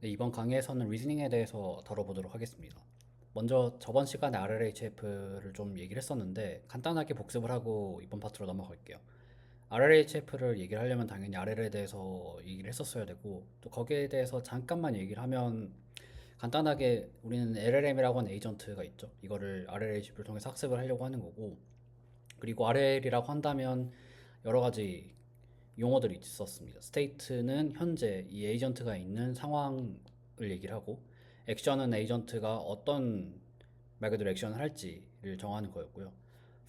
네, 이번 강의에서는 리즈닝에 대해서 다뤄보도록 하겠습니다. 먼저 저번 시간에 RLHF를 좀 얘기를 했었는데 간단하게 복습을 하고 이번 파트로 넘어갈게요. RLHF를 얘기를 하려면 당연히 RL에 대해서 얘기를 했었어야 되고 또 거기에 대해서 잠깐만 얘기를 하면 간단하게 우리는 LLM이라고 하는 에이전트가 있죠. 이거를 RLHF를 통해서 학습을 하려고 하는 거고 그리고 RL이라고 한다면 여러 가지 용어들이 있었습니다. 스테이트는 현재 이 에이전트가 있는 상황을 얘기를 하고 액션은 에이전트가 어떤 말 그대로 액션을 할지를 정하는 거였고요.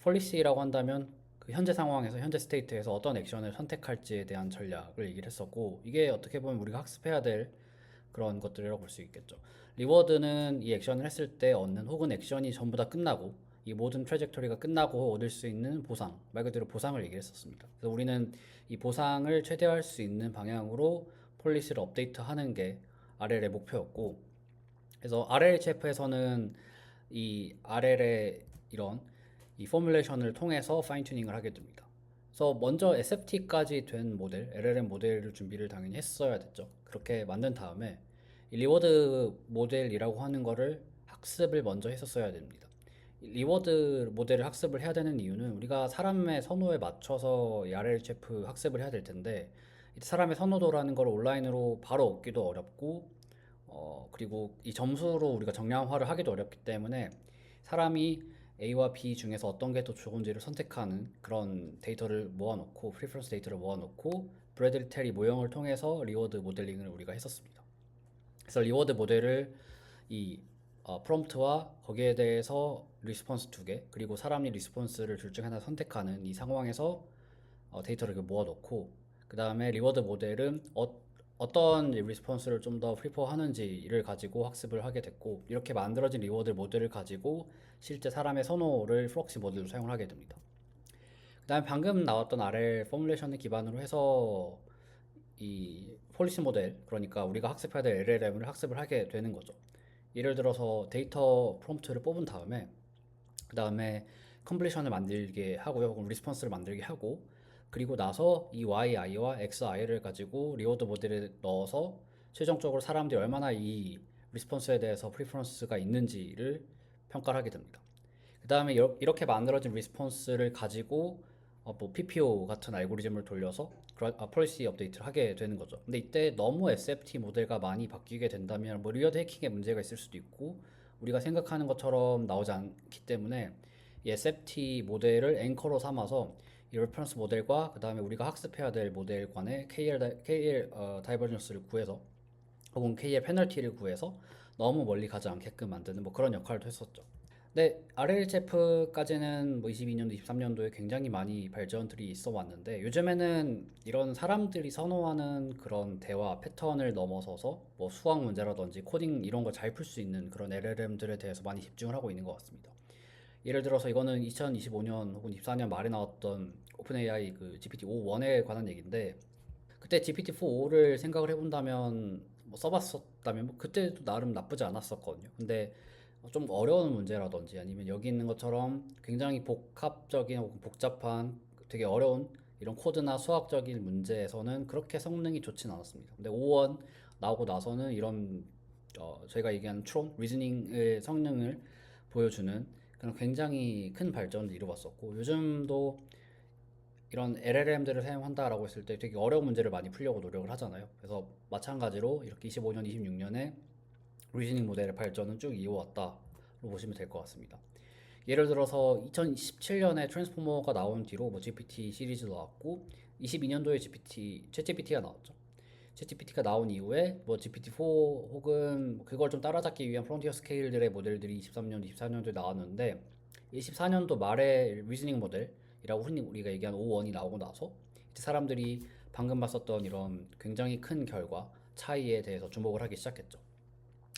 폴리시라고 한다면 그 현재 상황에서 현재 스테이트에서 어떤 액션을 선택할지에 대한 전략을 얘기를 했었고 이게 어떻게 보면 우리가 학습해야 될 그런 것들이라고 볼 수 있겠죠. 리워드는 이 액션을 했을 때 얻는 혹은 액션이 전부 다 끝나고 이 모든 트래젝토리가 끝나고 얻을 수 있는 보상, 말 그대로 보상을 얘기했었습니다. 그래서 우리는 이 보상을 최대화할 수 있는 방향으로 폴리시를 업데이트하는 게 RL의 목표였고, 그래서 RLHF에서는 이 RL의 이런 이 포뮬레이션을 통해서 파인 튜닝을 하게 됩니다. 그래서 먼저 SFT까지 된 모델, LLM 모델을 준비를 당연히 했어야 됐죠. 그렇게 만든 다음에 이 리워드 모델이라고 하는 거를 학습을 먼저 했었어야 됩니다. 리워드 모델을 학습을 해야 되는 이유는 우리가 사람의 선호에 맞춰서 이 RLHF 학습을 해야 될 텐데 사람의 선호도라는 걸 온라인으로 바로 얻기도 어렵고 그리고 이 점수로 우리가 정량화를 하기도 어렵기 때문에 사람이 A와 B 중에서 어떤 게 더 좋은지를 선택하는 그런 데이터를 모아놓고 프리퍼런스 데이터를 모아놓고 브래들리 테리 모형을 통해서 리워드 모델링을 우리가 했었습니다. 그래서 리워드 모델을 이 프롬프트와 거기에 대해서 리스폰스 두 개, 그리고 사람이 리스폰스를 둘 중 하나 선택하는 이 상황에서 데이터를 모아놓고 그 다음에 리워드 모델은 어떤 리스폰스를 좀 더 프리퍼하는지를 가지고 학습을 하게 됐고 이렇게 만들어진 리워드 모델을 가지고 실제 사람의 선호를 프록시 모델로 사용을 하게 됩니다. 그 다음에 방금 나왔던 RL 포뮬레이션을 기반으로 해서 이 폴리시 모델, 그러니까 우리가 학습해야 될 LLM을 학습을 하게 되는 거죠. 예를 들어서 데이터 프롬프트를 뽑은 다음에 그 다음에 컴플리션을 만들게 하고요, 혹은 리스폰스를 만들게 하고 그리고 나서 이 YI와 XI를 가지고 리워드 모델에 넣어서 최종적으로 사람들이 얼마나 이 리스폰스에 대해서 프리퍼런스가 있는지를 평가를 하게 됩니다. 그 다음에 이렇게 만들어진 리스폰스를 가지고 뭐 PPO 같은 알고리즘을 돌려서 폴리시 업데이트를 하게 되는 거죠. 근데 이때 너무 SFT 모델가 많이 바뀌게 된다면 뭐 리어드 해킹에 문제가 있을 수도 있고 우리가 생각하는 것처럼 나오지 않기 때문에 이 SFT 모델을 앵커로 삼아서 이 레퍼런스 모델과 그 다음에 우리가 학습해야 될 모델 간의 KL 다이버전스를 구해서 혹은 KL 페널티를 구해서 너무 멀리 가지 않게끔 만드는 뭐 그런 역할도 했었죠. 네, RLHF까지는 뭐 22년도, 23년도에 굉장히 많이 발전들이 있어 왔는데 요즘에는 이런 사람들이 선호하는 그런 대화 패턴을 넘어서서 뭐 수학 문제라든지 코딩 이런 걸 잘 풀 수 있는 그런 LLM들에 대해서 많이 집중을 하고 있는 것 같습니다. 예를 들어서 이거는 2025년 혹은 24년 말에 나왔던 오픈AI 그 GPT-5.1에 관한 얘기인데 그때 GPT-4를 생각을 해본다면 뭐 써봤었다면 뭐 그때도 나름 나쁘지 않았었거든요. 근데 좀 어려운 문제라든지 아니면 여기 있는 것처럼 굉장히 복합적인 혹은 복잡한 되게 어려운 이런 코드나 수학적인 문제에서는 그렇게 성능이 좋진 않았습니다. 근데 5원 나오고 나서는 이런 저희가 얘기하는 트론 리즈닝의 성능을 보여주는 그런 굉장히 큰 발전을 이루었었고 요즘도 이런 LLM들을 사용한다라고 했을 때 되게 어려운 문제를 많이 풀려고 노력을 하잖아요. 그래서 마찬가지로 이렇게 25년, 26년에 리즈닝 모델의 발전은 쭉 이어왔다로 보시면 될 것 같습니다. 예를 들어서 2017년에 트랜스포머가 나온 뒤로 뭐 GPT 시리즈도 나왔고 22년도에 챗GPT가 나왔죠. 챗GPT가 나온 이후에 뭐 GPT-4 혹은 그걸 좀 따라잡기 위한 프론티어 스케일들의 모델들이 23년, 24년도에 나왔는데 24년도 말에 리즈닝 모델이라고 흔히 우리가 얘기하는 O1이 나오고 나서 이제 사람들이 방금 봤었던 이런 굉장히 큰 결과 차이에 대해서 주목을 하기 시작했죠.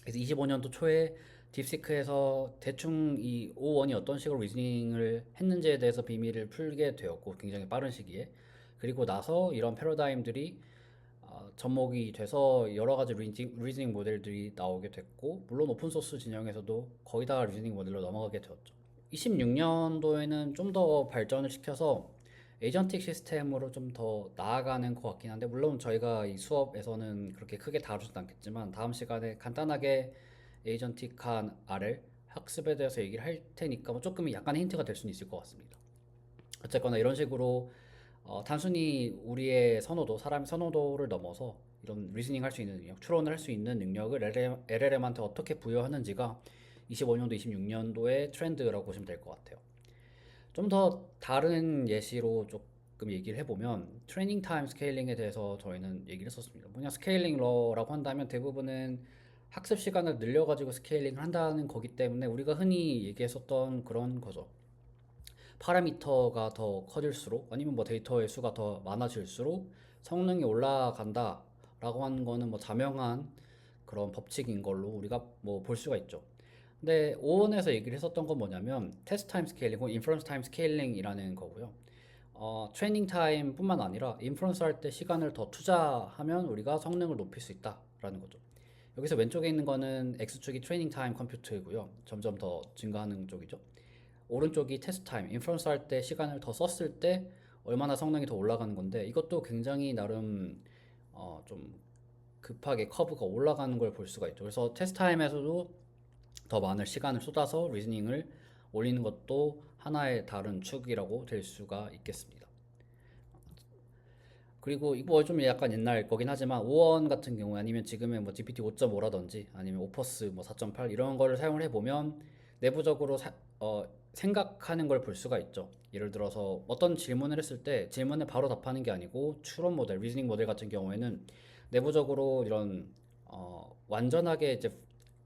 그래서 25년도 초에 딥시크에서 대충 이 O1이 어떤 식으로 리즈닝을 했는지에 대해서 비밀을 풀게 되었고 굉장히 빠른 시기에 그리고 나서 이런 패러다임들이 접목이 돼서 여러 가지 리즈닝 모델들이 나오게 됐고 물론 오픈소스 진영에서도 거의 다 리즈닝 모델로 넘어가게 되었죠. 26년도에는 좀 더 발전을 시켜서 에이전틱 시스템으로 좀 더 나아가는 것 같긴 한데, 물론 저희가 이 수업에서는 그렇게 크게 다루지도 않겠지만 다음 시간에 간단하게 에이전틱한 RL 학습에 대해서 얘기를 할 테니까 뭐 조금 약간 힌트가 될 수는 있을 것 같습니다. 어쨌거나 이런 식으로 단순히 우리의 선호도, 사람의 선호도를 넘어서 이런 리즈닝 할 수 있는 능력, 추론을 할 수 있는 능력을 LLM한테 어떻게 부여하는지가 25년도, 26년도의 트렌드라고 보시면 될 것 같아요. 좀 더 다른 예시로 조금 얘기를 해보면 트레이닝 타임 스케일링에 대해서 저희는 얘기를 했었습니다. 뭐냐, 스케일링 러라고 한다면 대부분은 학습 시간을 늘려가지고 스케일링을 한다는 거기 때문에 우리가 흔히 얘기했었던 그런 거죠. 파라미터가 더 커질수록 아니면 뭐 데이터의 수가 더 많아질수록 성능이 올라간다 라고 하는 거는 뭐 자명한 그런 법칙인 걸로 우리가 뭐 볼 수가 있죠. 근데 오원에서 얘기를 했었던 건 뭐냐면 테스트 타임 스케일링 혹은 인퍼런스 타임 스케일링이라는 거고요. 트레이닝 타임 뿐만 아니라 인퍼런스 할 때 시간을 더 투자하면 우리가 성능을 높일 수 있다라는 거죠. 여기서 왼쪽에 있는 거는 X축이 트레이닝 타임 컴퓨트고요. 점점 더 증가하는 쪽이죠. 오른쪽이 테스트 타임, 인퍼런스 할 때 시간을 더 썼을 때 얼마나 성능이 더 올라가는 건데 이것도 굉장히 나름 좀 급하게 커브가 올라가는 걸 볼 수가 있죠. 그래서 테스트 타임에서도 더 많은 시간을 쏟아서 리즈닝을 올리는 것도 하나의 다른 축이라고 될 수가 있겠습니다. 그리고 이거 좀 약간 옛날 거긴 하지만 5원 같은 경우에 아니면 지금의 뭐 GPT 5.5라든지 아니면 오퍼스 뭐 4.8 이런 거를 사용을 해보면 내부적으로 생각하는 걸 볼 수가 있죠. 예를 들어서 어떤 질문을 했을 때 질문에 바로 답하는 게 아니고 추론 모델, 리즈닝 모델 같은 경우에는 내부적으로 이런 완전하게 이제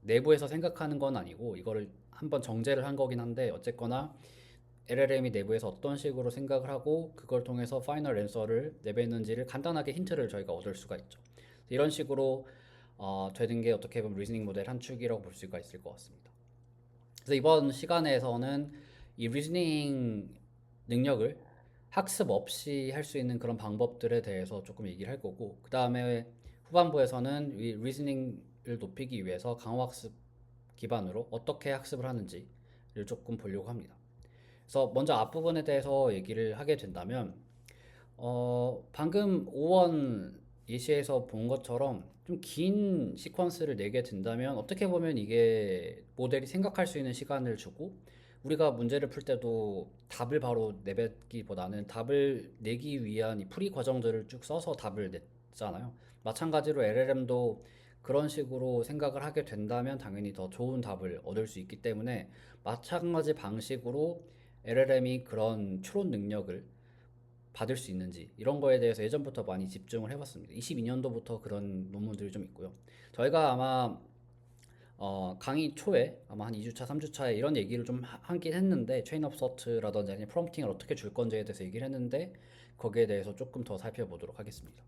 내부에서 생각하는 건 아니고 이거를 한번 정제를 한 거긴 한데 어쨌거나 LLM이 내부에서 어떤 식으로 생각을 하고 그걸 통해서 파이널 앤서를 내뱉는지를 간단하게 힌트를 저희가 얻을 수가 있죠. 이런 식으로 되는 게 어떻게 보면 리즈닝 모델 한 축이라고 볼 수가 있을 것 같습니다. 그래서 이번 시간에서는 이 리즈닝 능력을 학습 없이 할 수 있는 그런 방법들에 대해서 조금 얘기를 할 거고 그 다음에 후반부에서는 이 리즈닝을 높이기 위해서 강화학습 기반으로 어떻게 학습을 하는지를 조금 보려고 합니다. 그래서 먼저 앞부분에 대해서 얘기를 하게 된다면 방금 5원 예시에서 본 것처럼 좀 긴 시퀀스를 내게 된다면 어떻게 보면 이게 모델이 생각할 수 있는 시간을 주고 우리가 문제를 풀 때도 답을 바로 내뱉기보다는 답을 내기 위한 이 풀이 과정들을 쭉 써서 답을 냈잖아요. 마찬가지로 LLM도 그런 식으로 생각을 하게 된다면 당연히 더 좋은 답을 얻을 수 있기 때문에 마찬가지 방식으로 LLM이 그런 추론 능력을 받을 수 있는지 이런 거에 대해서 예전부터 많이 집중을 해봤습니다. 22년도부터 그런 논문들이 좀 있고요. 저희가 아마 강의 초에 아마 한 2주차, 3주차에 이런 얘기를 좀 하긴 했는데 체인 오브 서트라든지 아니면 프롬프팅을 어떻게 줄 건지에 대해서 얘기를 했는데 거기에 대해서 조금 더 살펴보도록 하겠습니다.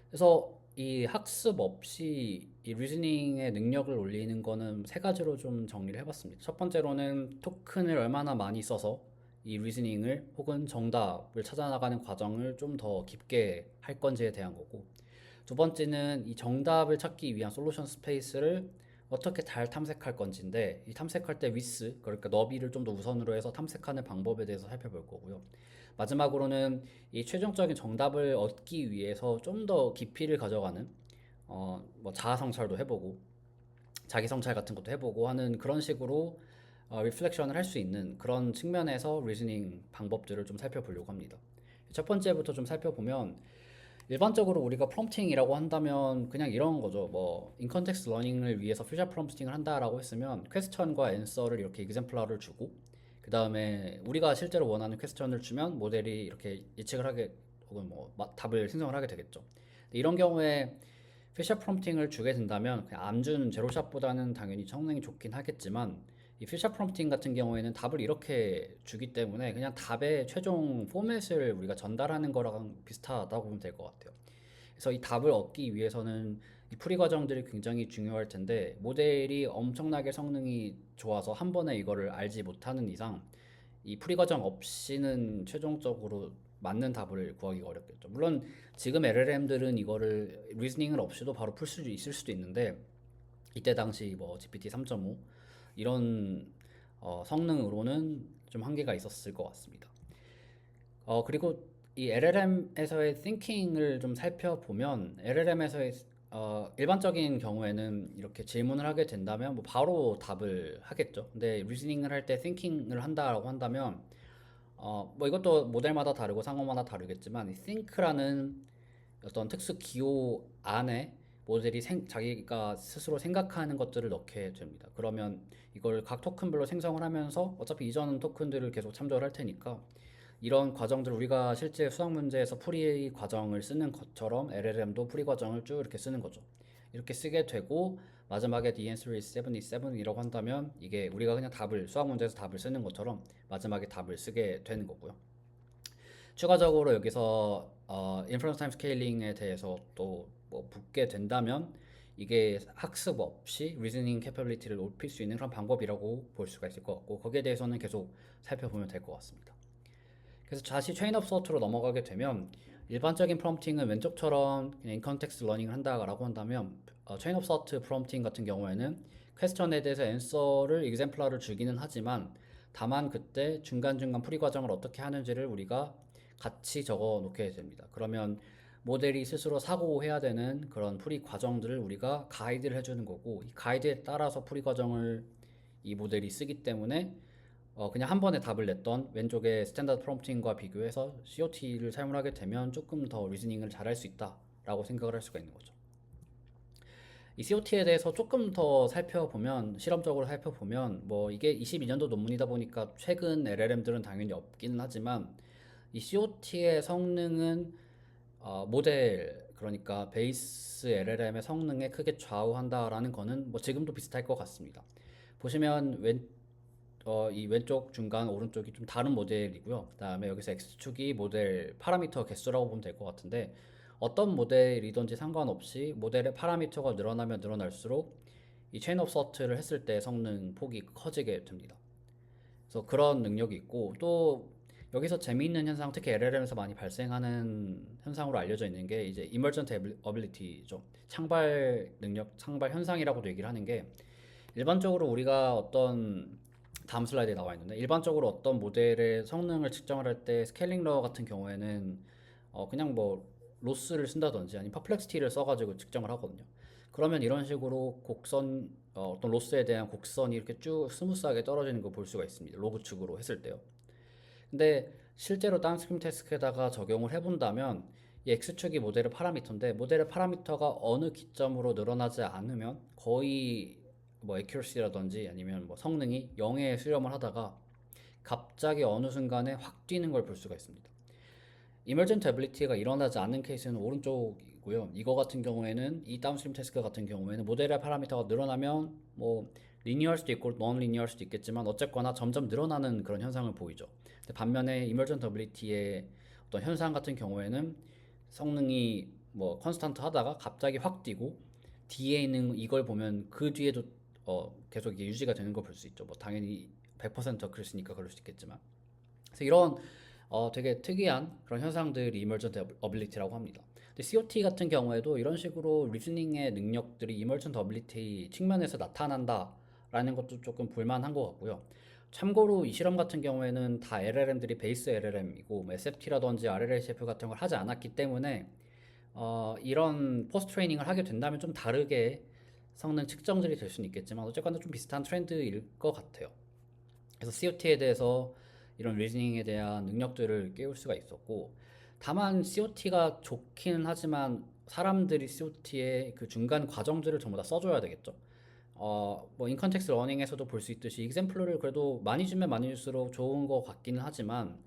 그래서 이 학습 없이 이 리즈닝의 능력을 올리는 거는 세 가지로 좀 정리를 해봤습니다. 첫 번째로는 토큰을 얼마나 많이 써서 이 리즈닝을 혹은 정답을 찾아나가는 과정을 좀 더 깊게 할 건지에 대한 거고 두 번째는 이 정답을 찾기 위한 솔루션 스페이스를 어떻게 잘 탐색할 건지인데 이 탐색할 때 위스 그러니까 너비를 좀 더 우선으로 해서 탐색하는 방법에 대해서 살펴볼 거고요. 마지막으로는 이 최종적인 정답을 얻기 위해서 좀 더 깊이를 가져가는 뭐 자아 성찰도 해보고 자기 성찰 같은 것도 해보고 하는 그런 식으로 리플렉션을 할 수 있는 그런 측면에서 리즈닝 방법들을 좀 살펴보려고 합니다. 첫 번째부터 좀 살펴보면 일반적으로 우리가 프롬프팅이라고 한다면 그냥 이런 거죠. 뭐 인컨텍스트 러닝을 위해서 퓨처 프롬프팅을 한다라고 했으면 퀘스천과 앤서를 이렇게 익sem플러를 주고 그 다음에 우리가 실제로 원하는 퀘스천을 주면 모델이 이렇게 예측을 하게 혹은 뭐 답을 생성을 하게 되겠죠. 이런 경우에 피셔 프롬프팅을 주게 된다면 그냥 안 주는 제로샷보다는 당연히 성능이 좋긴 하겠지만 이 피셔 프롬프팅 같은 경우에는 답을 이렇게 주기 때문에 그냥 답의 최종 포맷을 우리가 전달하는 거랑 비슷하다고 보면 될 것 같아요. 그래서 이 답을 얻기 위해서는 이 풀이 과정들이 굉장히 중요할 텐데 모델이 엄청나게 성능이 좋아서 한 번에 이거를 알지 못하는 이상 이 풀이 과정 없이는 최종적으로 맞는 답을 구하기가 어렵겠죠. 물론 지금 LLM들은 이거를 리즈닝을 없이도 바로 풀 수 있을 수도 있는데 이때 당시 뭐 GPT 3.5 이런 성능으로는 좀 한계가 있었을 것 같습니다. 그리고 이 LLM에서의 thinking을 좀 살펴보면 LLM에서의 일반적인 경우에는 이렇게 질문을 하게 된다면 뭐 바로 답을 하겠죠. 근데 리즈닝을 할 때 thinking을 한다라고 한다면 뭐 이것도 모델마다 다르고 상호마다 다르겠지만 이 think라는 어떤 특수 기호 안에 모델이 자기가 스스로 생각하는 것들을 넣게 됩니다. 그러면 이걸 각 토큰별로 생성을 하면서 어차피 이전 토큰들을 계속 참조를 할 테니까 이런 과정들 우리가 실제 수학 문제에서 풀이 과정을 쓰는 것처럼 LLM도 풀이 과정을 쭉 이렇게 쓰는 거죠. 이렇게 쓰게 되고 마지막에 the answer is 77이라고 한다면 이게 우리가 그냥 답을 수학 문제에서 답을 쓰는 것처럼 마지막에 답을 쓰게 되는 거고요. 추가적으로 여기서 inference time scaling 대해서 또 뭐 붙게 된다면 이게 학습 없이 reasoning capability를 높일 수 있는 그런 방법이라고 볼 수가 있을 것 같고 거기에 대해서는 계속 살펴보면 될 것 같습니다. 그래서 다시 체인 오브 서트로 넘어가게 되면 일반적인 프롬프팅은 왼쪽처럼 그냥 인컨텍스트 러닝을 한다라고 한다면 체인 오브 서트 프롬프팅 같은 경우에는 퀘스천에 대해서 앤서를 익sem플러를 주기는 하지만 다만 그때 중간중간 풀이 과정을 어떻게 하는지를 우리가 같이 적어 놓게 됩니다. 그러면 모델이 스스로 사고해야 되는 그런 풀이 과정들을 우리가 가이드를 해주는 거고 이 가이드에 따라서 풀이 과정을 이 모델이 쓰기 때문에 그냥 한 번에 답을 냈던 왼쪽의 스탠다드 프롬프팅과 비교해서 COT를 사용을 하게 되면 조금 더 리즈닝을 잘할 수 있다라고 생각을 할 수가 있는 거죠. 이 COT에 대해서 조금 더 살펴보면 실험적으로 살펴보면 뭐 이게 22년도 논문이다 보니까 최근 LLM들은 당연히 없기는 하지만 이 COT의 성능은 모델 그러니까 베이스 LLM의 성능에 크게 좌우한다라는 거는 뭐 지금도 비슷할 것 같습니다. 보시면 이 왼쪽 중간 오른쪽이 좀 다른 모델이고요. 그다음에 여기서 x축이 모델 파라미터 개수라고 보면 될 것 같은데 어떤 모델이든지 상관없이 모델의 파라미터가 늘어나면 늘어날수록 이 체인 오브 서트를 했을 때 성능 폭이 커지게 됩니다. 그래서 그런 능력이 있고 또 여기서 재미있는 현상, 특히 LLM에서 많이 발생하는 현상으로 알려져 있는 게 이제 emergent ability죠. 창발 능력, 창발 현상이라고도 얘기를 하는 게 일반적으로 우리가 어떤 다음 슬라이드에 나와 있는데 일반적으로 어떤 모델의 성능을 측정을 할 때 스케일링러 같은 경우에는 그냥 뭐 로스를 쓴다든지 아니면 퍼플렉시티를 써가지고 측정을 하거든요. 그러면 이런 식으로 곡선 어떤 로스에 대한 곡선이 이렇게 쭉 스무스하게 떨어지는 걸 볼 수가 있습니다. 로그 측으로 했을 때요. 근데 실제로 다운스트림 태스크에다가 적용을 해본다면 이 X축이 모델의 파라미터인데 모델의 파라미터가 어느 기점으로 늘어나지 않으면 거의 뭐 accuracy라든지 아니면 뭐 성능이 0에 수렴을 하다가 갑자기 어느 순간에 확 뛰는 걸 볼 수가 있습니다. emergent ability가 일어나지 않는 케이스는 오른쪽이고요. 이거 같은 경우에는 이 다운스트림 태스크 같은 경우에는 모델의 파라미터가 늘어나면 뭐 리니어할 수도 있고 non 리니어할 수도 있겠지만 어쨌거나 점점 늘어나는 그런 현상을 보이죠. 근데 반면에 emergent ability의 어떤 현상 같은 경우에는 성능이 뭐 컨스탄트 하다가 갑자기 확 뛰고 뒤에 있는 이걸 보면 그 뒤에도 계속 이게 유지가 되는 걸 볼 수 있죠. 뭐 당연히 100% 그랬으니까 그럴 수 있겠지만. 그래서 이런 되게 특이한 그런 현상들이 emergent ability라고 합니다. 근데 COT 같은 경우에도 이런 식으로 리즈닝의 능력들이 emergent ability 측면에서 나타난다라는 것도 조금 볼만한 것 같고요. 참고로 이 실험 같은 경우에는 다 LLM들이 베이스 LLM이고 뭐 SFT라든지 RLHF 같은 걸 하지 않았기 때문에 이런 포스트 트레이닝을 하게 된다면 좀 다르게 성능 측정들이 될 수는 있겠지만 어쨌거나 좀 비슷한 트렌드일 것 같아요. 그래서 COT에 대해서 이런 리즈닝에 대한 능력들을 깨울 수가 있었고 다만 COT가 좋기는 하지만 사람들이 COT의 그 중간 과정들을 전부 다 써줘야 되겠죠. 뭐 인컨텍스트 러닝에서도 볼 수 있듯이 익sem플러를 그래도 많이 주면 많이 줄수록 좋은 것 같기는 하지만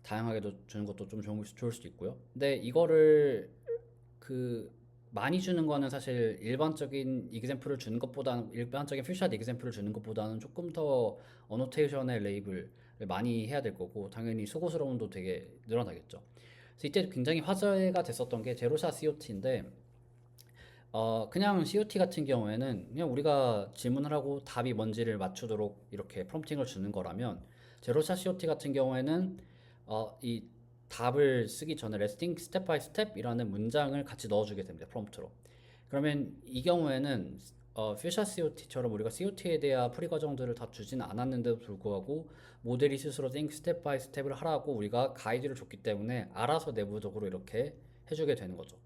다양하게도 주는 것도 좀 좋을 수도 있고요. 근데 이거를 그 많이 주는 거는 사실 일반적인 이그샘플을 주는 것보다는 일반적인 퓨샷 이그샘플을 주는 것보다는 조금 더 어노테이션의 레이블을 많이 해야 될 거고 당연히 수고스러움도 되게 늘어나겠죠. 그래서 이때 굉장히 화제가 됐었던 게 제로샷 COT인데 그냥 COT 같은 경우에는 그냥 우리가 질문을 하고 답이 뭔지를 맞추도록 이렇게 프롬프팅을 주는 거라면 제로샷 COT 같은 경우에는 이 답을 쓰기 전에 resting step by step이라는 문장을 같이 넣어주게 됩니다. 프롬프트로. 그러면 이 경우에는 퓨처 COT처럼 우리가 COT에 대한 프리 과정들을 다 주진 않았는데도 불구하고 모델이 스스로 think 스텝 바이 스텝을 하라고 우리가 가이드를 줬기 때문에 알아서 내부적으로 이렇게 해주게 되는 거죠.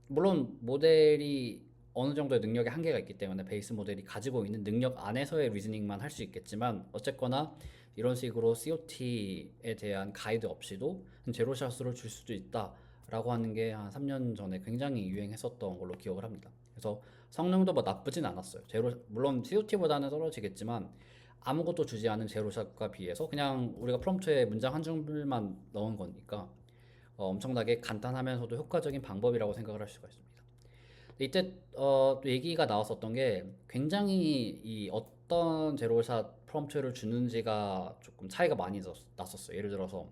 물론 모델이 어느 정도의 능력의 한계가 있기 때문에 베이스 모델이 가지고 있는 능력 안에서의 리즈닝만 할 수 있겠지만 어쨌거나 이런 식으로 COT에 대한 가이드 없이도 제로샷으로 줄 수도 있다라고 하는 게 한 3년 전에 굉장히 유행했었던 걸로 기억을 합니다. 그래서 성능도 뭐 나쁘진 않았어요. 물론 COT보다는 떨어지겠지만 아무것도 주지 않은 제로샷과 비해서 그냥 우리가 프롬프트에 문장 한 줄만 넣은 거니까 엄청나게 간단하면서도 효과적인 방법이라고 생각을 할 수가 있습니다. 이때 또 얘기가 나왔었던 게 굉장히 이 어떤 제로샷 프롬프트를 주는지가 조금 차이가 많이 났었어요. 예를 들어서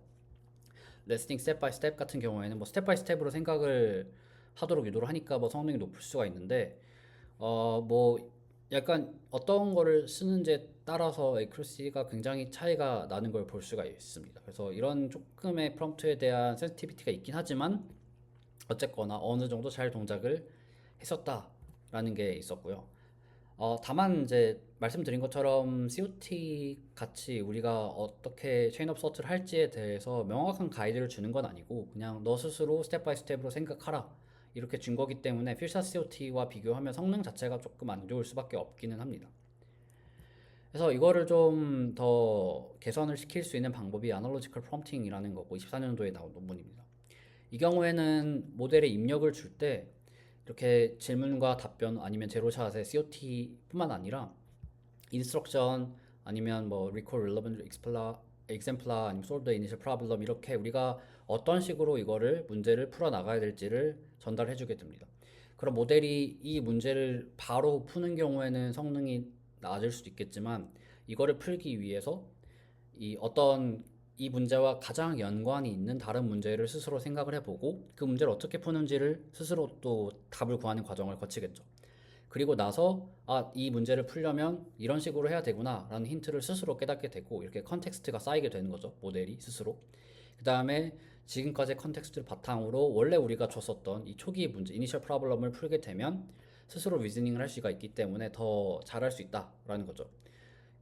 Let's think step by step 같은 경우에는 뭐 스텝 바이 스텝으로 생각을 하도록 유도를 하니까 뭐 성능이 높을 수가 있는데 뭐 약간 어떤 거를 쓰는지에 따라서 에큐러시가 굉장히 차이가 나는 걸 볼 수가 있습니다. 그래서 이런 조금의 프롬프트에 대한 센시티비티가 있긴 하지만 어쨌거나 어느 정도 잘 동작을 했었다라는 게 있었고요. 다만 이제 말씀드린 것처럼 COT 같이 우리가 어떻게 체인 업 서트를 할지에 대해서 명확한 가이드를 주는 건 아니고 그냥 너 스스로 스텝 바이 스텝으로 생각하라 이렇게 준 거기 때문에 필샷 COT와 비교하면 성능 자체가 조금 안 좋을 수밖에 없기는 합니다. 그래서 이거를 좀 더 개선을 시킬 수 있는 방법이 아날로지컬 프롬프팅이라는 거고 24년도에 나온 논문입니다. 이 경우에는 모델에 입력을 줄 때 이렇게 질문과 답변 아니면 제로샷의 COT뿐만 아니라 인스트럭션 아니면 뭐 recall relevant exemplar 아니면 solve the initial problem 이렇게 우리가 어떤 식으로 이거를 문제를 풀어 나가야 될지를 전달해 주게 됩니다. 그럼 모델이 이 문제를 바로 푸는 경우에는 성능이 낮을 수도 있겠지만 이거를 풀기 위해서 이 문제와 가장 연관이 있는 다른 문제를 스스로 생각을 해보고 그 문제를 어떻게 푸는지를 스스로 또 답을 구하는 과정을 거치겠죠. 그리고 나서 이 문제를 풀려면 이런 식으로 해야 되구나 라는 힌트를 스스로 깨닫게 되고 이렇게 컨텍스트가 쌓이게 되는 거죠. 모델이 스스로. 그 다음에 지금까지의 컨텍스트를 바탕으로 원래 우리가 줬었던 이 초기 문제, 이니셜 프로블럼을 풀게 되면 스스로 리즈닝을 할 수가 있기 때문에 더 잘할 수 있다라는 거죠.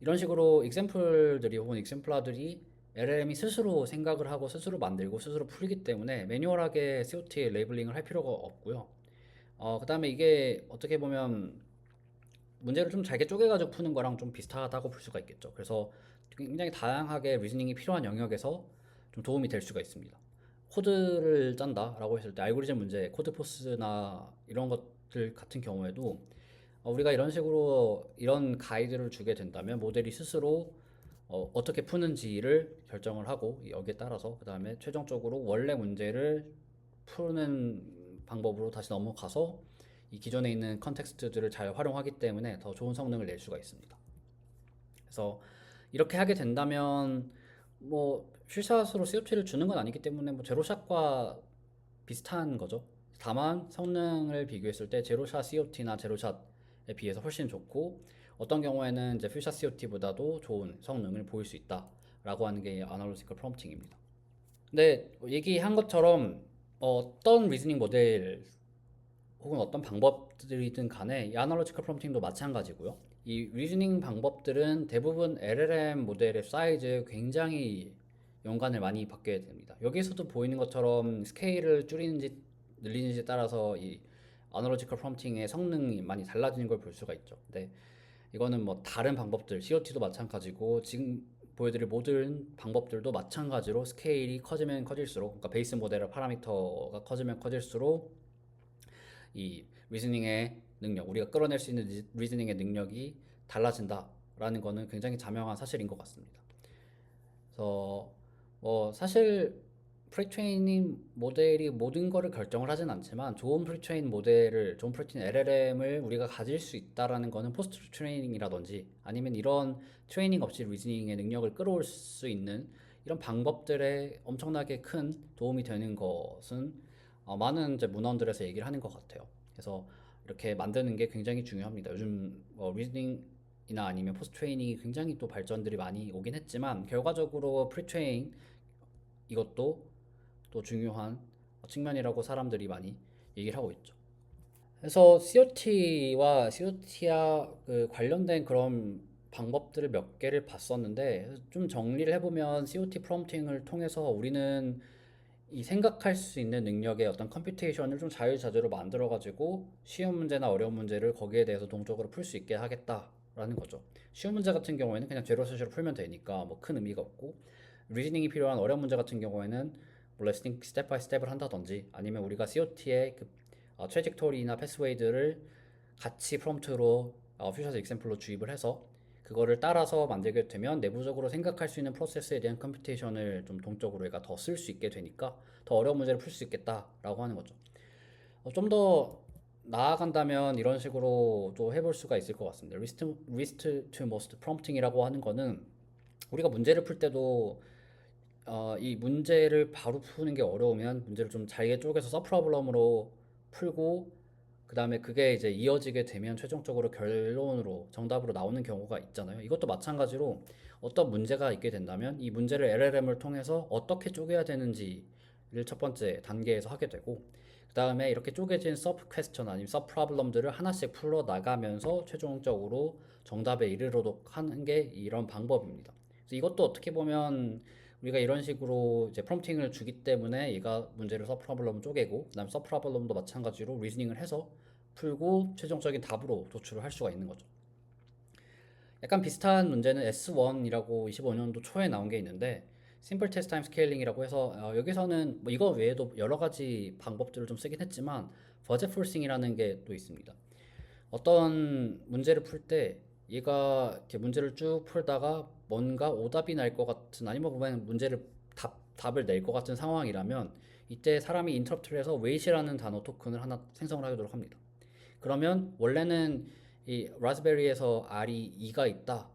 이런 식으로 익샘플들이 혹은 익sem플러들이 LLM이 스스로 생각을 하고 스스로 만들고 스스로 풀기 때문에 매뉴얼하게 COT 레이블링을 할 필요가 없고요. 그 다음에 이게 어떻게 보면 문제를 좀 잘게 쪼개가지고 푸는 거랑 좀 비슷하다고 볼 수가 있겠죠. 그래서 굉장히 다양하게 리즈닝이 필요한 영역에서 좀 도움이 될 수가 있습니다. 코드를 짠다라고 했을 때 알고리즘 문제, 코드 포스나 이런 것들 같은 경우에도 우리가 이런 식으로 이런 가이드를 주게 된다면 모델이 스스로 어떻게 푸는지를 결정을 하고 여기에 따라서 그 다음에 최종적으로 원래 문제를 푸는 방법으로 다시 넘어가서 이 기존에 있는 컨텍스트들을 잘 활용하기 때문에 더 좋은 성능을 낼 수가 있습니다. 그래서 이렇게 하게 된다면 뭐 쉴샷으로 COT를 주는 건 아니기 때문에 뭐 제로샷과 비슷한 거죠. 다만 성능을 비교했을 때 제로샷 COT나 제로샷에 비해서 훨씬 좋고 어떤 경우에는 이제 풀샷 COT보다도 좋은 성능을 보일 수 있다라고 하는 게 아날로지컬 프롬프팅입니다. 근데 얘기한 것처럼 어떤 리즈닝 모델 혹은 어떤 방법들이든 간에 이 아날로지컬 프롬프팅도 마찬가지고요. 이 리즈닝 방법들은 대부분 LLM 모델의 사이즈에 굉장히 연관을 많이 받게 됩니다. 여기서도 보이는 것처럼 스케일을 줄이는지 늘리는지에 따라서 이 아날로지컬 프롬프팅의 성능이 많이 달라지는 걸 볼 수가 있죠. 근데 이거는 뭐 다른 방법들, COT도 마찬가지고 지금 보여드릴 모든 방법들도 마찬가지로 스케일이 커지면 커질수록, 그러니까 베이스 모델의 파라미터가 커지면 커질수록 이 리즈닝의 능력, 우리가 끌어낼 수 있는 리즈닝의 능력이 달라진다라는 거는 굉장히 자명한 사실인 것 같습니다. 그래서 뭐 사실 프리트레이닝 모델이 모든 거를 결정을 하진 않지만 좋은 프리트레인 LLM을 우리가 가질 수 있다라는 거는 포스트 트레이닝이라든지 아니면 이런 트레이닝 없이 리즈닝의 능력을 끌어올 수 있는 이런 방법들에 엄청나게 큰 도움이 되는 것은 많은 이제 문헌들에서 얘기를 하는 것 같아요. 그래서 이렇게 만드는 게 굉장히 중요합니다. 요즘 리즈닝이나 아니면 포스트 트레이닝이 굉장히 또 발전들이 많이 오긴 했지만 결과적으로 프리트레인 이것도 또 중요한 측면이라고 사람들이 많이 얘기를 하고 있죠. 그래서 COT와 COT와 그 관련된 그런 방법들을 몇 개를 봤었는데 좀 정리를 해보면 COT 프롬프팅을 통해서 우리는 이 생각할 수 있는 능력의 어떤 컴퓨테이션을 좀 자유자재로 만들어가지고 쉬운 문제나 어려운 문제를 거기에 대해서 동적으로 풀 수 있게 하겠다라는 거죠. 쉬운 문제 같은 경우에는 그냥 제로 스시로 풀면 되니까 뭐 큰 의미가 없고 리즈닝이 필요한 어려운 문제 같은 경우에는 뭐 레스닝 스텝 바이 스텝을 한다든지 아니면 우리가 COT의 그 트레젝토리나 패스웨이들을 같이 프롬프트로 퓨처스 익샘플로 주입을 해서 그거를 따라서 만들게 되면 내부적으로 생각할 수 있는 프로세스에 대한 컴퓨테이션을 좀 동적으로 얘가 더 쓸 수 있게 되니까 더 어려운 문제를 풀 수 있겠다라고 하는 거죠. 좀 더 나아간다면 이런 식으로 또 해볼 수가 있을 것 같습니다. Least to most prompting이라고 하는 거는 우리가 문제를 풀 때도 이 문제를 바로 푸는 게 어려우면 문제를 좀 잘게 쪼개서 서프로블럼으로 풀고 그 다음에 그게 이제 이어지게 되면 최종적으로 결론으로 정답으로 나오는 경우가 있잖아요. 이것도 마찬가지로 어떤 문제가 있게 된다면 이 문제를 LLM을 통해서 어떻게 쪼개야 되는지를 첫 번째 단계에서 하게 되고 그 다음에 이렇게 쪼개진 서브 퀘스천 아니면 서브 프로블럼들을 하나씩 풀어 나가면서 최종적으로 정답에 이르도록 하는 게 이런 방법입니다. 그래서 이것도 어떻게 보면 우리가 이런 식으로 이제 프롬프팅을 주기 때문에 얘가 문제를 서브 프로블럼 쪼개고 그다음 서브 프로블럼도 마찬가지로 리즈닝을 해서 풀고 최종적인 답으로 도출을 할 수가 있는 거죠. 약간 비슷한 문제는 S1이라고 25년도 초에 나온 게 있는데 심플 테스트 타임 스케일링이라고 해서 여기서는 뭐 이거 외에도 여러 가지 방법들을 좀 쓰긴 했지만 버젯 포싱이라는 게 또 있습니다. 어떤 문제를 풀 때 얘가 이렇게 문제를 쭉 풀다가 뭔가 오답이 날 것 같은 아니면 보면 문제를 답을 낼 것 같은 상황이라면 이때 사람이 인터프트를 해서 wait이라는 단어 토큰을 하나 생성을 하도록 합니다. 그러면 원래는 이 라즈베리에서 R이 2가 있다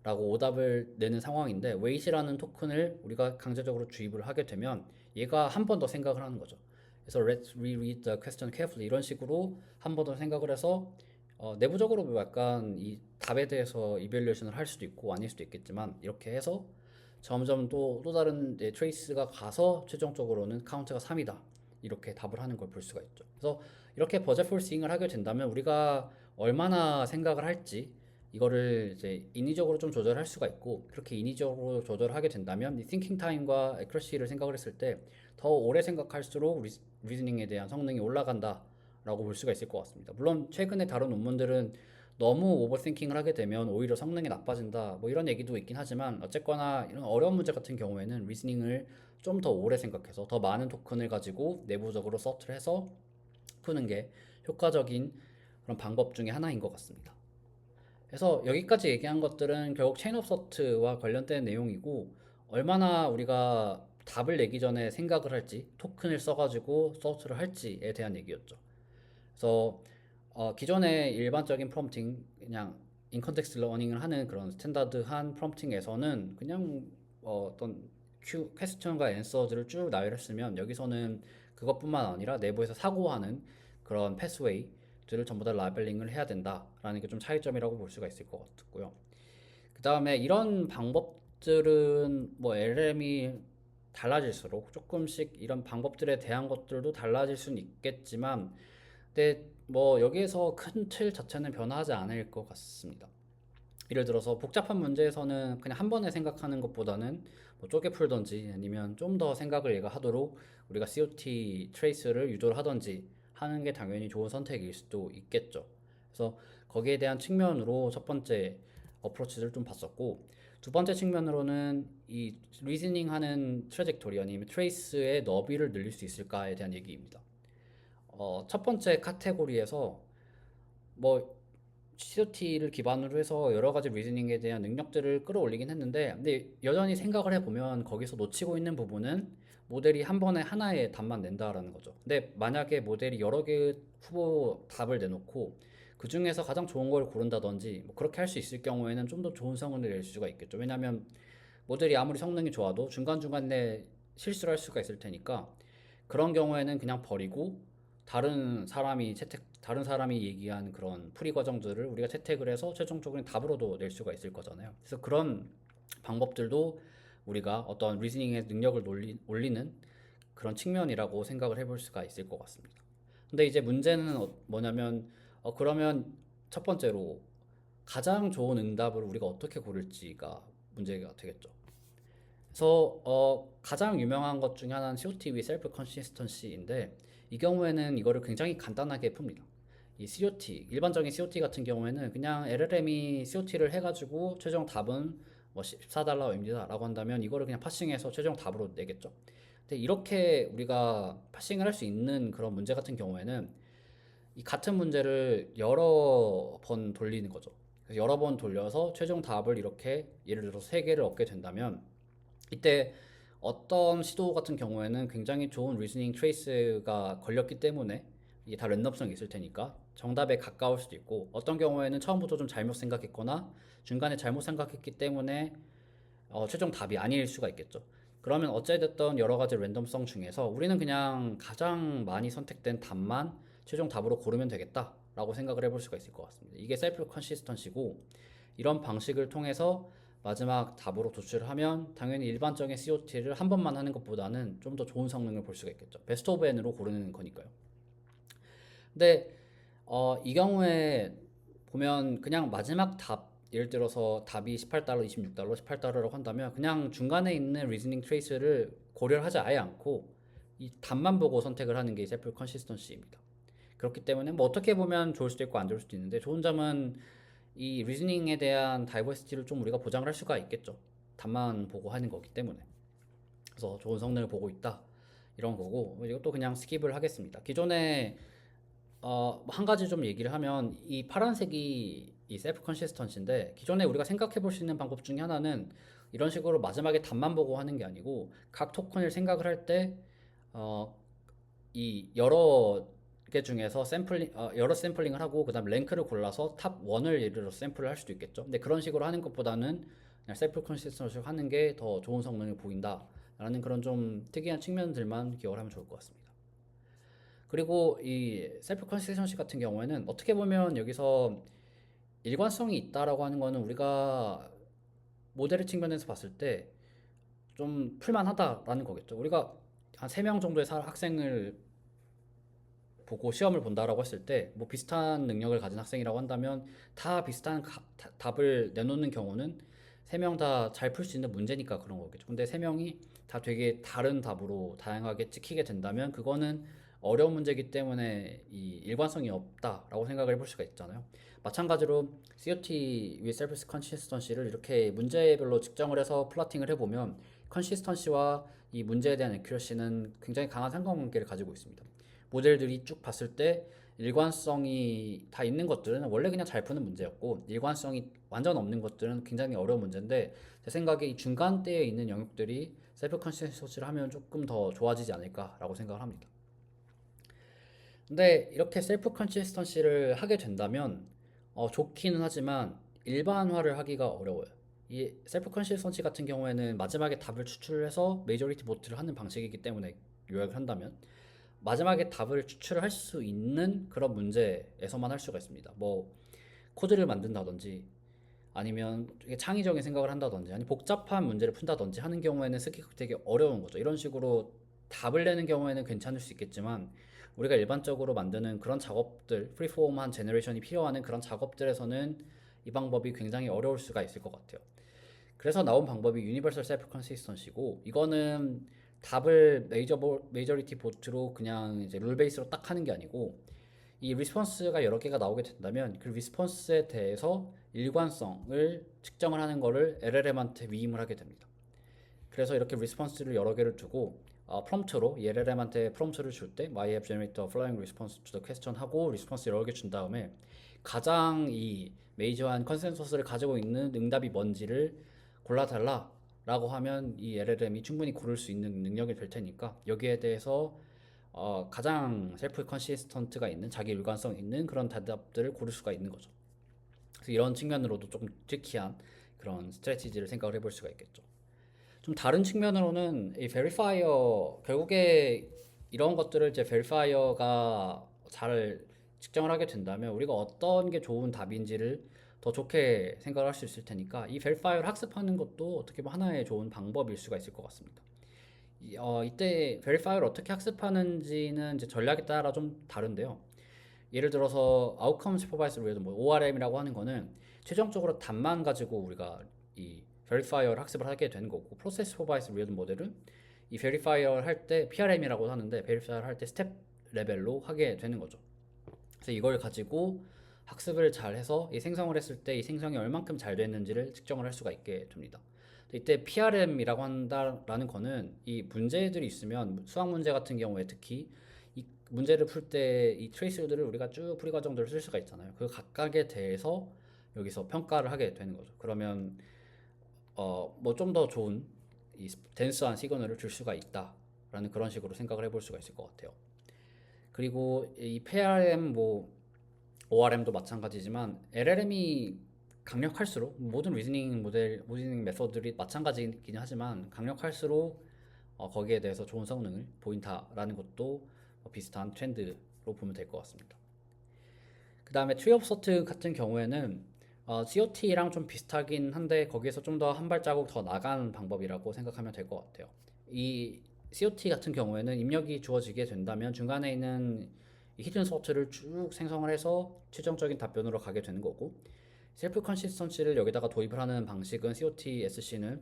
라고 오답을 내는 상황인데 wait이라는 토큰을 우리가 강제적으로 주입을 하게 되면 얘가 한 번 더 생각을 하는 거죠. 그래서 let's reread the question carefully 이런 식으로 한 번 더 생각을 해서 내부적으로 뭐 약간 이 답에 대해서 이밸류에이션을 할 수도 있고 아닐 수도 있겠지만 이렇게 해서 점점 또 다른 트레이스가 가서 최종적으로는 카운트가 3이다 이렇게 답을 하는 걸 볼 수가 있죠. 그래서 이렇게 버젯 폴싱을 하게 된다면 우리가 얼마나 생각을 할지 이거를 이제 인위적으로 좀 조절할 수가 있고 그렇게 인위적으로 조절하게 된다면 이 thinking time과 accuracy를 생각을 했을 때 더 오래 생각할수록 리즈닝에 대한 성능이 올라간다라고 볼 수가 있을 것 같습니다. 물론 최근에 다룬 논문들은 너무 오버띵킹을 하게 되면 오히려 성능이 나빠진다 뭐 이런 얘기도 있긴 하지만 어쨌거나 이런 어려운 문제 같은 경우에는 리즈닝을 좀 더 오래 생각해서 더 많은 토큰을 가지고 내부적으로 서트를 해서 푸는 게 효과적인 그런 방법 중에 하나인 것 같습니다. 그래서 여기까지 얘기한 것들은 결국 체인 오브 서트와 관련된 내용이고 얼마나 우리가 답을 내기 전에 생각을 할지 토큰을 써가지고 서트를 할지에 대한 얘기였죠. 그래서 기존의 일반적인 프롬프팅 그냥 인컨텍스트 러닝을 하는 그런 스탠다드한 프롬프팅에서는 그냥 어떤 퀘스천과 앤서들을 쭉 나열했으면 여기서는 그것뿐만 아니라 내부에서 사고하는 그런 패스웨이들을 전부 다 라벨링을 해야 된다라는 게 좀 차이점이라고 볼 수가 있을 것 같고요. 그 다음에 이런 방법들은 뭐 LLM이 달라질수록 조금씩 이런 방법들에 대한 것들도 달라질 수는 있겠지만 근데 뭐 여기에서 큰 틀 자체는 변화하지 않을 것 같습니다. 예를 들어서 복잡한 문제에서는 그냥 한 번에 생각하는 것보다는 뭐 쪼개 풀던지 아니면 좀 더 생각을 얘가 하도록 우리가 COT 트레이스를 유도를 하던지 하는 게 당연히 좋은 선택일 수도 있겠죠. 그래서 거기에 대한 측면으로 첫 번째 어프로치를 좀 봤었고 두 번째 측면으로는 이 리즈닝 하는 트래젝토리 아니면 트레이스의 너비를 늘릴 수 있을까에 대한 얘기입니다. 첫 번째 카테고리에서 뭐 COT를 기반으로 해서 여러 가지 리즈닝에 대한 능력들을 끌어올리긴 했는데 근데 여전히 생각을 해보면 거기서 놓치고 있는 부분은 모델이 한 번에 하나의 답만 낸다라는 거죠. 근데 만약에 모델이 여러 개의 후보 답을 내놓고 그 중에서 가장 좋은 걸 고른다든지 뭐 그렇게 할 수 있을 경우에는 좀 더 좋은 성능을 낼 수가 있겠죠. 왜냐하면 모델이 아무리 성능이 좋아도 중간중간에 실수를 할 수가 있을 테니까 그런 경우에는 그냥 버리고 다른 사람이 얘기한 그런 풀이 과정들을 우리가 채택을 해서 최종적인 답으로도 낼 수가 있을 거잖아요. 그래서 그런 방법들도 우리가 어떤 리즈닝의 능력을 올리는 그런 측면이라고 생각을 해볼 수가 있을 것 같습니다. 근데 이제 문제는 뭐냐면 그러면 첫 번째로 가장 좋은 응답을 우리가 어떻게 고를지가 문제가 되겠죠. 그래서 가장 유명한 것 중에 하나는 COT with Self Consistency인데 이 경우에는 이거를 굉장히 간단하게 풉니다. 이 COT 일반적인 COT 같은 경우에는 그냥 LLM이 COT를 해가지고 최종 답은 뭐 14달러입니다 라고 한다면 이거를 그냥 파싱해서 최종 답으로 내겠죠. 근데 이렇게 우리가 파싱을 할 수 있는 그런 문제 같은 경우에는 이 같은 문제를 여러 번 돌리는 거죠. 그래서 여러 번 돌려서 최종 답을 이렇게 예를 들어서 세 개를 얻게 된다면 이때 어떤 시도 같은 경우에는 굉장히 좋은 리즈닝 트레이스가 걸렸기 때문에 이게 다 랜덤성이 있을 테니까 정답에 가까울 수도 있고 어떤 경우에는 처음부터 좀 잘못 생각했거나 중간에 잘못 생각했기 때문에 최종 답이 아닐 수가 있겠죠. 그러면 어찌됐든 여러 가지 랜덤성 중에서 우리는 그냥 가장 많이 선택된 답만 최종 답으로 고르면 되겠다라고 생각을 해볼 수가 있을 것 같습니다. 이게 셀프 컨시스턴시고 이런 방식을 통해서 마지막 답으로 도출을 하면 당연히 일반적인 COT를 한 번만 하는 것보다는 좀 더 좋은 성능을 볼 수가 있겠죠. 베스트 오브 N으로 고르는 거니까요. 근데 이 경우에 보면 그냥 마지막 답 예를 들어서 답이 18달러, 26달러, 18달러라고 한다면 그냥 중간에 있는 리즈닝 트레이스를 고려를 하지 아예 않고 이 답만 보고 선택을 하는 게 셀프 컨시스턴시입니다. 그렇기 때문에 뭐 어떻게 보면 좋을 수도 있고 안 좋을 수도 있는데 좋은 점은 이 리즈닝에 대한 다이버시티를 좀 우리가 보장을 할 수가 있겠죠. 답만 보고 하는 거기 때문에. 그래서 좋은 성능을 보고 있다. 이런 거고 이것도 그냥 스킵을 하겠습니다. 기존에 한 가지 좀 얘기를 하면 이 파란색이 이 셀프 컨시스턴시인데 기존에 우리가 생각해 볼 수 있는 방법 중에 하나는 이런 식으로 마지막에 답만 보고 하는 게 아니고 각 토큰을 생각을 할 때 이 여러 개 중에서 여러 샘플링을 하고 그다음 랭크를 골라서 탑 1을 예를 들어 샘플을 할 수도 있겠죠. 근데 그런 식으로 하는 것보다는 그냥 셀프 컨시스턴시를 하는 게 더 좋은 성능을 보인다라는 그런 좀 특이한 측면들만 기억을 하면 좋을 것 같습니다. 그리고 이 셀프 컨시스턴시 같은 경우에는 어떻게 보면 여기서 일관성이 있다라고 하는 거는 우리가 모델의 측면에서 봤을 때 좀 풀만하다라는 거겠죠. 우리가 한 3명 정도의 학생을 보고 시험을 본다라고 했을 때 뭐 비슷한 능력을 가진 학생이라고 한다면 다 비슷한 답을 내놓는 경우는 3명 다 잘 풀 수 있는 문제니까 그런 거겠죠. 근데 3명이 다 되게 다른 답으로 다양하게 찍히게 된다면 그거는 어려운 문제이기 때문에 이 일관성이 없다라고 생각을 해볼 수가 있잖아요. 마찬가지로 COT with Service Consistency를 이렇게 문제별로 측정을 해서 플러팅을 해보면 컨시스턴시와 이 문제에 대한 액큐러시는 굉장히 강한 상관관계를 가지고 있습니다. 모델들이 쭉 봤을 때 일관성이 다 있는 것들은 원래 그냥 잘 푸는 문제였고 일관성이 완전 없는 것들은 굉장히 어려운 문제인데 제 생각에 이 중간대에 있는 영역들이 셀프 컨시스턴시를 하면 조금 더 좋아지지 않을까라고 생각을 합니다. 근데 이렇게 셀프 컨시스턴시를 하게 된다면 좋기는 하지만 일반화를 하기가 어려워요. 이 셀프 컨시스턴시 같은 경우에는 마지막에 답을 추출해서 메이저리티 보트를 하는 방식이기 때문에 요약을 한다면 마지막에 답을 추출을 할 수 있는 그런 문제에서만 할 수가 있습니다. 뭐 코드를 만든다든지 아니면 되게 창의적인 생각을 한다든지 아니 복잡한 문제를 푼다든지 하는 경우에는 쓰기가 되게 어려운 거죠. 이런 식으로 답을 내는 경우에는 괜찮을 수 있겠지만 우리가 일반적으로 만드는 그런 작업들 프리폼한 제너레이션이 필요한 그런 작업들에서는 이 방법이 굉장히 어려울 수가 있을 것 같아요. 그래서 나온 방법이 유니버설 셀프 컨시스턴시고 이거는 답을 메이저리티 보트로 그냥 이제 룰 베이스로 딱 하는 게 아니고 이 리스폰스가 여러 개가 나오게 된다면 그 리스폰스에 대해서 일관성을 측정을 하는 거를 LLM한테 위임을 하게 됩니다. 그래서 이렇게 리스폰스를 여러 개를 두고 프롬프트로 LLM한테 프롬프트를 줄 때 I have generated a following response to the question 하고 리스폰스 여러 개 준 다음에 가장 이 메이저한 컨센서스를 가지고 있는 응답이 뭔지를 골라달라 라고 하면 이 LLM이 충분히 고를 수 있는 능력이 될 테니까 여기에 대해서 가장 셀프 컨시스턴트가 있는 자기 일관성 있는 그런 대답들을 고를 수가 있는 거죠. 그래서 이런 측면으로도 조금 트리키한 그런 스트래티지를 생각을 해볼 수가 있겠죠. 좀 다른 측면으로는 이 베리파이어 결국에 이런 것들을 이제 베리파이어가 잘 측정을 하게 된다면 우리가 어떤 게 좋은 답인지를 더 좋게 생각을 할 수 있을 테니까 이 베리파이어를 학습하는 것도 어떻게 보면 하나의 좋은 방법일 수가 있을 것 같습니다. 이때 베리파이어를 어떻게 학습하는지는 이제 전략에 따라 좀 다른데요. 예를 들어서 아웃컴 슈퍼바이저 리어드 뭐 ORM이라고 하는 거는 최종적으로 답만 가지고 우리가 이 베리파이어를 학습을 하게 되는 거고, 프로세스 슈퍼바이저 리어드 모델은 이 베리파이어를 할 때 PRM이라고 하는데, 베리파이어를 할 때 스텝 레벨로 하게 되는 거죠. 그래서 이걸 가지고 학습을 잘 해서 이 생성을 했을 때 이 생성이 얼만큼 잘 됐는지를 측정을 할 수가 있게 됩니다. 이때 PRM이라고 한다라는 거는 이 문제들이 있으면 수학 문제 같은 경우에 특히 이 문제를 풀 때 이 트레이스들을 우리가 쭉 풀이 과정들을 쓸 수가 있잖아요. 그 각각에 대해서 여기서 평가를 하게 되는 거죠. 그러면 뭐 좀 더 좋은 이 덴스한 시그널을 줄 수가 있다라는 그런 식으로 생각을 해볼 수가 있을 것 같아요. 그리고 이 PRM 뭐 ORM도 마찬가지지만 LLM이 강력할수록 모든 리즈닝 모델, 리즈닝 메서드들이 마찬가지긴 하지만 강력할수록 거기에 대해서 좋은 성능을 보인다라는 것도 비슷한 트렌드로 보면 될 것 같습니다. 그 다음에 트리 오브 서트 같은 경우에는 COT랑 좀 비슷하긴 한데 거기에서 좀 더 한 발자국 더 나간 방법이라고 생각하면 될 것 같아요. 이 COT 같은 경우에는 입력이 주어지게 된다면 중간에 있는 이 히든 소트를 쭉 생성을 해서 최종적인 답변으로 가게 되는 거고, 셀프 컨시스턴시를 여기다가 도입을 하는 방식은 COT SC는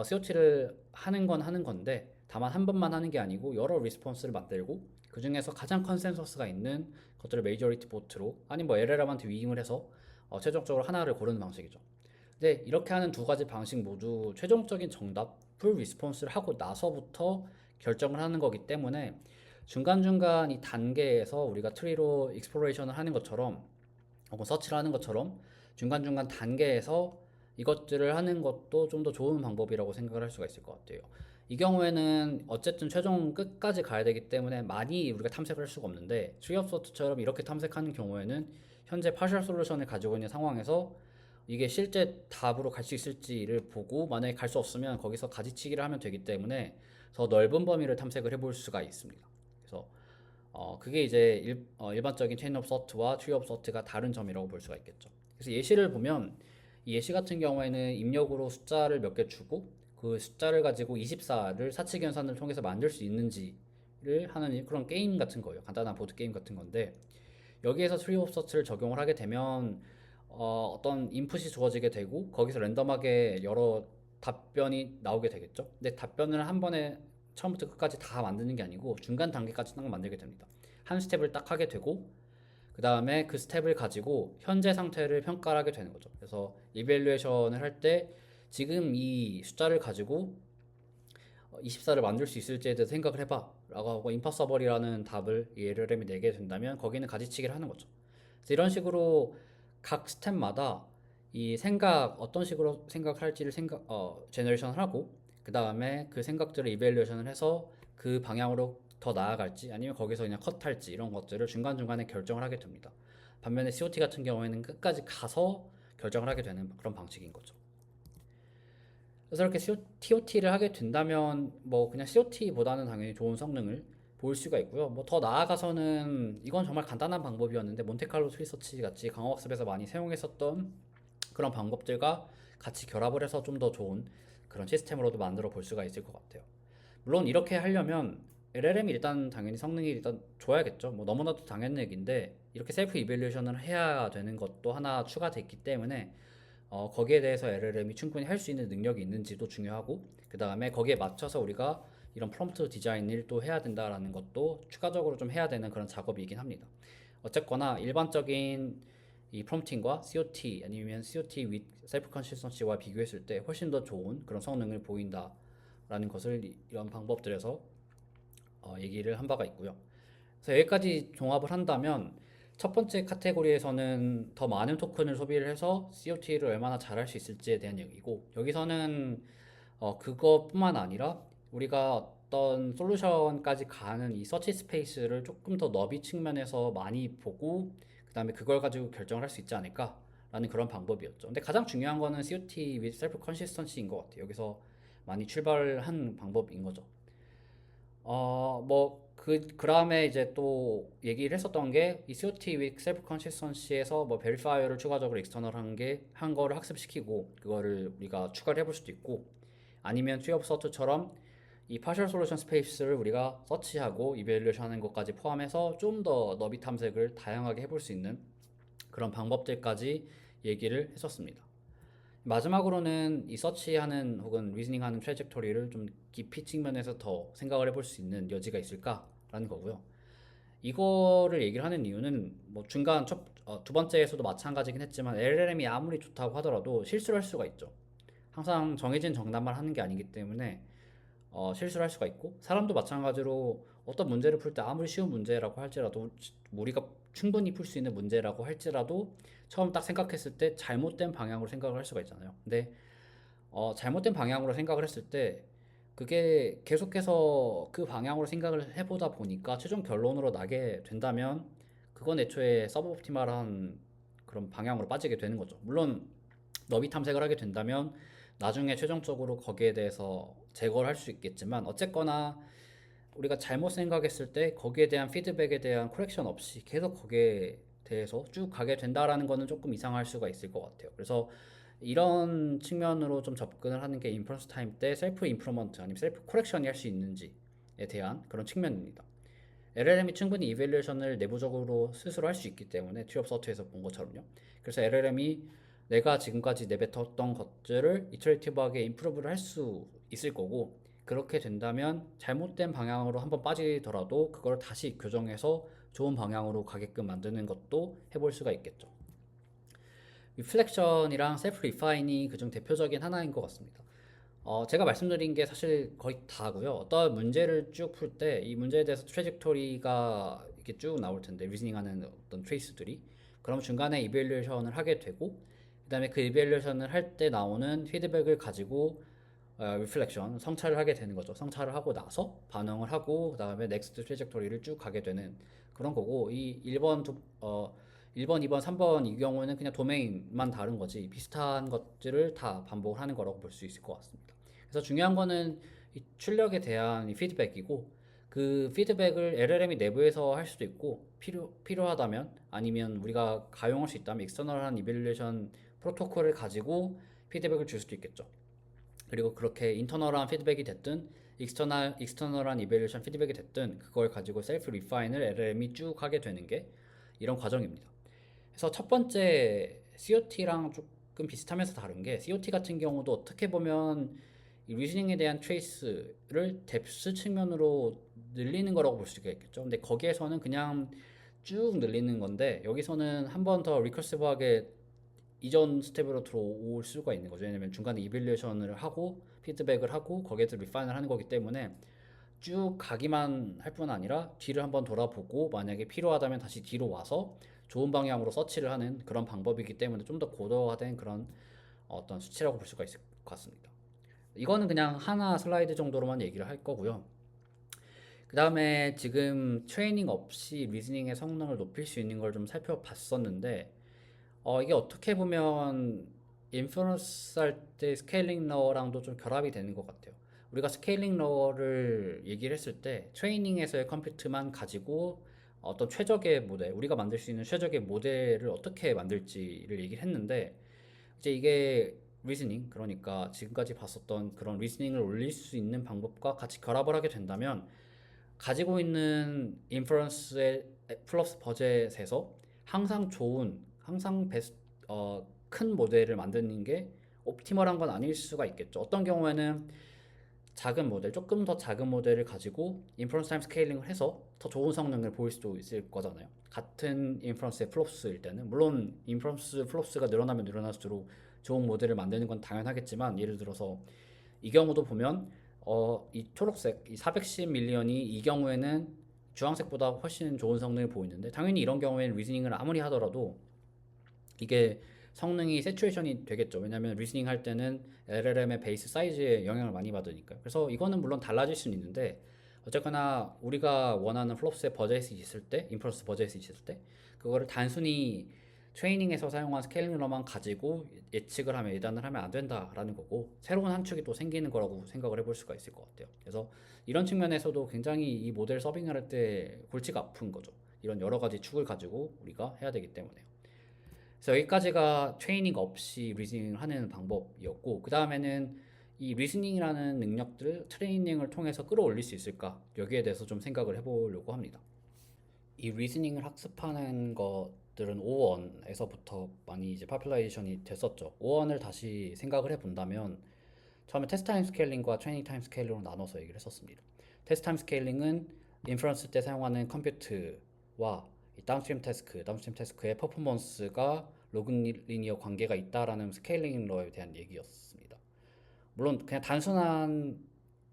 COT를 하는 건 하는 건데 다만 한 번만 하는 게 아니고 여러 리스폰스를 만들고 그 중에서 가장 컨센서스가 있는 것들을 메이저리티 보트로 아니면 뭐 LLM한테 위임을 해서 최종적으로 하나를 고르는 방식이죠. 근데 이렇게 하는 두 가지 방식 모두 최종적인 정답, 풀 리스폰스를 하고 나서부터 결정을 하는 거기 때문에 중간중간 이 단계에서 우리가 트리로 익스플로레이션을 하는 것처럼 혹은 서치를 하는 것처럼 중간중간 단계에서 이것들을 하는 것도 좀 더 좋은 방법이라고 생각을 할 수가 있을 것 같아요. 이 경우에는 어쨌든 최종 끝까지 가야 되기 때문에 많이 우리가 탐색을 할 수가 없는데, 트리업서트처럼 이렇게 탐색하는 경우에는 현재 파셜 솔루션을 가지고 있는 상황에서 이게 실제 답으로 갈 수 있을지를 보고 만약에 갈 수 없으면 거기서 가지치기를 하면 되기 때문에 더 넓은 범위를 탐색을 해볼 수가 있습니다. 그래서 그게 이제 일반적인 체인 오브 서트와 트리 오브 서트가 다른 점이라고 볼 수가 있겠죠. 그래서 예시를 보면 이 예시 같은 경우에는 입력으로 숫자를 몇 개 주고 그 숫자를 가지고 24를 사치 계산을 통해서 만들 수 있는지를 하는 그런 게임 같은 거예요. 간단한 보드 게임 같은 건데, 여기에서 트리 오브 서트를 적용을 하게 되면 어떤 인풋이 주어지게 되고 거기서 랜덤하게 여러 답변이 나오게 되겠죠. 근데 답변을 한 번에 처음부터 끝까지 다 만드는 게 아니고 중간 단계까지 딱 만들게 됩니다. 한 스텝을 딱 하게 되고 그 다음에 그 스텝을 가지고 현재 상태를 평가를 하게 되는 거죠. 그래서 이벨루에이션을 할 때 지금 이 숫자를 가지고 24를 만들 수 있을지에 대해서 생각을 해봐 라고 하고 임파서블이라는 답을 이 LLM이 내게 된다면 거기는 가지치기를 하는 거죠. 그래서 이런 식으로 각 스텝마다 이 생각 어떤 식으로 생각할지를 제너레이션을 하고 그 다음에 그 생각들을 이벨루에이션을 해서 그 방향으로 더 나아갈지 아니면 거기서 그냥 컷할지 이런 것들을 중간중간에 결정을 하게 됩니다. 반면에 COT 같은 경우에는 끝까지 가서 결정을 하게 되는 그런 방식인 거죠. 그래서 이렇게 TOT를 하게 된다면 뭐 그냥 COT보다는 당연히 좋은 성능을 보일 수가 있고요. 뭐 더 나아가서는 이건 정말 간단한 방법이었는데 몬테칼로 트리서치 같이 강화학습에서 많이 사용했었던 그런 방법들과 같이 결합을 해서 좀 더 좋은 그런 시스템으로도 만들어 볼 수가 있을 것 같아요. 물론 이렇게 하려면 LLM이 일단 당연히 성능이 일단 좋아야겠죠. 뭐 너무나도 당연한 얘기인데 이렇게 셀프 이밸류에이션을 해야 되는 것도 하나 추가돼 있기 때문에 거기에 대해서 LLM이 충분히 할 수 있는 능력이 있는지도 중요하고 그 다음에 거기에 맞춰서 우리가 이런 프롬프트 디자인을 또 해야 된다라는 것도 추가적으로 좀 해야 되는 그런 작업이긴 합니다. 어쨌거나 일반적인 이 프롬프팅과 COT 아니면 COT with 셀프 컨시스턴시와 비교했을 때 훨씬 더 좋은 그런 성능을 보인다라는 것을 이런 방법들에서 얘기를 한 바가 있고요. 그래서 여기까지 종합을 한다면 첫 번째 카테고리에서는 더 많은 토큰을 소비를 해서 COT를 얼마나 잘할 수 있을지에 대한 얘기고, 여기서는 그것뿐만 아니라 우리가 어떤 솔루션까지 가는 이 서치 스페이스를 조금 더 너비 측면에서 많이 보고 그 다음에 그걸 가지고 결정을 할 수 있지 않을까라는 그런 방법이었죠. 근데 가장 중요한 거는 COT with self consistency인 것 같아요. 여기서 많이 출발한 방법인 거죠. 그 다음에 이제 또 얘기를 했었던 게, 이 COT with Self Consistency에서 뭐 베리파이어를 추가적으로 익스터널 한 거를 학습시키고, 그거를 우리가 추가를 해볼 수도 있고, 아니면 트리 오브 서트처럼 이 파셜 솔루션 스페이스를 우리가 서치하고 이벨루에이션 하는 것까지 포함해서 좀 더 너비 탐색을 다양하게 해볼 수 있는 그런 방법들까지 얘기를 했었습니다. 마지막으로는 이 서치하는 혹은 리즈닝하는 트래젝토리를 좀 깊이 측면에서 더 생각을 해볼 수 있는 여지가 있을까라는 거고요. 이거를 얘기를 하는 이유는 뭐 중간 두 번째에서도 마찬가지긴 했지만 LLM이 아무리 좋다고 하더라도 실수를 할 수가 있죠. 항상 정해진 정답만 하는 게 아니기 때문에 실수를 할 수가 있고, 사람도 마찬가지로 어떤 문제를 풀 때 아무리 쉬운 문제라고 할지라도 우리가 충분히 풀 수 있는 문제라고 할지라도 처음 딱 생각했을 때 잘못된 방향으로 생각을 할 수가 있잖아요. 근데 잘못된 방향으로 생각을 했을 때 그게 계속해서 그 방향으로 생각을 해보다 보니까 최종 결론으로 나게 된다면 그건 애초에 서브옵티멀한 그런 방향으로 빠지게 되는 거죠. 물론 너비 탐색을 하게 된다면 나중에 최종적으로 거기에 대해서 제거를 할 수 있겠지만, 어쨌거나 우리가 잘못 생각했을 때 거기에 대한 피드백에 대한 코렉션 없이 계속 거기에 대해서 쭉 가게 된다라는 거는 조금 이상할 수가 있을 것 같아요. 그래서 이런 측면으로 좀 접근을 하는 게 인퍼런스 타임 때 셀프 임프루먼트 아니면 셀프 코렉션이 할 수 있는지에 대한 그런 측면입니다. LLM이 충분히 이밸류에이션을 내부적으로 스스로 할 수 있기 때문에 트리업서트에서 본 것처럼요. 그래서 LLM이 내가 지금까지 내뱉었던 것들을 이터레이티브하게 임프루브를 할 수 있을 거고, 그렇게 된다면 잘못된 방향으로 한번 빠지더라도 그걸 다시 교정해서 좋은 방향으로 가게끔 만드는 것도 해볼 수가 있겠죠. 리플렉션이랑 셀프 리파인이 그중 대표적인 하나인 것 같습니다. 제가 말씀드린 게 사실 거의 다고요. 어떤 문제를 쭉 풀 때 이 문제에 대해서 트래젝토리가 이렇게 쭉 나올 텐데, 리즈닝하는 어떤 트레이스들이, 그럼 중간에 이밸류에이션을 하게 되고, 그다음에 그 이밸류에이션을 할 때 나오는 피드백을 가지고 리플렉션, 성찰을 하게 되는 거죠. 성찰을 하고 나서 반응을 하고 그다음에 넥스트 트래젝토리를 쭉 가게 되는 그런 거고, 이 1번, 2번, 3번 이 경우는 그냥 도메인만 다른 거지 비슷한 것들을 다 반복을 하는 거라고 볼 수 있을 것 같습니다. 그래서 중요한 거는 이 출력에 대한 이 피드백이고, 그 피드백을 LLM이 내부에서 할 수도 있고, 필요하다면 아니면 우리가 가용할 수 있다면 익스터널한 이밸류에이션 프로토콜을 가지고 피드백을 줄 수도 있겠죠. 그리고 그렇게 인터널한 피드백이 됐든 익스터널한 이밸류에이션 피드백이 됐든 그걸 가지고 셀프 리파인을 LLM이 쭉 하게 되는 게 이런 과정입니다. 그래서 첫 번째 COT랑 조금 비슷하면서 다른 게, COT 같은 경우도 어떻게 보면 이 리즈닝에 대한 트레이스를 뎁스 측면으로 늘리는 거라고 볼 수가 있겠죠. 근데 거기에서는 그냥 쭉 늘리는 건데, 여기서는 한 번 더 리커시브하게 이전 스텝으로 들어올 수가 있는 거죠. 왜냐면 중간에 이밸류에이션을 하고 피드백을 하고 거기에서 리파인을 하는 거기 때문에 쭉 가기만 할 뿐 아니라 뒤를 한번 돌아보고 만약에 필요하다면 다시 뒤로 와서 좋은 방향으로 서치를 하는 그런 방법이기 때문에 좀 더 고도화된 그런 어떤 수치라고 볼 수가 있을 것 같습니다. 이거는 그냥 하나 슬라이드 정도로만 얘기를 할 거고요. 그 다음에 지금 트레이닝 없이 리즈닝의 성능을 높일 수 있는 걸 좀 살펴봤었는데, 이게 어떻게 보면 인퍼런스 할 때 스케일링 러랑도 좀 결합이 되는 것 같아요. 우리가 스케일링 러를 얘기를 했을 때 트레이닝에서의 컴퓨트만 가지고 어떤 최적의 모델, 우리가 만들 수 있는 최적의 모델을 어떻게 만들지를 얘기를 했는데, 이제 이게 리즈닝, 그러니까 지금까지 봤었던 그런 리즈닝을 올릴 수 있는 방법과 같이 결합을 하게 된다면 가지고 있는 인퍼런스의 플러스 버젯에서 항상 좋은, 항상 큰 모델을 만드는 게 옵티멀한 건 아닐 수가 있겠죠. 어떤 경우에는 작은 모델, 조금 더 작은 모델을 가지고 인퍼런스 타임 스케일링을 해서 더 좋은 성능을 보일 수도 있을 거잖아요. 같은 인퍼런스의 플롭스일 때는, 물론 인퍼런스 플롭스가 늘어나면 늘어날수록 좋은 모델을 만드는 건 당연하겠지만, 예를 들어서 이 경우도 보면 이 초록색, 이 410 밀리언이 이 경우에는 주황색보다 훨씬 좋은 성능을 보이는데, 당연히 이런 경우에는 리즈닝을 아무리 하더라도 이게 성능이 세츄레이션이 되겠죠. 왜냐하면 리즈닝 할 때는 LLM의 베이스 사이즈에 영향을 많이 받으니까요. 그래서 이거는 물론 달라질 수는 있는데, 어쨌거나 우리가 원하는 플롭스의 버젯이 있을 때, 인퍼런스 버젯이 있을 때, 그거를 단순히 트레이닝에서 사용한 스케일러만 가지고 예측을 하면, 예단을 하면 안 된다라는 거고, 새로운 한 축이 또 생기는 거라고 생각을 해볼 수가 있을 것 같아요. 그래서 이런 측면에서도 굉장히 이 모델 서빙을 할 때 골치가 아픈 거죠. 이런 여러 가지 축을 가지고 우리가 해야 되기 때문에요. 그래서 여기까지가 트레이닝 없이 리즈닝을 하는 방법이었고, 그 다음에는 이 리스닝이라는 능력들을 트레이닝을 통해서 끌어올릴 수 있을까? 여기에 대해서 좀 생각을 해보려고 합니다. 이 리스닝을 학습하는 것들은 O1에서부터 많이 이제 파퓰라이제이션이 됐었죠. O1을 다시 생각을 해본다면 처음에 테스트 타임 스케일링과 트레이닝 타임 스케일링으로 나눠서 얘기를 했었습니다. 테스트 타임 스케일링은 인퍼런스 때 사용하는 컴퓨트와 이 다운스트림 태스크의 퍼포먼스가 로그 리니어 관계가 있다라는 스케일링 러에 대한 얘기였습니다. 물론 그냥 단순한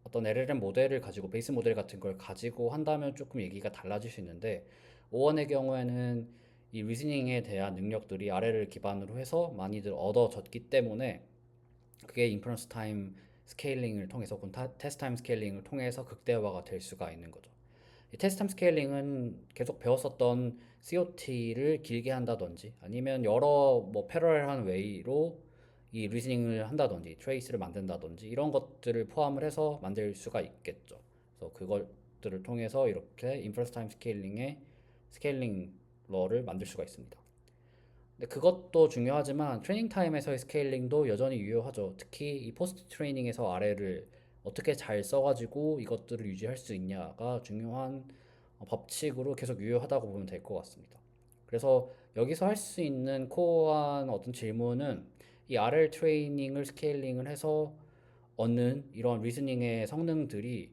어떤 LLM 모델을 가지고 베이스 모델 같은 걸 가지고 한다면 조금 얘기가 달라질 수 있는데 오원의 경우에는 이 리즈닝에 대한 능력들이 아래를 기반으로 해서 많이들 얻어졌기 때문에 그게 인퍼런스 타임 스케일링을 통해서 혹은 테스트 타임 스케일링을 통해서 극대화가 될 수가 있는 거죠. 이 테스트 타임 스케일링은 계속 배웠었던 COT를 길게 한다든지 아니면 여러 뭐 패러렐한 웨이로 이 리즈닝을 한다든지 트레이스를 만든다든지 이런 것들을 포함을 해서 만들 수가 있겠죠. 그래서 그것들을 통해서 이렇게 인퍼런스 타임 스케일링의 스케일링 러를 만들 수가 있습니다. 근데 그것도 중요하지만 트레이닝 타임에서의 스케일링도 여전히 유효하죠. 특히 이 포스트 트레이닝에서 아래를 어떻게 잘 써가지고 이것들을 유지할 수 있냐가 중요한 법칙으로 계속 유효하다고 보면 될 것 같습니다. 그래서 여기서 할 수 있는 코어한 어떤 질문은 이 RL 트레이닝을 스케일링을 해서 얻는 이런 리즈닝의 성능들이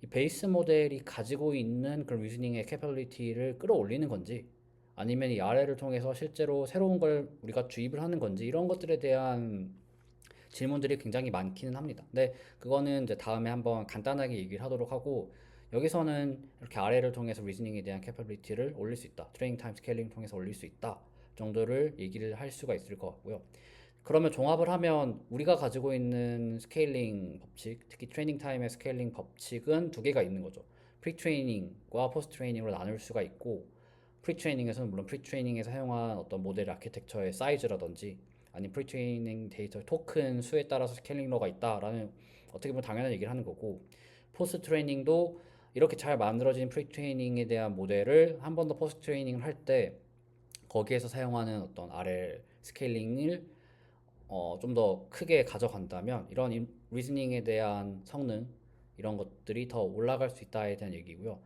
이 베이스 모델이 가지고 있는 그런 리즈닝의 캐퍼빌리티를 끌어올리는 건지 아니면 이 RL을 통해서 실제로 새로운 걸 우리가 주입을 하는 건지 이런 것들에 대한 질문들이 굉장히 많기는 합니다. 근데 그거는 이제 다음에 한번 간단하게 얘기를 하도록 하고 여기서는 이렇게 RL을 통해서 리즈닝에 대한 캐퍼빌리티를 올릴 수 있다. 트레이닝 타임 스케일링 통해서 올릴 수 있다. 정도를 얘기를 할 수가 있을 것 같고요. 그러면 종합을 하면 우리가 가지고 있는 스케일링 법칙, 특히 트레이닝 타임의 스케일링 법칙은 두 개가 있는 거죠. 프리 트레이닝과 포스트 트레이닝으로 나눌 수가 있고 프리 트레이닝에서는 물론 프리 트레이닝에서 사용한 어떤 모델 아키텍처의 사이즈라든지 아니면 프리 트레이닝 데이터 토큰 수에 따라서 스케일링러가 있다라는 어떻게 보면 당연한 얘기를 하는 거고 포스트 트레이닝도 이렇게 잘 만들어진 프리 트레이닝에 대한 모델을 한 번 더 포스트 트레이닝을 할 때 거기에서 사용하는 어떤 RL 스케일링을 좀 더 크게 가져간다면 이런 리즈닝에 대한 성능 이런 것들이 더 올라갈 수 있다에 대한 얘기고요.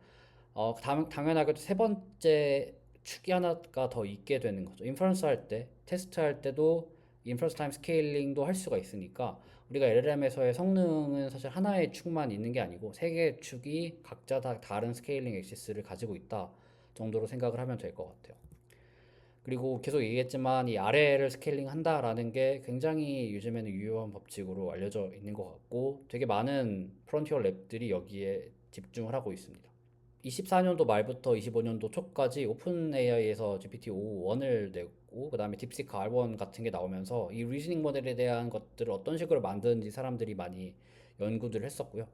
당연하게도 세 번째 축이 하나가 더 있게 되는 거죠. 인퍼런스 할 때, 테스트 할 때도 인퍼런스 타임 스케일링도 할 수가 있으니까 우리가 LLM에서의 성능은 사실 하나의 축만 있는 게 아니고 세 개의 축이 각자 다 다른 스케일링 액시스를 가지고 있다 정도로 생각을 하면 될 것 같아요. 그리고 계속 얘기했지만 이 아래를 스케일링 한다라는 게 굉장히 요즘에는 유효한 법칙으로 알려져 있는 것 같고 되게 많은 프론티어 랩들이 여기에 집중을 하고 있습니다. 24년도 말부터 25년도 초까지 오픈 AI에서 GPT-5.1을 내고 그다음에 딥시크 R1 같은 게 나오면서 이 리즈닝 모델에 대한 것들을 어떤 식으로 만드는지 사람들이 많이 연구들을 했었고요.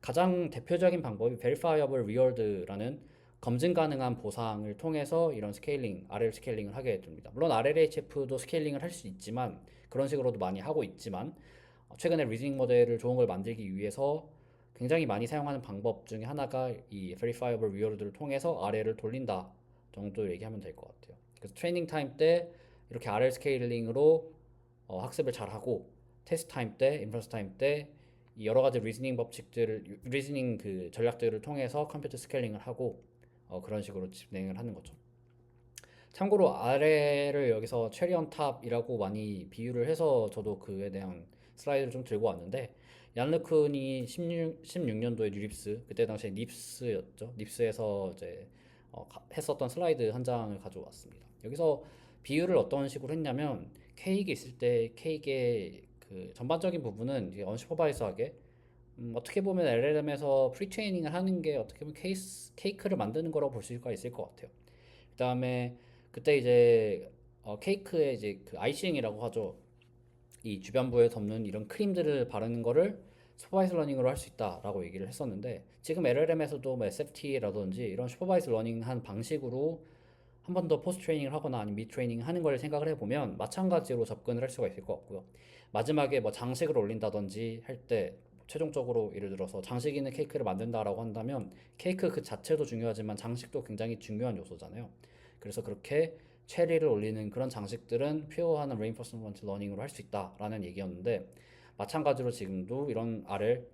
가장 대표적인 방법이 Verifiable Reward라는 검증 가능한 보상을 통해서 이런 스케일링, RL 스케일링을 하게 됩니다. 물론 RLHF도 스케일링을 할 수 있지만 그런 식으로도 많이 하고 있지만 최근에 리즈닝 모델을 좋은 걸 만들기 위해서 굉장히 많이 사용하는 방법 중에 하나가 이 Verifiable Reward를 통해서 RL을 돌린다 정도 얘기하면 될 것 같아요. 그래서 트레이닝 타임 때 이렇게 RL 스케일링으로 학습을 잘 하고 테스트 타임 때, 인퍼런스 타임 때 여러 가지 리즈닝 법칙들을 리즈닝 그 전략들을 통해서 컴퓨터 스케일링을 하고 그런 식으로 진행을 하는 거죠. 참고로 아래를 여기서 체리 온 탑이라고 많이 비유를 해서 저도 그에 대한 슬라이드를 좀 들고 왔는데 얀 르쿤이 16년도에 뉴립스 그때 당시에 닙스였죠. 닙스에서 이제 했었던 슬라이드 한 장을 가져왔습니다. 여기서 비유를 어떤 식으로 했냐면 케이크 있을 때 케이크의 그 전반적인 부분은 이제 언슈퍼바이저하게 어떻게 보면 LLM에서 프리 트레이닝을 하는 게 어떻게 보면 케이크를 만드는 거라고 볼 수가 있을 것 같아요. 그다음에 그때 이제 케이크에 이제 그 아이싱이라고 하죠. 이 주변부에 덮는 이런 크림들을 바르는 거를 슈퍼바이즈 러닝으로 할 수 있다라고 얘기를 했었는데 지금 LLM에서도 뭐 SFT라든지 이런 슈퍼바이즈 러닝한 방식으로 한 번 더 포스트 트레이닝을 하거나 아니면 미 트레이닝 하는 걸 생각을 해보면 마찬가지로 접근을 할 수가 있을 것 같고요. 마지막에 뭐 장식을 올린다든지 할 때 최종적으로 예를 들어서 장식 있는 케이크를 만든다라고 한다면 케이크 그 자체도 중요하지만 장식도 굉장히 중요한 요소잖아요. 그래서 그렇게 체리를 올리는 그런 장식들은 퓨어하는 레인포스먼트 러닝으로 할 수 있다라는 얘기였는데 마찬가지로 지금도 이런 R을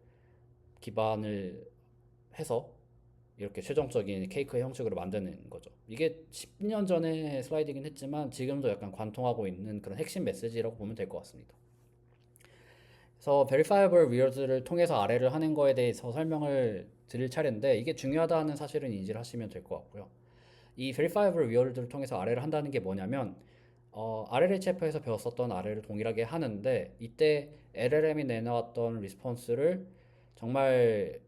기반을 해서 이렇게 최종적인 케이크의 형식으로 만드는 거죠. 이게 10년 전에 슬라이드긴 했지만 지금도 약간 관통하고 있는 그런 핵심 메시지라고 보면 될 것 같습니다. 그래서 Verifiable Weird를 통해서 아래를 하는 거에 대해서 설명을 드릴 차례인데 이게 중요하다는 사실은 인지를 하시면 될 것 같고요. 이 Verifiable Weird를 통해서 아래를 한다는 게 뭐냐면 RLHF에서 배웠었던 아래를 동일하게 하는데 이때 LLM이 내놓았던 리스폰스를 정말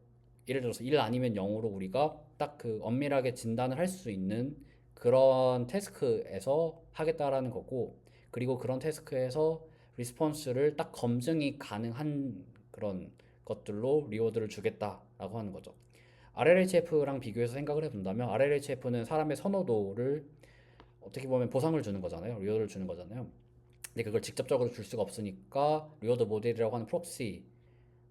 예를 들어서 1 아니면 0으로 우리가 딱 그 엄밀하게 진단을 할 수 있는 그런 태스크에서 하겠다라는 거고, 그리고 그런 태스크에서 리스폰스를 딱 검증이 가능한 그런 것들로 리워드를 주겠다라고 하는 거죠. RLHF랑 비교해서 생각을 해본다면 RLHF는 사람의 선호도를 어떻게 보면 보상을 주는 거잖아요. 리워드를 주는 거잖아요. 근데 그걸 직접적으로 줄 수가 없으니까 리워드 모델이라고 하는 프록시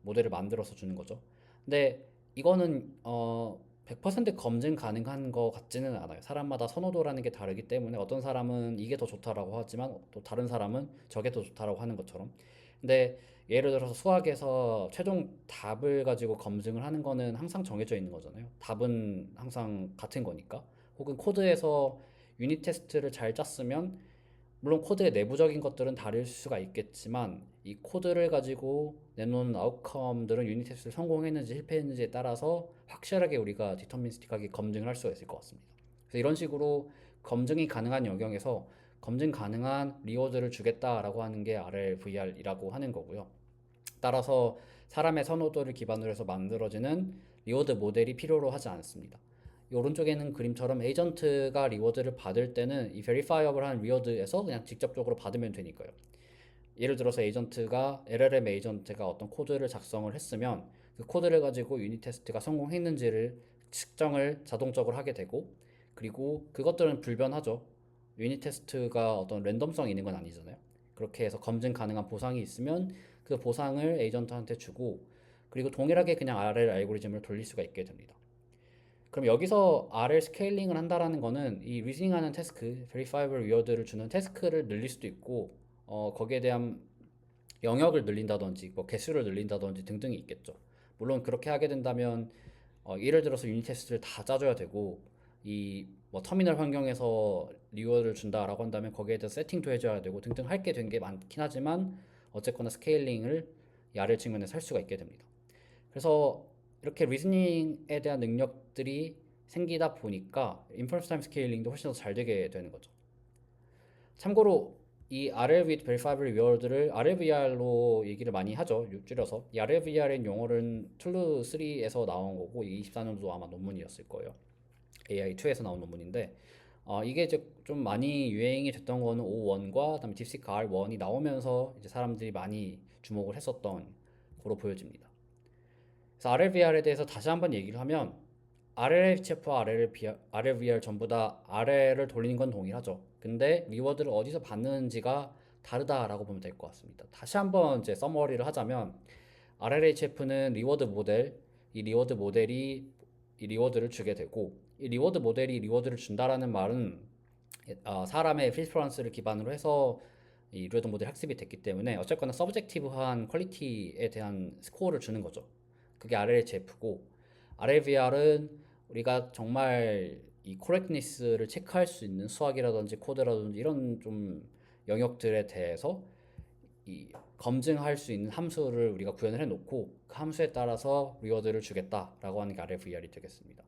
모델을 만들어서 주는 거죠. 근데 이거는 100% 검증 가능한 것 같지는 않아요. 사람마다 선호도라는 게 다르기 때문에 어떤 사람은 이게 더 좋다라고 하지만 또 다른 사람은 저게 더 좋다라고 하는 것처럼. 근데 예를 들어서 수학에서 최종 답을 가지고 검증을 하는 거는 항상 정해져 있는 거잖아요. 답은 항상 같은 거니까. 혹은 코드에서 유닛 테스트를 잘 짰으면 물론 코드의 내부적인 것들은 다를 수가 있겠지만 이 코드를 가지고 내놓은 아웃컴들은 유닛 테스트를 성공했는지 실패했는지에 따라서 확실하게 우리가 디터미니스틱하게 검증을 할 수가 있을 것 같습니다. 그래서 이런 식으로 검증이 가능한 영역에서 검증 가능한 리워드를 주겠다라고 하는 게 RLVR이라고 하는 거고요. 따라서 사람의 선호도를 기반으로 해서 만들어지는 리워드 모델이 필요로 하지 않습니다. 이 오른쪽에는 그림처럼 에이전트가 리워드를 받을 때는 이 베리파이어블한 리워드에서 그냥 직접적으로 받으면 되니까요. 예를 들어서 에이전트가 LLM 에이전트가 어떤 코드를 작성을 했으면 그 코드를 가지고 유닛 테스트가 성공했는지를 측정을 자동적으로 하게 되고, 그리고 그것들은 불변하죠. 유닛 테스트가 어떤 랜덤성이 있는 건 아니잖아요. 그렇게 해서 검증 가능한 보상이 있으면 그 보상을 에이전트한테 주고, 그리고 동일하게 그냥 RL 알고리즘을 돌릴 수가 있게 됩니다. 그럼 여기서 RL 스케일링을 한다라는 거는 이 리즈닝하는 태스크, Verifiable Weird를 주는 태스크를 늘릴 수도 있고, 거기에 대한 영역을 늘린다든지, 뭐 개수를 늘린다든지 등등이 있겠죠. 물론 그렇게 하게 된다면 예를 들어서 유닛 테스트를 다 짜줘야 되고 이 뭐 터미널 환경에서 리워드를 준다라고 한다면 거기에 대해서 세팅도 해줘야 되고 등등 할 게 된 게 많긴 하지만 어쨌거나 스케일링을 이 RL 측면에서 할 수가 있게 됩니다. 그래서 이렇게 리즈닝에 대한 능력들이 생기다 보니까 인퍼런스 타임 스케일링도 훨씬 더 잘 되게 되는 거죠. 참고로 이 RL with Verifiable Reward를 RLVR로 얘기를 많이 하죠. 줄여서. 이 RLVR인 용어는 툴루 3에서 나온 거고 24년도 아마 논문이었을 거예요. AI2에서 나온 논문인데 이게 이제 좀 많이 유행이 됐던 거는 O1과 그다음에 딥시크 R1이 나오면서 이제 사람들이 많이 주목을 했었던 거로 보여집니다. 그래서 RLVR에 대해서 다시 한번 얘기를 하면 RLHF와 RLVR 전부 다 RL을 돌리는 건 동일하죠. 근데 리워드를 어디서 받는지가 다르다라고 보면 될 것 같습니다. 다시 한번 이제 서머리를 하자면 RLHF는 리워드 모델, 이 리워드 모델이 이 리워드를 주게 되고 이 리워드 모델이 리워드를 준다라는 말은 사람의 프리퍼런스를 기반으로 해서 이 리워드 모델 학습이 됐기 때문에 어쨌거나 서브젝티브한 퀄리티에 대한 스코어를 주는 거죠. 그게 RLHF고 RLVR은 우리가 정말 이 코렉트니스를 체크할 수 있는 수학이라든지 코드라든지 이런 좀 영역들에 대해서 이 검증할 수 있는 함수를 우리가 구현을 해놓고 그 함수에 따라서 리워드를 주겠다라고 하는 게 RLVR이 되겠습니다.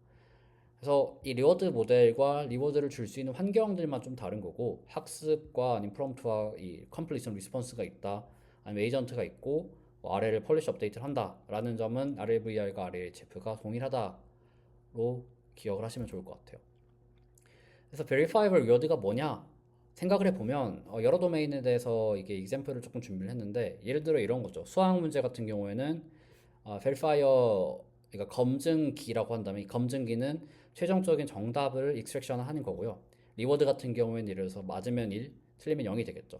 그래서 이 리워드 모델과 리워드를 줄 수 있는 환경들만 좀 다른 거고 학습과 아니면 프롬프트와 이 컴플리션 리스폰스가 있다 아니면 에이전트가 있고 뭐 RL을 폴리시 업데이트를 한다라는 점은 RLVR과 RLHF가 동일하다로 기억을 하시면 좋을 것 같아요. 그래서 Verifiable Weird가 뭐냐 생각을 해보면 여러 도메인에 대해서 이게 example를 조금 준비를 했는데 예를 들어 이런 거죠. 수학 문제 같은 경우에는 Verifier 그러니까 검증기라고 한다면 이 검증기는 최종적인 정답을 익스트랙션 하는 거고요. 리워드 같은 경우에는 예를 들어서 맞으면 1, 틀리면 0이 되겠죠.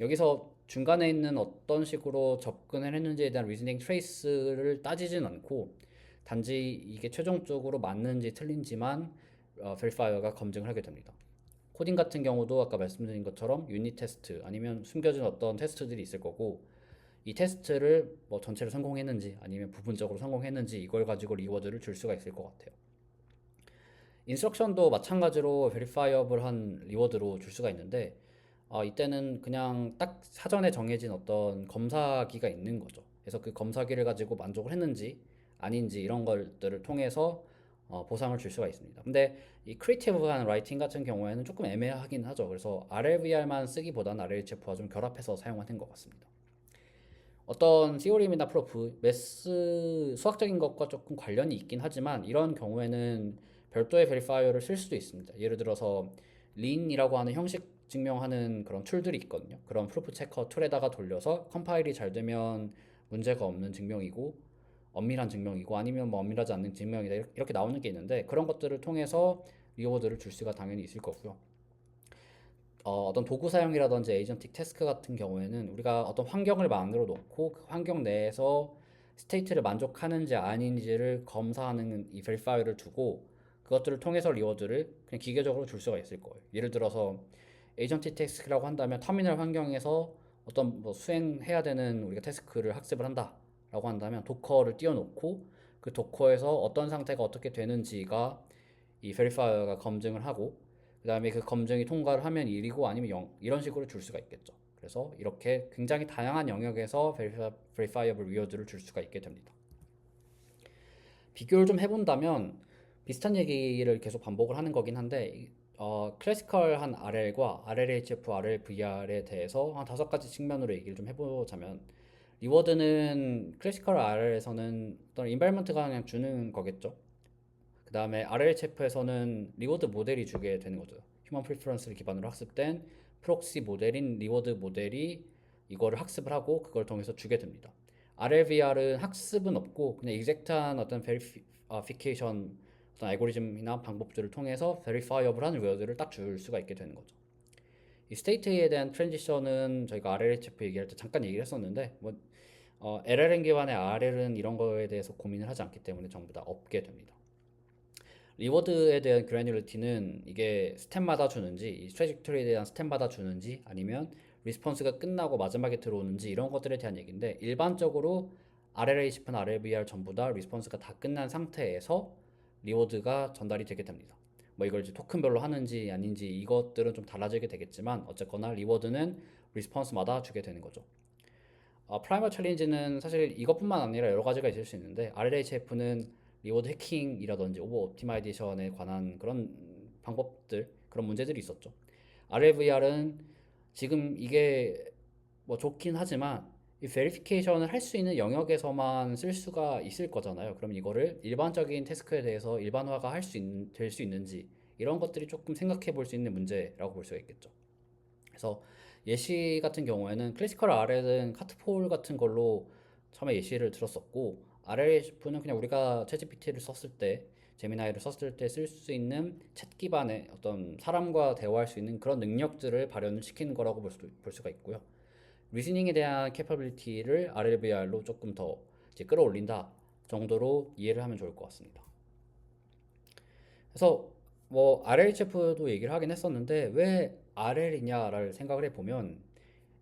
여기서 중간에 있는 어떤 식으로 접근을 했는지에 대한 리즈닝 트레이스를 따지진 않고 단지 이게 최종적으로 맞는지 틀린지만 베리파이어가 검증을 하게 됩니다. 코딩 같은 경우도 아까 말씀드린 것처럼 유닛 테스트 아니면 숨겨진 어떤 테스트들이 있을 거고 이 테스트를 뭐 전체를 성공했는지 아니면 부분적으로 성공했는지 이걸 가지고 리워드를 줄 수가 있을 것 같아요. 인스트럭션도 마찬가지로 베리파이어블한 리워드로 줄 수가 있는데 이때는 그냥 딱 사전에 정해진 어떤 검사기가 있는 거죠. 그래서 그 검사기를 가지고 만족을 했는지 아닌지 이런 것들을 통해서 보상을 줄 수가 있습니다. 근데 이 크리에이티브한 라이팅 같은 경우에는 조금 애매하긴 하죠. 그래서 RLVR만 쓰기보다는 RLHF와 좀 결합해서 사용하는 것 같습니다. 어떤 시오림이나 프로프, 매스 수학적인 것과 조금 관련이 있긴 하지만 이런 경우에는 별도의 베리파이어를 쓸 수도 있습니다. 예를 들어서 린이라고 하는 형식 증명하는 그런 툴들이 있거든요. 그런 프루프 체커 툴에다가 돌려서 컴파일이 잘 되면 문제가 없는 증명이고 엄밀한 증명이고 아니면 뭐 엄밀하지 않는 증명이다 이렇게 나오는 게 있는데 그런 것들을 통해서 리워드를 줄 수가 당연히 있을 거고요. 어떤 도구 사용이라든지 에이전틱 태스크 같은 경우에는 우리가 어떤 환경을 만들어 놓고 그 환경 내에서 스테이트를 만족하는지 아닌지를 검사하는 이 베리파이어를 두고 그것들을 통해서 리워드를 그냥 기계적으로 줄 수가 있을 거예요. 예를 들어서 에이전틱 태스크라고 한다면 터미널 환경에서 어떤 뭐 수행해야 되는 우리가 태스크를 학습을 한다라고 한다면 도커를 띄워놓고 그 도커에서 어떤 상태가 어떻게 되는지가 이 베리파이어가 검증을 하고 그 다음에 그 검증이 통과를 하면 1이고 아니면 0 이런 식으로 줄 수가 있겠죠. 그래서 이렇게 굉장히 다양한 영역에서 verifiable 리워드를 줄 수가 있게 됩니다. 비교를 좀 해본다면 비슷한 얘기를 계속 반복을 하는 거긴 한데 클래시컬한 RL과 RLHF, RLVR에 대해서 한 5가지 측면으로 얘기를 좀 해보자면 리워드는 클래시컬 RL에서는 어떤 인바이먼트가 그냥 주는 거겠죠. 그 다음에 RLHF에서는 리워드 모델이 주게 되는 거죠. 휴먼 프리퍼런스를 기반으로 학습된 프록시 모델인 리워드 모델이 이거를 학습을 하고 그걸 통해서 주게 됩니다. RLVR은 학습은 없고 그냥 익젝트한 어떤 베리피케이션 어떤 알고리즘이나 방법들을 통해서 베리파이어블한 리워드를 딱 줄 수가 있게 되는 거죠. 이 스테이트에 대한 트랜지션은 저희가 RLHF 얘기할 때 잠깐 얘기를 했었는데 LLM 기반의 RL은 이런 거에 대해서 고민을 하지 않기 때문에 전부 다 없게 됩니다. 리워드에 대한 그래뉴리티는 이게 스텝마다 주는지, 이 트래젝토리에 대한 스텝마다 주는지, 아니면 리스폰스가 끝나고 마지막에 들어오는지 이런 것들에 대한 얘기인데 일반적으로 RLHF나 RLVR 전부 다 리스폰스가 다 끝난 상태에서 리워드가 전달이 되게 됩니다. 뭐 이걸 이제 토큰별로 하는지 아닌지 이것들은 좀 달라지게 되겠지만 어쨌거나 리워드는 리스폰스마다 주게 되는 거죠. 프라이머 챌린지는 사실 이것뿐만 아니라 여러 가지가 있을 수 있는데 RLHF는 리워드 해킹이라든지 오버 옵티마이제이션에 관한 그런 방법들 그런 문제들이 있었죠. RLVR은 지금 이게 뭐 좋긴 하지만 이 베리피케이션을 할 수 있는 영역에서만 쓸 수가 있을 거잖아요. 그럼 이거를 일반적인 태스크에 대해서 일반화가 될 수 있는지 이런 것들이 조금 생각해 볼 수 있는 문제라고 볼 수가 있겠죠. 그래서 예시 같은 경우에는 클래시컬 R은 카트폴 같은 걸로 처음에 예시를 들었었고 RLHF는 그냥 우리가 챗GPT를 썼을 때 제미나이를 썼을 때 쓸 수 있는 챗 기반의 어떤 사람과 대화할 수 있는 그런 능력들을 발현을 시키는 거라고 볼 수가 있고요. 리스닝에 대한 캐퍼빌리티를 RLVR로 조금 더 이제 끌어올린다 정도로 이해를 하면 좋을 것 같습니다. 그래서 뭐 RLHF도 얘기를 하긴 했었는데 왜 RL이냐를 생각을 해보면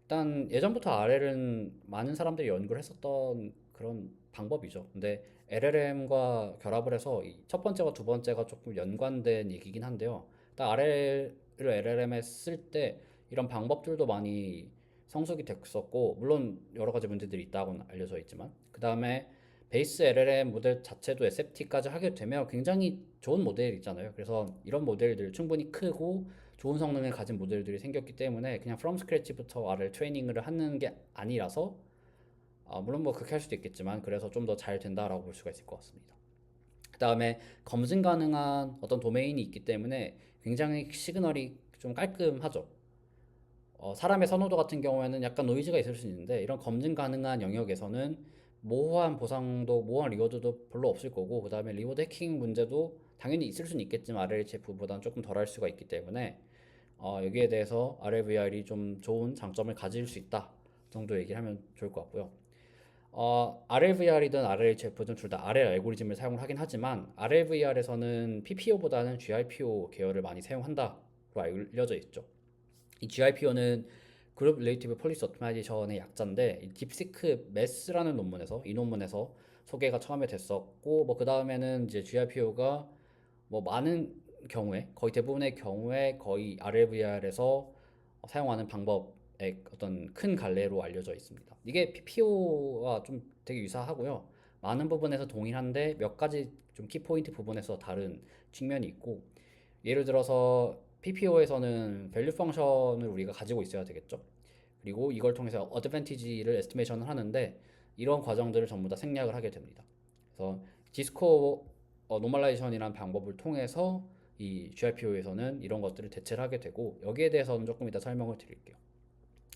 일단 예전부터 RL은 많은 사람들이 연구를 했었던 그런 방법이죠. 근데 LLM과 결합을 해서 첫 번째와 두 번째가 조금 연관된 얘기긴 한데요. 일단 RL을 LLM에 쓸 때 이런 방법들도 많이 성숙이 됐었고 물론 여러 가지 문제들이 있다고는 알려져 있지만 그 다음에 베이스 LLM 모델 자체도 SFT까지 하게 되면 굉장히 좋은 모델이 있잖아요. 그래서 이런 모델들 충분히 크고 좋은 성능을 가진 모델들이 생겼기 때문에 그냥 from scratch부터 R을 트레이닝을 하는 게 아니라서 물론 뭐 그렇게 할 수도 있겠지만 그래서 좀 더 잘 된다라고 볼 수가 있을 것 같습니다. 그 다음에 검증 가능한 어떤 도메인이 있기 때문에 굉장히 시그널이 좀 깔끔하죠. 사람의 선호도 같은 경우에는 약간 노이즈가 있을 수 있는데 이런 검증 가능한 영역에서는 모호한 보상도 모호한 리워드도 별로 없을 거고 그 다음에 리워드 해킹 문제도 당연히 있을 수는 있겠지만 RLHF보다는 조금 덜 할 수가 있기 때문에 여기에 대해서 RLVR이 좀 좋은 장점을 가질 수 있다 정도 얘기를 하면 좋을 것 같고요. RLVR이든 RLHF든 둘 다 RL 알고리즘을 사용을 하긴 하지만 RLVR에서는 PPO보다는 GRPO 계열을 많이 사용한다로 알려져 있죠. 이 GRPO는 그룹 릴레이티브 폴리시 오토마이제이션의 약자인데 이 딥시크 매스라는 논문에서 이 논문에서 소개가 처음에 됐었고 뭐 그 다음에는 이제 GRPO가 뭐 많은 경우에 거의 대부분의 경우에 거의 RLVR에서 사용하는 방법의 어떤 큰 갈래로 알려져 있습니다. 이게 PPO와 좀 되게 유사하고요. 많은 부분에서 동일한데 몇 가지 좀 키포인트 부분에서 다른 측면이 있고 예를 들어서 PPO에서는 밸류 펑션을 우리가 가지고 있어야 되겠죠. 그리고 이걸 통해서 어드밴티지를 에스티메이션을 하는데 이런 과정들을 전부 다 생략을 하게 됩니다. 그래서 디스코 노멀라이제이션이라는 방법을 통해서 이 GRPO에서는 이런 것들을 대체를 하게 되고 여기에 대해서는 조금 이따 설명을 드릴게요.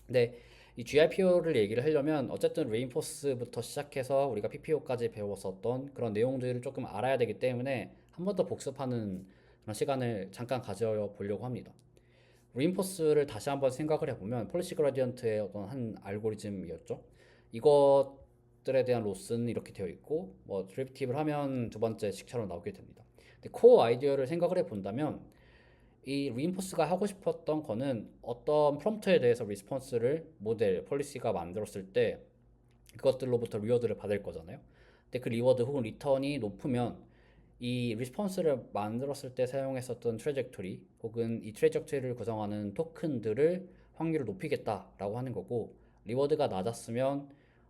근데 이 GRPO를 얘기를 하려면 어쨌든 레인포스부터 시작해서 우리가 PPO까지 배웠었던 그런 내용들을 조금 알아야 되기 때문에 한 번 더 복습하는 그런 시간을 잠깐 가져보려고 합니다. 레인포스를 다시 한번 생각을 해보면 폴리시 그라디언트의 어떤 한 알고리즘이었죠. 이것들에 대한 로스는 이렇게 되어 있고 뭐 드리프티브를 하면 두 번째 식처럼 나오게 됩니다. 근데 코어 아이디어를 생각을 해본다면 이 reinforce가 하고 싶었던 거는 어떤 프롬프트에 대해서 리스폰스를 모델, 폴리시가 만들었을 때 그것들로부터 리워드를 받을 거잖아요. 근데 그 리워드 혹은 리턴이 높으면 이 리스폰스를 만들었을 때 사용했었던 트래젝토리 혹은 이 트래젝토리를 구성하는 토큰들을 확률을 높이겠다라고 하는 거고 리워드가 낮았으면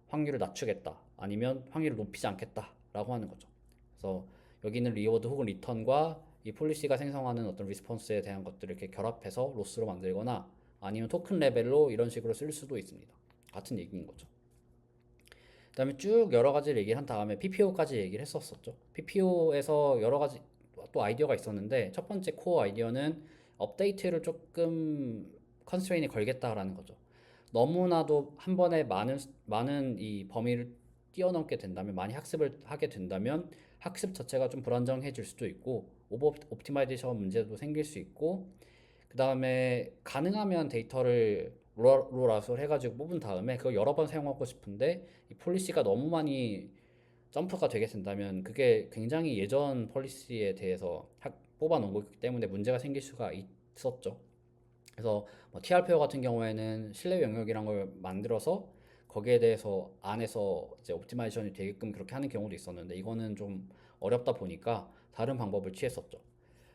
확률을 낮추겠다 아니면 확률을 높이지 않겠다라고 하는 거죠. 그래서 여기는 리워드 혹은 리턴과 이 폴리시가 생성하는 어떤 리스폰스에 대한 것들을 이렇게 결합해서 로스로 만들거나 아니면 토큰 레벨로 이런 식으로 쓸 수도 있습니다. 같은 얘기인 거죠. 그 다음에 쭉 여러 가지를 얘기를 한 다음에 PPO까지 얘기를 했었었죠. PPO에서 여러 가지 또 아이디어가 있었는데 첫 번째 코어 아이디어는 업데이트를 조금 컨스트레인이 걸겠다라는 거죠. 너무나도 한 번에 많은 이 범위를 뛰어넘게 된다면 많이 학습을 하게 된다면 학습 자체가 좀 불안정해질 수도 있고 오버 옵티마이제이션 문제도 생길 수 있고 그 다음에 가능하면 데이터를 롤아웃을 해가지고 뽑은 다음에 그걸 여러 번 사용하고 싶은데 이 폴리시가 너무 많이 점프가 되게 된다면 그게 굉장히 예전 폴리시에 대해서 뽑아 놓은 거기 때문에 문제가 생길 수가 있었죠. 그래서 뭐 TRPO 같은 경우에는 신뢰 영역이란 걸 만들어서 거기에 대해서 안에서 이제 옵티마이제이션이 되게끔 그렇게 하는 경우도 있었는데 이거는 좀 어렵다 보니까 다른 방법을 취했었죠.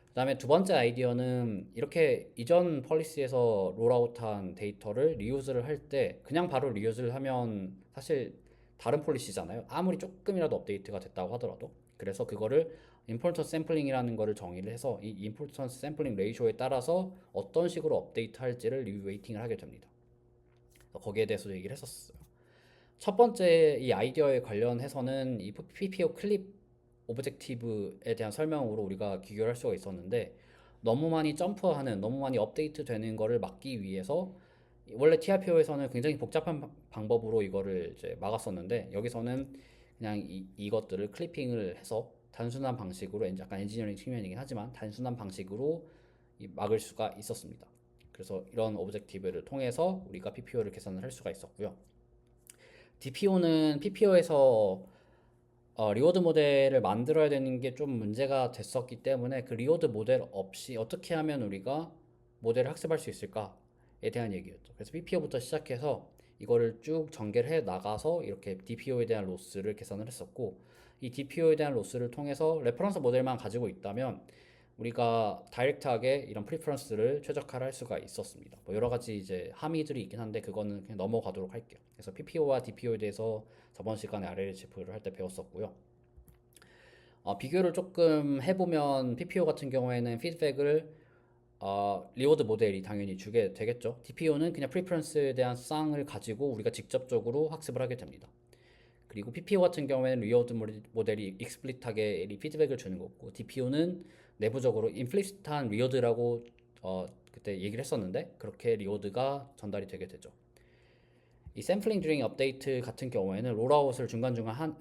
그다음에 두 번째 아이디어는 이렇게 이전 폴리시에서 롤아웃한 데이터를 리유즈를 할 때 그냥 바로 리유즈를 하면 사실 다른 폴리시잖아요. 아무리 조금이라도 업데이트가 됐다고 하더라도. 그래서 그거를 임포턴스 샘플링이라는 거를 정의를 해서 이 임포턴스 샘플링 레이쇼에 따라서 어떤 식으로 업데이트 할지를 리웨이팅을 하게 됩니다. 거기에 대해서도 얘기를 했었어요. 첫 번째 이 아이디어에 관련해서는 이 PPO 클립 오브젝티브에 대한 설명으로 우리가 비교를 할 수가 있었는데 너무 많이 점프하는 너무 많이 업데이트 되는 거를 막기 위해서 원래 TRPO에서는 굉장히 복잡한 방법으로 이거를 이제 막았었는데 여기서는 그냥 이것들을 클리핑을 해서 단순한 방식으로 약간 엔지니어링 측면이긴 하지만 단순한 방식으로 막을 수가 있었습니다. 그래서 이런 오브젝티브를 통해서 우리가 PPO를 계산을 할 수가 있었고요. DPO는 PPO에서 리워드 모델을 만들어야 되는 게 좀 문제가 됐었기 때문에 그 리워드 모델 없이 어떻게 하면 우리가 모델을 학습할 수 있을까에 대한 얘기였죠. 그래서 PPO부터 시작해서 이거를 쭉 전개를 해 나가서 이렇게 DPO에 대한 로스를 계산을 했었고 이 DPO에 대한 로스를 통해서 레퍼런스 모델만 가지고 있다면 우리가 다이렉트하게 이런 프리퍼런스를 최적화를 할 수가 있었습니다. 뭐 여러 가지 이제 함의들이 있긴 한데 그거는 그냥 넘어가도록 할게요. 그래서 PPO와 DPO에 대해서 저번 시간에 RLHF를 할 때 배웠었고요. 비교를 조금 해보면 PPO 같은 경우에는 피드백을 리워드 모델이 당연히 주게 되겠죠. DPO는 그냥 프리퍼런스에 대한 쌍을 가지고 우리가 직접적으로 학습을 하게 됩니다. 그리고 PPO 같은 경우에는 리워드 모델이 익스플릿하게 피드백을 주는 거고 DPO는 내부적으로 임플리시트한 리워드라고 그때 얘기를 했었는데 그렇게 리워드가 전달이 되게 되죠. 이 샘플링 듀링 업데이트 같은 경우에는 롤아웃을 중간중간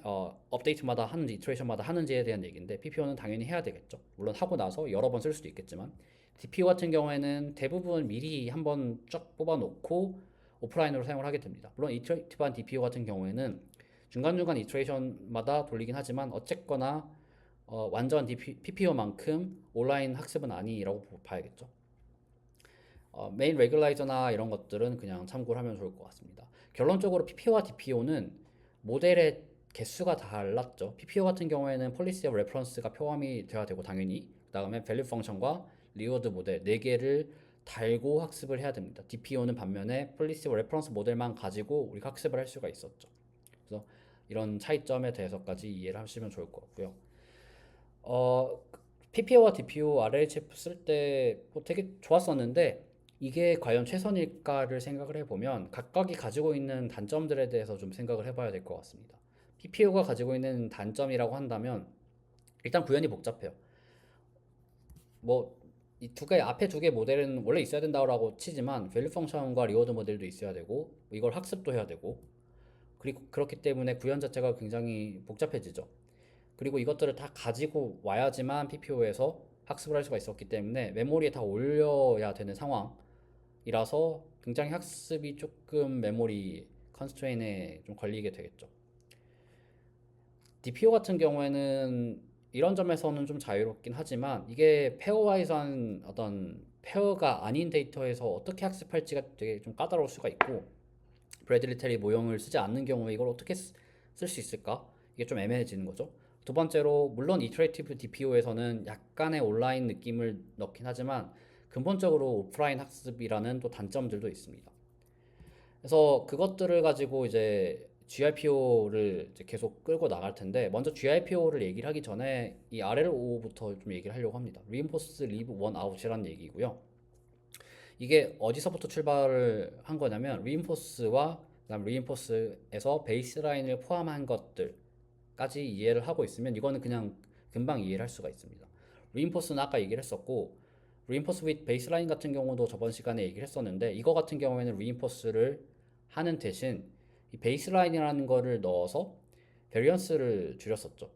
업데이트마다 하는지 이터레이션마다 하는지에 대한 얘기인데 PPO는 당연히 해야 되겠죠. 물론 하고 나서 여러 번 쓸 수도 있겠지만 DPO 같은 경우에는 대부분 미리 한번 쫙 뽑아놓고 오프라인으로 사용을 하게 됩니다. 물론 이터레이티브한 DPO 같은 경우에는 중간중간 이터레이션마다 돌리긴 하지만 어쨌거나 완전 PPO만큼 온라인 학습은 아니라고 봐야겠죠. 메인 레귤라이저나 이런 것들은 그냥 참고를 하면 좋을 것 같습니다. 결론적으로 PPO와 DPO는 모델의 개수가 달랐죠. PPO 같은 경우에는 폴리시 오브 레퍼런스가 포함이 돼야 되고 당연히 그다음에 밸류 펑션과 리워드 모델 4개를 달고 학습을 해야 됩니다. DPO는 반면에 폴리시 오브 레퍼런스 모델만 가지고 우리가 학습을 할 수가 있었죠. 그래서 이런 차이점에 대해서까지 이해를 하시면 좋을 것 같고요. 어, PPO와 DPO, RLHF 쓸 때 뭐 되게 좋았었는데 이게 과연 최선일까를 생각을 해보면 각각이 가지고 있는 단점들에 대해서 좀 생각을 해봐야 될 것 같습니다. PPO가 가지고 있는 단점이라고 한다면 일단 구현이 복잡해요. 뭐 이 두 개 앞에 두 개 모델은 원래 있어야 된다고 치지만 밸류 펑션과 리워드 모델도 있어야 되고 이걸 학습도 해야 되고 그리고 그렇기 때문에 구현 자체가 굉장히 복잡해지죠. 그리고 이것들을 다 가지고 와야지만 PPO에서 학습을 할 수가 있었기 때문에 메모리에 다 올려야 되는 상황이라서 굉장히 학습이 조금 메모리 컨스트레인에 좀 걸리게 되겠죠. DPO 같은 경우에는 이런 점에서는 좀 자유롭긴 하지만 이게 페어와이즈한 어떤 페어가 아닌 데이터에서 어떻게 학습할지가 되게 좀 까다로울 수가 있고 브래들리 테리 모형을 쓰지 않는 경우에 이걸 어떻게 쓸 수 있을까? 이게 좀 애매해지는 거죠. 두 번째로 물론 이터레이티브 DPO에서는 약간의 온라인 느낌을 넣긴 하지만 근본적으로 오프라인 학습이라는 또 단점들도 있습니다. 그래서 그것들을 가지고 이제 GRPO를 이제 계속 끌고 나갈 텐데 먼저 GRPO를 얘기를 하기 전에 이 RLO부터 좀 얘기를 하려고 합니다. Reinforce Leave One Out이라는 얘기고요. 이게 어디서부터 출발을 한 거냐면 Reinforce와 그다음 Reinforce에서 베이스라인을 포함한 것들까지 이해를 하고 있으면 이거는 그냥 금방 이해를 할 수가 있습니다. Reinforce는 아까 얘기를 했었고 Reinforce with Baseline 같은 경우도 저번 시간에 얘기를 했었는데 이거 같은 경우에는 Reinforce를 하는 대신 이 베이스라인이라는 거를 넣어서 베리언스를 줄였었죠.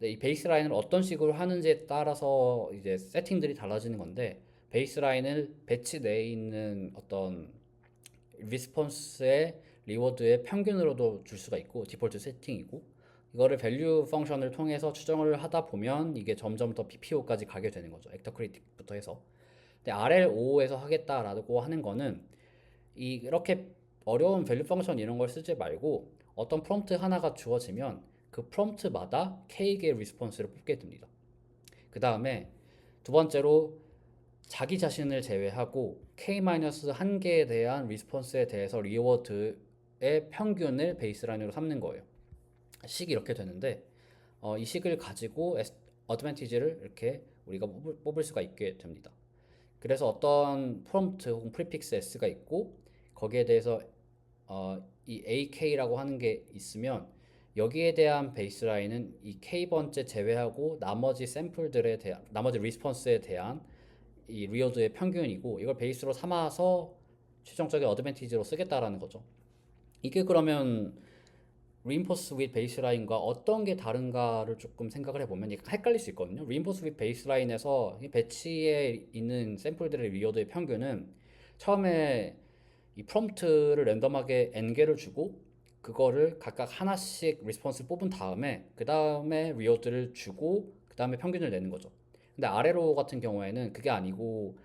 이 베이스라인을 어떤 식으로 하는지에 따라서 이제 세팅들이 달라지는 건데 베이스라인을 배치 내에 있는 어떤 리스폰스의 리워드의 평균으로도 줄 수가 있고 디폴트 세팅이고 이거를 밸류 펑션을 통해서 추정을 하다 보면 이게 점점 더 PPO까지 가게 되는 거죠. 액터 크리틱부터 해서. 근데 RLO에서 하겠다라고 하는 거는 이렇게 어려운 밸류 펑션 이런 걸 쓰지 말고 어떤 프롬프트 하나가 주어지면 그 프롬프트마다 K개의 리스폰스를 뽑게 됩니다. 그 다음에 두 번째로 자기 자신을 제외하고 K-1개에 대한 리스폰스에 대해서 리워드의 평균을 베이스라인으로 삼는 거예요. 식이 이렇게 되는데 이 식을 가지고 어드밴티지를 이렇게 우리가 뽑을 수가 있게 됩니다. 그래서 어떤 프롬프트 혹은 프리픽스 S가 있고 거기에 대해서 이 AK라고 하는 게 있으면 여기에 대한 베이스라인은 이 K번째 제외하고 나머지 샘플들에 대한 나머지 리스폰스에 대한 이 리워드의 평균이고 이걸 베이스로 삼아서 최종적인 어드밴티지로 쓰겠다라는 거죠. 이게 그러면 reinforce with baseline과 어떤 게 다른가를 조금 생각을 해보면 헷갈릴 수 있거든요. reinforce with baseline에서 배치에 있는 샘플들의 리워드의 평균은 처음에 이 프롬프트를 랜덤하게 n개를 주고 그거를 각각 하나씩 리스폰스를 뽑은 다음에 그 다음에 리워드를 주고 그 다음에 평균을 내는 거죠. 근데 아래로 같은 경우에는 그게 아니고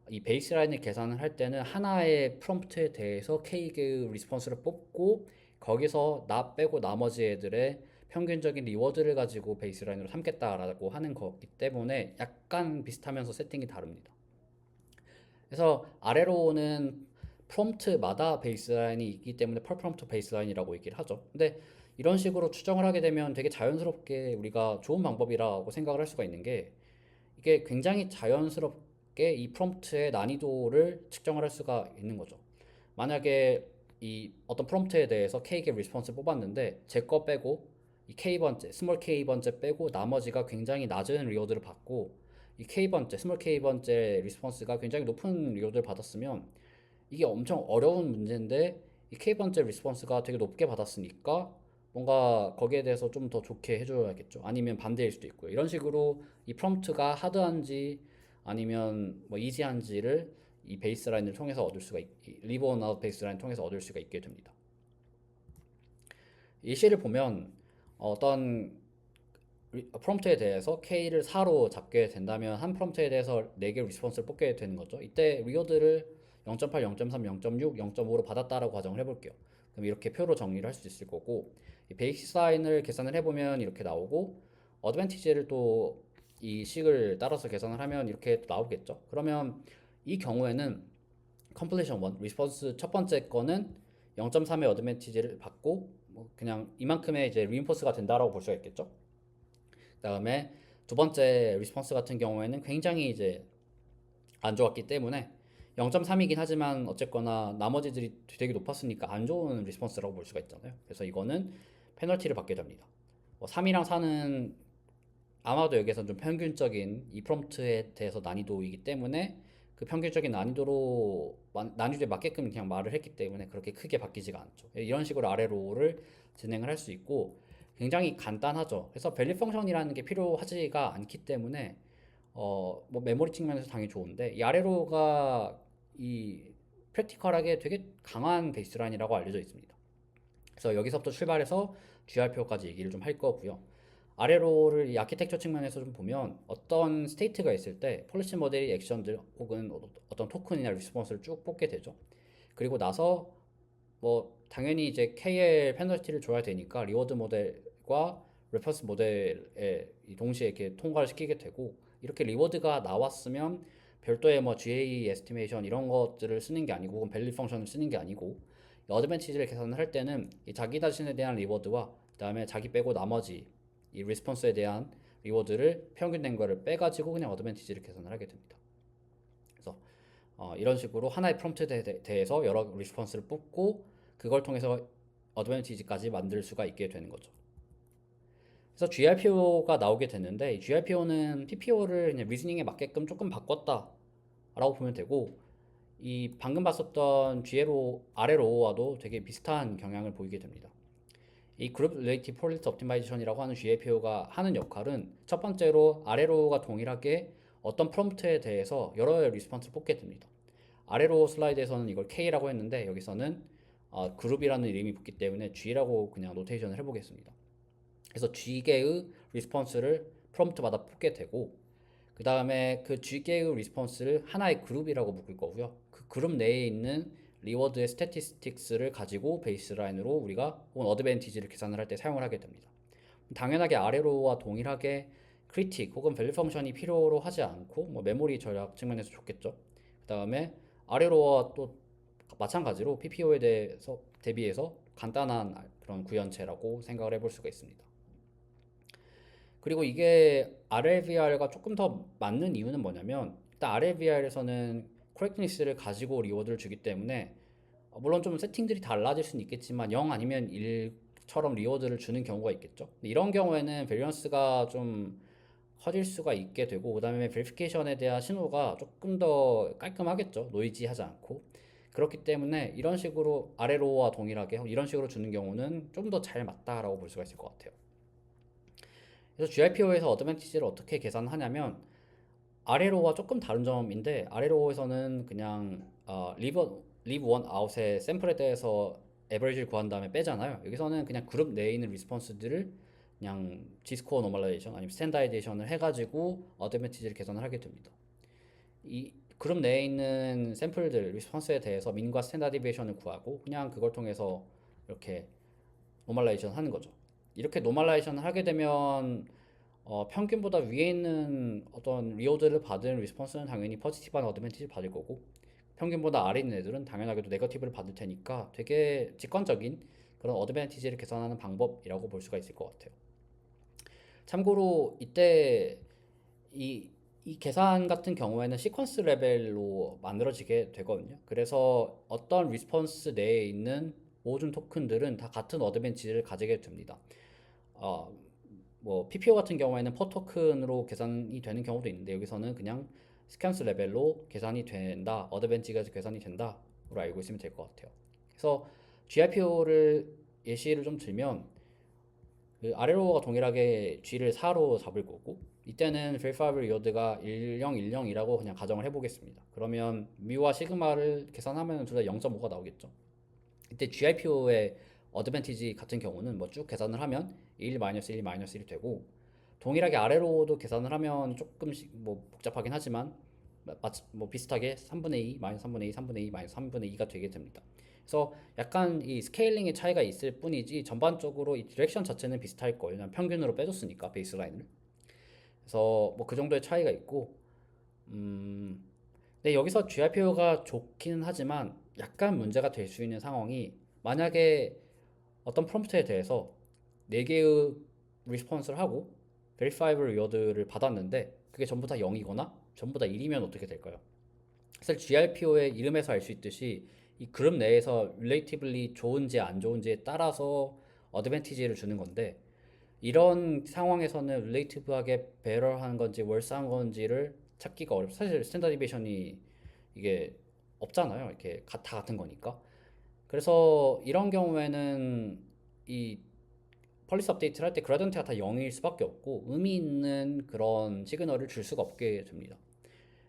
이 베이스라인을 계산을 할 때는 하나의 프롬프트에 대해서 K개의 리스폰스를 뽑고 거기서 나 빼고 나머지 애들의 평균적인 리워드를 가지고 베이스라인으로 삼겠다라고 하는 거기 때문에 약간 비슷하면서 세팅이 다릅니다. 그래서 아래로는 프롬프트마다 베이스라인이 있기 때문에 펄 프롬프트 베이스라인이라고 얘기를 하죠. 근데 이런 식으로 추정을 하게 되면 되게 자연스럽게 우리가 좋은 방법이라고 생각을 할 수가 있는 게 이게 굉장히 자연스럽게 이 프롬프트의 난이도를 측정을 할 수가 있는 거죠. 만약에 이 어떤 프롬프트에 대해서 K개 리스폰스 뽑았는데 제 거 빼고 이 K번째, 스몰 K번째 빼고 나머지가 굉장히 낮은 리워드를 받고 이 K번째, 스몰 K번째 리스폰스가 굉장히 높은 리워드를 받았으면 이게 엄청 어려운 문제인데 이 K번째 리스폰스가 되게 높게 받았으니까 뭔가 거기에 대해서 좀 더 좋게 해줘야겠죠. 아니면 반대일 수도 있고요. 이런 식으로 이 프롬프트가 하드한지 아니면 뭐 이지한지를 이 베이스라인을 통해서 얻을 수가 리브 온 아웃 베이스라인을 통해서 얻을 수가 있게 됩니다. 이 시를 보면 어떤 프롬프트에 대해서 K를 4로 잡게 된다면 한 프롬프트에 대해서 4개 리스폰스를 뽑게 되는 거죠. 이때 리워드를 0.8, 0.3, 0.6, 0.5로 받았다라고 가정을 해볼게요. 그럼 이렇게 표로 정리를 할 수 있을 거고, 이 베이스 사인을 계산을 해보면 이렇게 나오고, 어드밴티지를 또 이 식을 따라서 계산을 하면 이렇게 나오겠죠. 그러면 이 경우에는 컴플리션 1, 리스폰스 첫 번째 거는 0.3의 어드밴티지를 받고 뭐 그냥 이만큼의 이제 리인포스가 된다라고 볼 수가 있겠죠. 그다음에 두 번째 리스폰스 같은 경우에는 굉장히 이제 안 좋았기 때문에 0.3이긴 하지만 어쨌거나 나머지들이 되게 높았으니까 안 좋은 리스폰스라고 볼 수가 있잖아요. 그래서 이거는 페널티를 받게 됩니다. 3이랑 4는 아마도 여기서 좀 평균적인 이 프롬프트에 대해서 난이도이기 때문에 그 평균적인 난이도에 맞게끔 그냥 말을 했기 때문에 그렇게 크게 바뀌지가 않죠. 이런 식으로 아래로를 진행을 할 수 있고 굉장히 간단하죠. 그래서 밸류 펑션이라는 게 필요하지가 않기 때문에 뭐 메모리 측면에서 당연히 좋은데 이 아래로가 이 프랙티컬하게 되게 강한 베이스라인이라고 알려져 있습니다. 그래서 여기서부터 출발해서 GRPO까지 얘기를 좀 할 거고요. 아래로를 이 아키텍처 측면에서 좀 보면 어떤 스테이트가 있을 때 폴리시 모델이 액션들 혹은 어떤 토큰이나 리스폰스를 쭉 뽑게 되죠. 그리고 나서 뭐 당연히 이제 KL 페널티를 줘야 되니까 리워드 모델과 레퍼런스 모델에 동시에 이렇게 통과를 시키게 되고 이렇게 리워드가 나왔으면 별도의 뭐 GA 에스티메이션 이런 것들을 쓰는 게 아니고 혹은 밸류 펑션을 쓰는 게 아니고 어드밴티지를 계산을 할 때는 이 자기 자신에 대한 리워드와 그다음에 자기 빼고 나머지 이 리스폰스에 대한 리워드를 평균된 거를 빼가지고 그냥 어드밴티지를 계산을 하게 됩니다. 그래서 이런 식으로 하나의 프롬프트에 대해서 여러 리스폰스를 뽑고 그걸 통해서 어드밴티지까지 만들 수가 있게 되는 거죠. 그래서 GRPO가 나오게 됐는데 이 GRPO는 PPO를 그냥 리즈닝에 맞게끔 조금 바꿨다라고 보면 되고 이 방금 봤었던 GLO, RLO와도 되게 비슷한 경향을 보이게 됩니다. 이 그룹 릴레이티브 폴리스 옵티마이제이션이라고 하는 GAPO가 하는 역할은 첫 번째로 RLO가 동일하게 어떤 프롬프트에 대해서 여러 리스폰스를 뽑게 됩니다. RLO 슬라이드에서는 이걸 K라고 했는데 여기서는 그룹이라는 이름이 붙기 때문에 G라고 그냥 노테이션을 해보겠습니다. 그래서 G개의 리스폰스를 프롬프트마다 뽑게 되고 그 다음에 그 G개의 리스폰스를 하나의 그룹이라고 묶을 거고요. 그 그룹 내에 있는 리워드의 스태티스틱스를 가지고 베이스라인으로 우리가 혹은 어드밴티지를 계산을 할 때 사용을 하게 됩니다. 당연하게 아래로와 동일하게 크리틱 혹은 밸류 펑션이 필요로 하지 않고 뭐 메모리 절약 측면에서 좋겠죠. 그 다음에 아래로와 또 마찬가지로 PPO에 대해서 대비해서 간단한 그런 구현체라고 생각을 해볼 수가 있습니다. 그리고 이게 RLVR과 조금 더 맞는 이유는 뭐냐면 일단 RLVR에서는 코렉트니스를 가지고 리워드를 주기 때문에 물론 좀 세팅들이 달라질 수는 있겠지만 0 아니면 1처럼 리워드를 주는 경우가 있겠죠. 이런 경우에는 밸런스가 좀 커질 수가 있게 되고 그 다음에 베리피케이션에 대한 신호가 조금 더 깔끔하겠죠. 노이지하지 않고 그렇기 때문에 이런 식으로 아래로와 동일하게 이런 식으로 주는 경우는 좀 더 잘 맞다라고 볼 수가 있을 것 같아요. 그래서 GRPO에서 어드밴티지를 어떻게 계산하냐면 아래로와 조금 다른 점인데 아래로에서는 그냥 리브 원 아웃의 샘플에 대해서 에버리지를 구한 다음에 빼잖아요. 여기서는 그냥 그룹 내에 있는 리스폰스들을 그냥 G스코어 노멀라이제이션 아니면 스탠다이제이션을 해가지고 어드밴티지를 계산을 하게 됩니다. 이 그룹 내에 있는 샘플들 리스폰스에 대해서 민과 스탠다드 디비에이션을 구하고 그냥 그걸 통해서 이렇게 노멀라이제이션 하는 거죠. 이렇게 노멀라이제이션을 하게 되면 평균보다 위에 있는 어떤 리워드를 받은 리스폰스는 당연히 포지티브한 어드밴티지를 받을 거고 평균보다 아래 있는 애들은 당연하게도 네거티브를 받을 테니까 되게 직관적인 그런 어드밴티지를 계산하는 방법이라고 볼 수가 있을 것 같아요. 참고로 이때 이 계산 같은 경우에는 시퀀스 레벨로 만들어지게 되거든요. 그래서 어떤 리스폰스 내에 있는 모든 토큰들은 다 같은 어드밴티지를 가지게 됩니다. 어, 뭐 PPO 같은 경우에는 퍼 토큰으로 계산이 되는 경우도 있는데 여기서는 그냥 시퀀스 레벨로 계산이 된다, 어드밴티지가 계산이 된다로 알고 있으면 될 것 같아요. 그래서 GRPO를 예시를 좀 들면 그 아래로가 동일하게 G를 4로 잡을 거고 이때는 verifiable yield가 1010이라고 그냥 가정을 해보겠습니다. 그러면 미와 시그마를 계산하면 둘 다 0.5가 나오겠죠. 이때 GRPO의 어드밴티지 같은 경우는 뭐 쭉 계산을 하면 1 1 1이 되고 동일하게 아래로도 계산을 하면 조금씩 뭐 복잡하긴 하지만 뭐 비슷하게 3분의 2, 마이너스 3분의 2, 3분의 2, 마이너스 3분의 2가 되게 됩니다. 그래서 약간 이 스케일링의 차이가 있을 뿐이지 전반적으로 이 디렉션 자체는 비슷할 거예요. 그냥 평균으로 빼줬으니까 베이스라인을. 그래서 뭐 그 정도의 차이가 있고, 근데 여기서 GRPO가 좋기는 하지만 약간 문제가 될 수 있는 상황이, 만약에 어떤 프롬프트에 대해서 4개의 리스폰스를 하고 베리파이블 리워드를 받았는데 그게 전부 다 0이거나 전부 다 1이면 어떻게 될까요? 사실 GRPO의 이름에서 알 수 있듯이 이 그룹 내에서 relatively 좋은지 안 좋은지에 따라서 어드밴티지를 주는 건데, 이런 상황에서는 relative하게 배럴한 건지 월스한 건지를 찾기가 어렵죠. 사실 스탠다드 디비에이션이 이게 없잖아요. 이렇게 다 같은 거니까. 그래서 이런 경우에는 이 폴리시 업데이트를 할 때 그라디언트가 다 0일 수밖에 없고 의미 있는 그런 시그널을 줄 수가 없게 됩니다.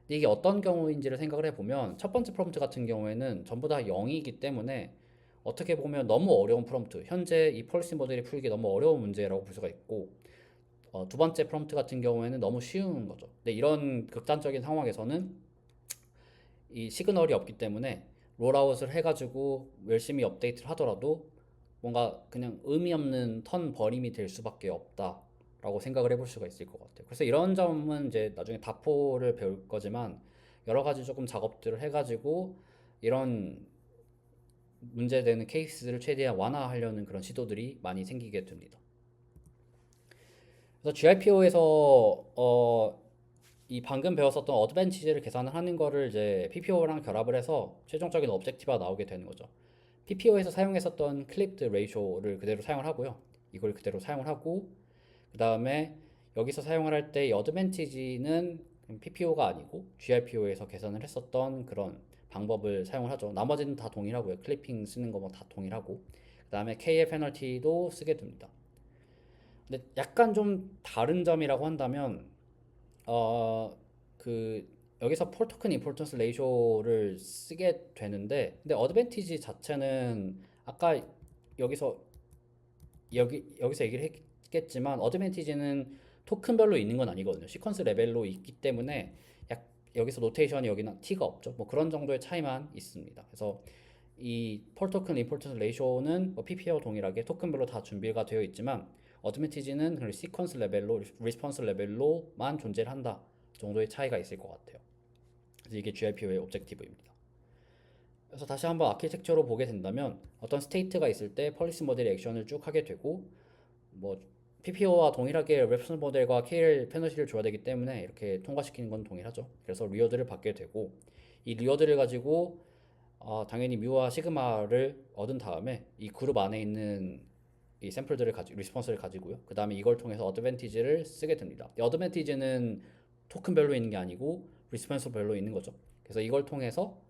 근데 이게 어떤 경우인지를 생각을 해보면, 첫 번째 프롬프트 같은 경우에는 전부 다 0이기 때문에 어떻게 보면 너무 어려운 프롬프트, 현재 이 폴리시 모델이 풀기 너무 어려운 문제라고 볼 수가 있고, 두 번째 프롬프트 같은 경우에는 너무 쉬운 거죠. 근데 이런 극단적인 상황에서는 이 시그널이 없기 때문에 롤아웃을 해가지고 열심히 업데이트를 하더라도 뭔가 그냥 의미 없는 턴 버림이 될 수밖에 없다라고 생각을 해볼 수가 있을 것 같아요. 그래서 이런 점은 이제 나중에 다포를 배울 거지만 여러 가지 조금 작업들을 해가지고 이런 문제되는 케이스를 최대한 완화하려는 그런 시도들이 많이 생기게 됩니다. 그래서 GRPO에서 이 방금 배웠었던 어드밴티지를 계산을 하는 거를 이제 PPO랑 결합을 해서 최종적인 오브젝티브가 나오게 되는 거죠. PPO에서 사용했었던 클립드 레이쇼를 그대로 사용을 하고요. 이걸 그대로 사용을 하고, 그 다음에 여기서 사용을 할 때 이 어드밴티지는 PPO가 아니고 GRPO에서 계산을 했었던 그런 방법을 사용을 하죠. 나머지는 다 동일하고요. 클리핑 쓰는 거 뭐 다 동일하고, 그 다음에 KL 페널티도 쓰게 됩니다. 근데 약간 좀 다른 점이라고 한다면, 어, 그 여기서 폴 토큰 임포턴스 레이쇼를 쓰게 되는데, 근데 어드밴티지 자체는 아까 여기서 여기서 얘기를 했겠지만 어드밴티지는 토큰별로 있는 건 아니거든요. 시퀀스 레벨로 있기 때문에 여기서 노테이션이 여기는 t가 없죠. 뭐 그런 정도의 차이만 있습니다. 그래서 이 폴 토큰 임포턴스 레이쇼는 뭐 PP와 동일하게 토큰별로 다 준비가 되어 있지만, 어드밴티지는 그냥 시퀀스 레벨로, 리스폰스 레벨로만 존재를 한다 정도의 차이가 있을 것 같아요. 그래서 이게 GRPO의 오브젝티브입니다. 그래서 다시 한번 아키텍처로 보게 된다면, 어떤 스테이트가 있을 때 폴리시 모델이 액션을 쭉 하게 되고, 뭐 PPO와 동일하게 레퍼런스 모델과 KL 페널티를 줘야 되기 때문에 이렇게 통과시키는 건 동일하죠. 그래서 리워드를 받게 되고, 이 리워드를 가지고 당연히 뮤와 시그마를 얻은 다음에 이 그룹 안에 있는 이 샘플들을 가지고 리스폰스를 가지고요. 그 다음에 이걸 통해서 어드밴티지를 쓰게 됩니다. 이 어드밴티지는 토큰별로 있는 게 아니고 리스폰스별로 있는 거죠. 그래서 이걸 통해서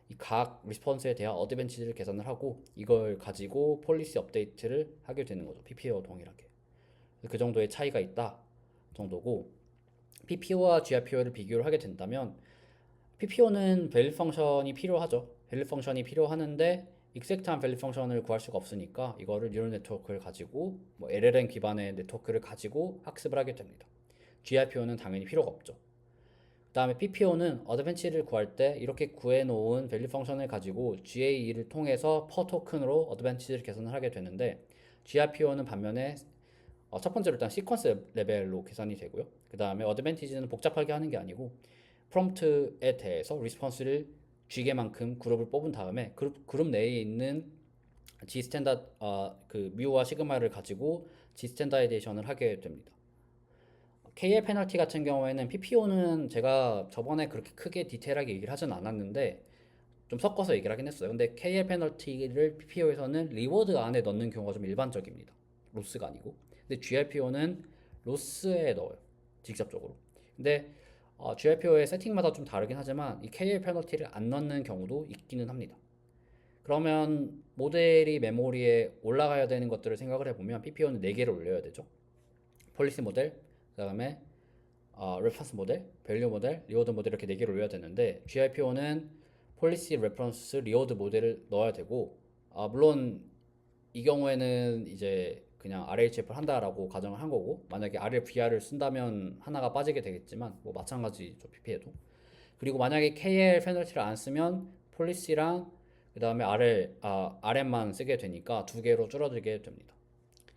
이 각 리스폰스에 대한 어드밴티지를 계산을 하고 이걸 가지고 폴리시 업데이트를 하게 되는 거죠. PPO와 동일하게. 그 정도의 차이가 있다 정도고, PPO와 GRPO를 비교를 하게 된다면 PPO는 밸류 펑션이 필요하죠. 밸류 펑션이 필요하는데 익젝트한 밸류 펑션을 구할 수가 없으니까 이거를 뉴럴 네트워크를 가지고 뭐 LLM 기반의 네트워크를 가지고 학습을 하게 됩니다. GRPO는 당연히 필요가 없죠. 그 다음에 PPO는 어드밴티지를 구할 때 이렇게 구해놓은 밸류 펑션을 가지고 GAE를 통해서 퍼 토큰으로 어드밴티지를 계산을 하게 되는데, GRPO는 반면에 첫 번째로 일단 시퀀스 레벨로 계산이 되고요. 그 다음에 어드밴티지는 복잡하게 하는 게 아니고 프롬프트에 대해서 리스폰스를 쥐개만큼 그룹을 뽑은 다음에 그룹 내에 있는 G 스탠다드 그 뮤와 시그마를 가지고 G 스탠다이제이션을 하게 됩니다. KL 페널티 같은 경우에는 PPO는 제가 저번에 그렇게 크게 디테일하게 얘기를 하진 않았는데 좀 섞어서 얘기를 하긴 했어요. 근데 KL 페널티를 PPO에서는 리워드 안에 넣는 경우가 좀 일반적입니다. 로스가 아니고. 근데 GRPO는 로스에 넣어요. 직접적으로. 근데 GRPO의 세팅마다 좀 다르긴 하지만 이 KL 페널티를 안 넣는 경우도 있기는 합니다. 그러면 모델이 메모리에 올라가야 되는 것들을 생각을 해보면 PPO는 4개를 올려야 되죠. 폴리시 모델, 그 다음에 레퍼런스 모델, 밸류 모델, 리워드 모델 이렇게 4개를 올려야 되는데, GRPO는 폴리시, 레퍼런스, 리워드 모델을 넣어야 되고, 물론 이 경우에는 이제 그냥 RHF를 한다라고 가정을 한 거고, 만약에 RLVR을 쓴다면 하나가 빠지게 되겠지만 뭐 마찬가지죠, PP에도. 그리고 만약에 KL 페널티를 안 쓰면 폴리시랑 그 다음에 RM만 쓰게 되니까 두 개로 줄어들게 됩니다.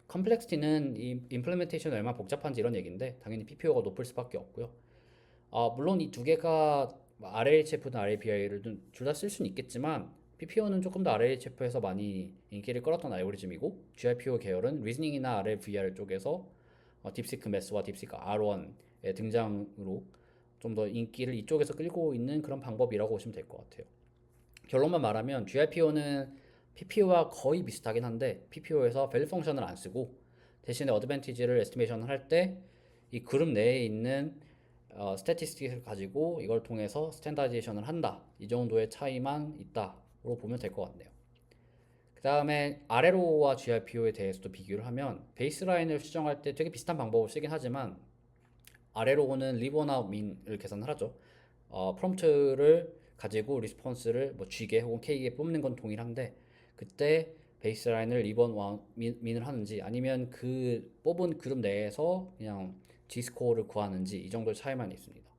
컴플렉시티는 이 임플리멘테이션이 얼마나 복잡한지 이런 얘기인데 당연히 PPO가 높을 수밖에 없고요. 물론 이 두 개가 RLHF든 RLVI를 둘 다 쓸 수는 있겠지만 PPO는 조금 더 RLHF에서 많이 인기를 끌었던 알고리즘이고 GRPO 계열은 리즈닝이나 RLVR 쪽에서 딥시크 매스와 딥시크 R1의 등장으로 좀 더 인기를 이쪽에서 끌고 있는 그런 방법이라고 보시면 될 것 같아요. 결론만 말하면 GRPO는 PPO와 거의 비슷하긴 한데 PPO에서 밸류 펑션을 안 쓰고 대신에 어드밴티지를 에스티메이션을 할 때 이 그룹 내에 있는 스태티스틱을 가지고 이걸 통해서 스탠다이제이션을 한다. 이 정도의 차이만 있다로 보면 될 것 같네요. 그 다음에 RLO와 GRPO에 대해서도 비교를 하면 베이스라인을 수정할 때 되게 비슷한 방법을 쓰긴 하지만 RLO는 리버나 민을 계산을 하죠. 프롬프트를 가지고 리스폰스를 뭐 G게 혹은 K게 뽑는 건 동일한데 그때 베이스라인을 리번 민을 하는지 아니면 그 뽑은 그룹 내에서 그냥 G스코어를 구하는지 이 정도의 차이만 있습니다.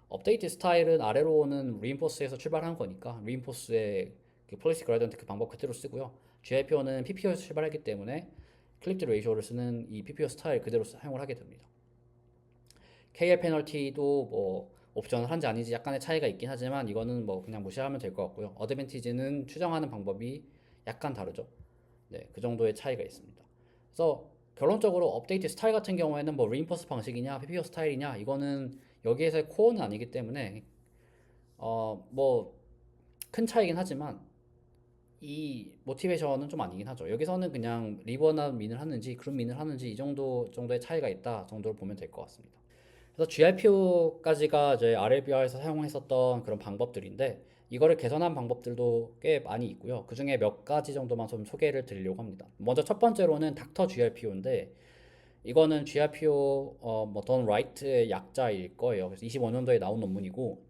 업데이트 스타일은 아래로는 리인포스에서 출발한 거니까 리인포스의 그 폴리시 그라디언트 그 방법 그대로 쓰고요. GIPO는 PPO에서 출발했기 때문에 클립드 레이쇼를 쓰는 이 PPO 스타일 그대로 사용을 하게 됩니다. KL 페널티도 뭐 옵션을 한지 아닌지 약간의 차이가 있긴 하지만 이거는 뭐 그냥 무시하면 될 것 같고요. 어드밴티지는 추정하는 방법이 약간 다르죠. 네, 그 정도의 차이가 있습니다. 그래서 결론적으로 업데이트 스타일 같은 경우에는 뭐 리인포스 방식이냐, PPO 스타일이냐 이거는 여기에서의 코어는 아니기 때문에 뭐 큰 차이긴 하지만 이 모티베이션은 좀 아니긴 하죠. 여기서는 그냥 리버나 민을 하는지 그룹 민을 하는지 이 정도의 차이가 있다 정도로 보면 될 것 같습니다. 그래서 GRPO까지가 이제 RLBR에서 사용했었던 그런 방법들인데 이거를 개선한 방법들도 꽤 많이 있고요. 그 중에 몇 가지 정도만 좀 소개를 드리려고 합니다. 먼저 첫 번째로는 닥터 GRPO인데 이거는 GRPO 뭐던 라이트의 약자일 거예요. 그래서 25년도에 나온 논문이고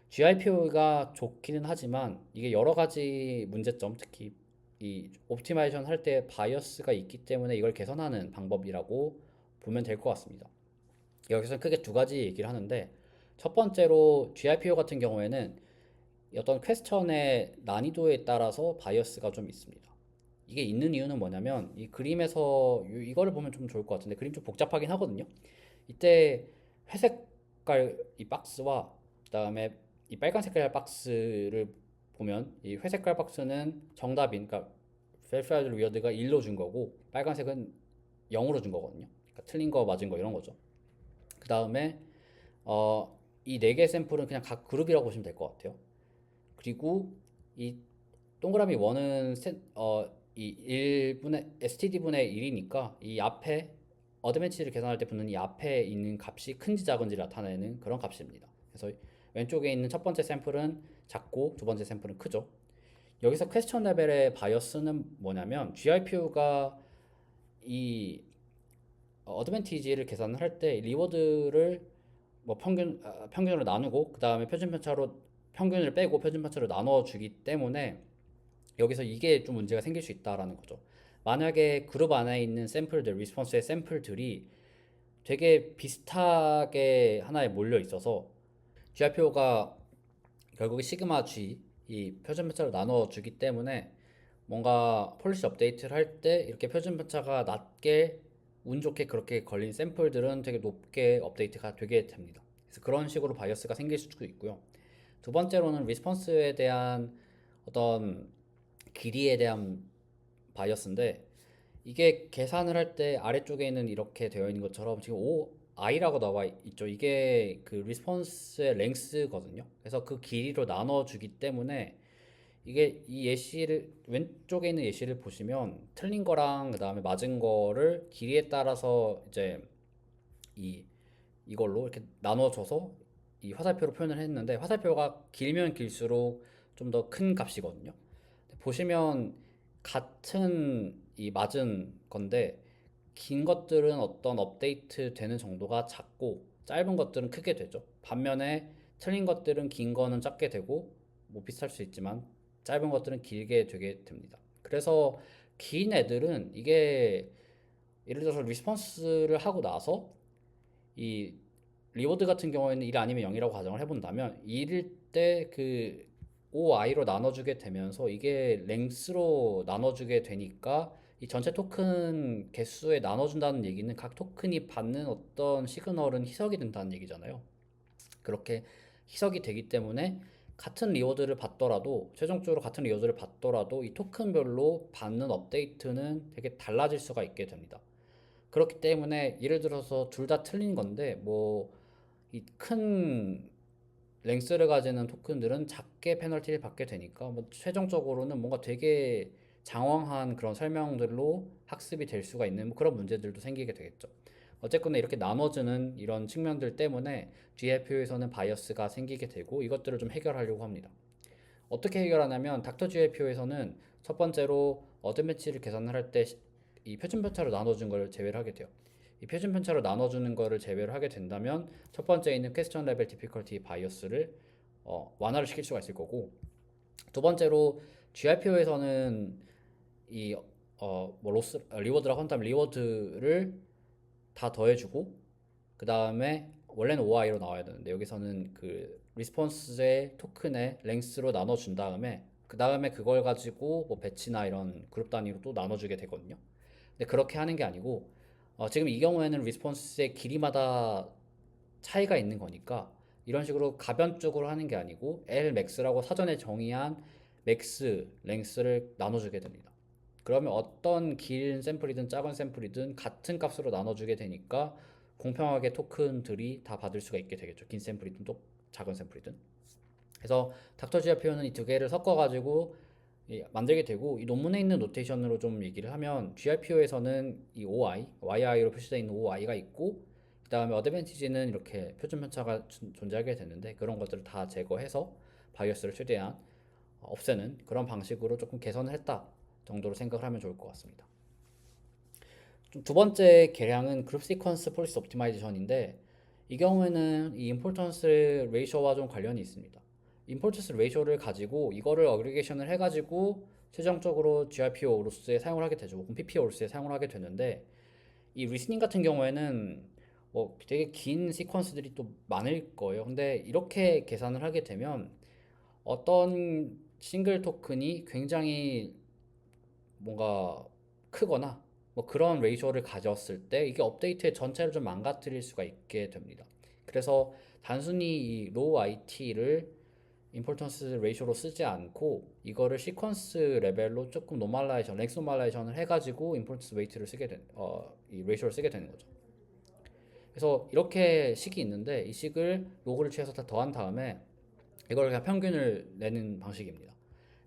GRPO가 좋기는 하지만 이게 여러 가지 문제점, 특히 이 옵티마이제이션 할 때 바이어스가 있기 때문에 이걸 개선하는 방법이라고 보면 될 것 같습니다. 여기서 크게 두 가지 얘기를 하는데 첫 번째로 GRPO 같은 경우에는 어떤 퀘스천의 난이도에 따라서 바이어스가 좀 있습니다. 이게 있는 이유는 뭐냐면 이 그림에서 이거를 보면 좀 좋을 것 같은데 그림 좀 복잡하긴 하거든요. 이때 회색깔 이 박스와 그다음에 이 빨간 색깔 박스를 보면 이 회색깔 박스는 정답인 그러니까 벨프라이드 위어드가 1로 준 거고 빨간색은 0으로 준 거거든요. 그러니까 틀린 거 맞은 거 이런 거죠. 그 다음에 이 네 개 샘플은 그냥 각 그룹이라고 보시면 될 것 같아요. 그리고 이 동그라미 1은 이 1분의 STD분의 1이니까 이 앞에 어드밴티지를 계산할 때 붙는 이 앞에 있는 값이 큰지 작은지 나타내는 그런 값입니다. 그래서 왼쪽에 있는 첫 번째 샘플은 작고 두 번째 샘플은 크죠. 여기서 퀘스천 레벨의 바이어스는 뭐냐면 GRPU가 이 어드밴티지를 계산을 할 때 리워드를 뭐 평균으로 나누고 그 다음에 표준 편차로 평균을 빼고 표준 편차로 나눠 주기 때문에 여기서 이게 좀 문제가 생길 수 있다라는 거죠. 만약에 그룹 안에 있는 샘플들, 리스폰스의 샘플들이 되게 비슷하게 하나에 몰려 있어서 GRPO가 결국에 시그마 G 이 표준 편차로 나눠 주기 때문에 뭔가 폴리시 업데이트를 할 때 이렇게 표준 편차가 낮게 운 좋게 그렇게 걸린 샘플들은 되게 높게 업데이트가 되게 됩니다. 그래서 그런 식으로 바이어스가 생길 수도 있고요. 두 번째로는 리스폰스에 대한 어떤 길이에 대한 바이어스인데 이게 계산을 할 때 아래쪽에 있는 이렇게 되어 있는 것처럼 지금 I라고 나와 있죠. 이게 그 리스폰스의 랭스거든요. 그래서 그 길이로 나눠주기 때문에 이게 이 예시를 왼쪽에 있는 예시를 보시면 틀린 거랑 그다음에 맞은 거를 길이에 따라서 이제 이 이걸로 이렇게 나눠줘서 이 화살표로 표현을 했는데 화살표가 길면 길수록 좀 더 큰 값이거든요. 보시면 같은 이 맞은 건데 긴 것들은 어떤 업데이트 되는 정도가 작고 짧은 것들은 크게 되죠. 반면에 틀린 것들은 긴 거는 작게 되고 뭐 비슷할 수 있지만 짧은 것들은 길게 되게 됩니다. 그래서 긴 애들은 이게 예를 들어서 리스폰스를 하고 나서 이 리워드 같은 경우에는 1 아니면 0이라고 가정을 해본다면 1일 때 그 OI로 나눠주게 되면서 이게 랭스로 나눠주게 되니까 이 전체 토큰 개수에 나눠준다는 얘기는 각 토큰이 받는 어떤 시그널은 희석이 된다는 얘기잖아요. 그렇게 희석이 되기 때문에 같은 리워드를 받더라도 최종적으로 같은 리워드를 받더라도 이 토큰별로 받는 업데이트는 되게 달라질 수가 있게 됩니다. 그렇기 때문에 예를 들어서 둘 다 틀린 건데 뭐 이 큰 랭스를 가지는 토큰들은 작게 페널티를 받게 되니까 뭐 최종적으로는 뭔가 되게 장황한 그런 설명들로 학습이 될 수가 있는 뭐 그런 문제들도 생기게 되겠죠. 어쨌거나 이렇게 나눠주는 이런 측면들 때문에 GLPO에서는 바이어스가 생기게 되고 이것들을 좀 해결하려고 합니다. 어떻게 해결하냐면 닥터 GLPO에서는 첫 번째로 어드매치를 계산을 할 때 이 표준 편차로 나눠준 걸 제외를 하게 돼요. 이 표준 편차로 나눠주는 거를 제외를 하게 된다면 첫 번째 있는 퀘스천 레벨 디피컬티 바이어스를 완화를 시킬 수가 있을 거고, 두 번째로 GRPO에서는 이 뭐 로스 리워드라고 한다면 리워드를 다 더해주고 그 다음에 원래는 OI로 나와야 되는데 여기서는 그 리스폰스의 토큰의 랭스로 나눠준 다음에 그 다음에 그걸 가지고 뭐 배치나 이런 그룹 단위로 또 나눠주게 되거든요. 근데 그렇게 하는 게 아니고 지금 이 경우에는 리스폰스의 길이마다 차이가 있는 거니까 이런 식으로 가변적으로 하는 게 아니고 L max라고 사전에 정의한 맥스 랭스를 나눠주게 됩니다. 그러면 어떤 긴 샘플이든 작은 샘플이든 같은 값으로 나눠주게 되니까 공평하게 토큰들이 다 받을 수가 있게 되겠죠. 긴 샘플이든 또 작은 샘플이든. 그래서 닥터 GRPO는 이 두 개를 섞어가지고 만들게 되고, 이 논문에 있는 노테이션으로 좀 얘기를 하면 GRPO에서는 이 OI, YI로 표시되어 있는 OI가 있고 그 다음에 어드밴티지는 이렇게 표준 편차가 존재하게 되는데 그런 것들을 다 제거해서 바이어스를 최대한 없애는 그런 방식으로 조금 개선을 했다 정도로 생각을 하면 좋을 것 같습니다. 두 번째 계량은 그룹 시퀀스 폴리시 옵티마이제이션인데 이 경우에는 이 임포턴스 레이쇼와 좀 관련이 있습니다. 임포턴스 레이쇼를 가지고 이거를 어그리게이션을 해가지고 최종적으로 GRPO 로스에 사용을 하게 되죠. 혹은 PPO 로스에 사용을 하게 되는데 이 리스닝 같은 경우에는 뭐 되게 긴 시퀀스들이 또 많을 거예요. 근데 이렇게 계산을 하게 되면 어떤 싱글 토큰이 굉장히 뭔가 크거나 뭐 그런 레이쇼를 가졌을 때 이게 업데이트의 전체를 좀 망가뜨릴 수가 있게 됩니다. 그래서 단순히 이 로우 IT를 임포턴스 레이쇼로 쓰지 않고 이거를 시퀀스 레벨로 조금 노멀라이션, 렉스 노멀라이션을 해가지고 임포턴스 웨이트를 이 레이쇼를 쓰게 되는 거죠. 그래서 이렇게 식이 있는데 이 식을 로그를 취해서 다 더한 다음에 이걸 그냥 평균을 내는 방식입니다.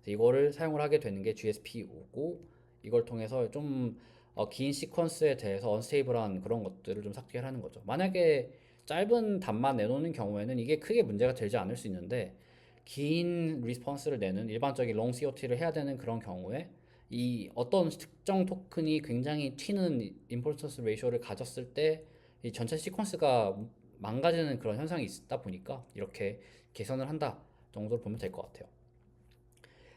이거를 사용을 하게 되는 게 GSP5고 이걸 통해서 좀 긴 시퀀스에 대해서 언스테이블한 그런 것들을 좀 삭제를 하는 거죠. 만약에 짧은 답만 내놓는 경우에는 이게 크게 문제가 되지 않을 수 있는데 긴 리스폰스를 내는 일반적인 롱 COT를 해야 되는 그런 경우에 이 어떤 특정 토큰이 굉장히 튀는 임포턴스 레이쇼를 가졌을 때 이 전체 시퀀스가 망가지는 그런 현상이 있다 보니까 이렇게 개선을 한다 정도로 보면 될 것 같아요.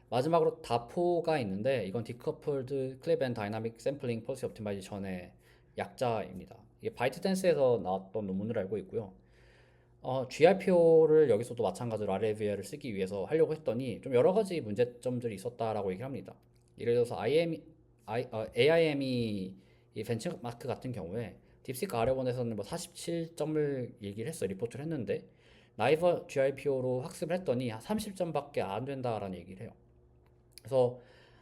마지막으로 다포가 있는데 이건 Decoupled Clip and Dynamic Sampling Policy Optimization의 약자입니다. 이게 바이트댄스에서 나왔던 논문을 알고 있고요. GRPO를 여기서도 마찬가지로 RLVR을 쓰기 위해서 하려고 했더니 좀 여러 가지 문제점들이 있었다라고 얘기를 합니다. 예를 들어서 AIME 이 벤치마크 같은 경우에 딥시크 R1에서는 뭐 47점을 얘기를 했어요. 리포트를 했는데 나이버 GRPO로 학습을 했더니 30점밖에 안 된다라는 얘기를 해요. 그래서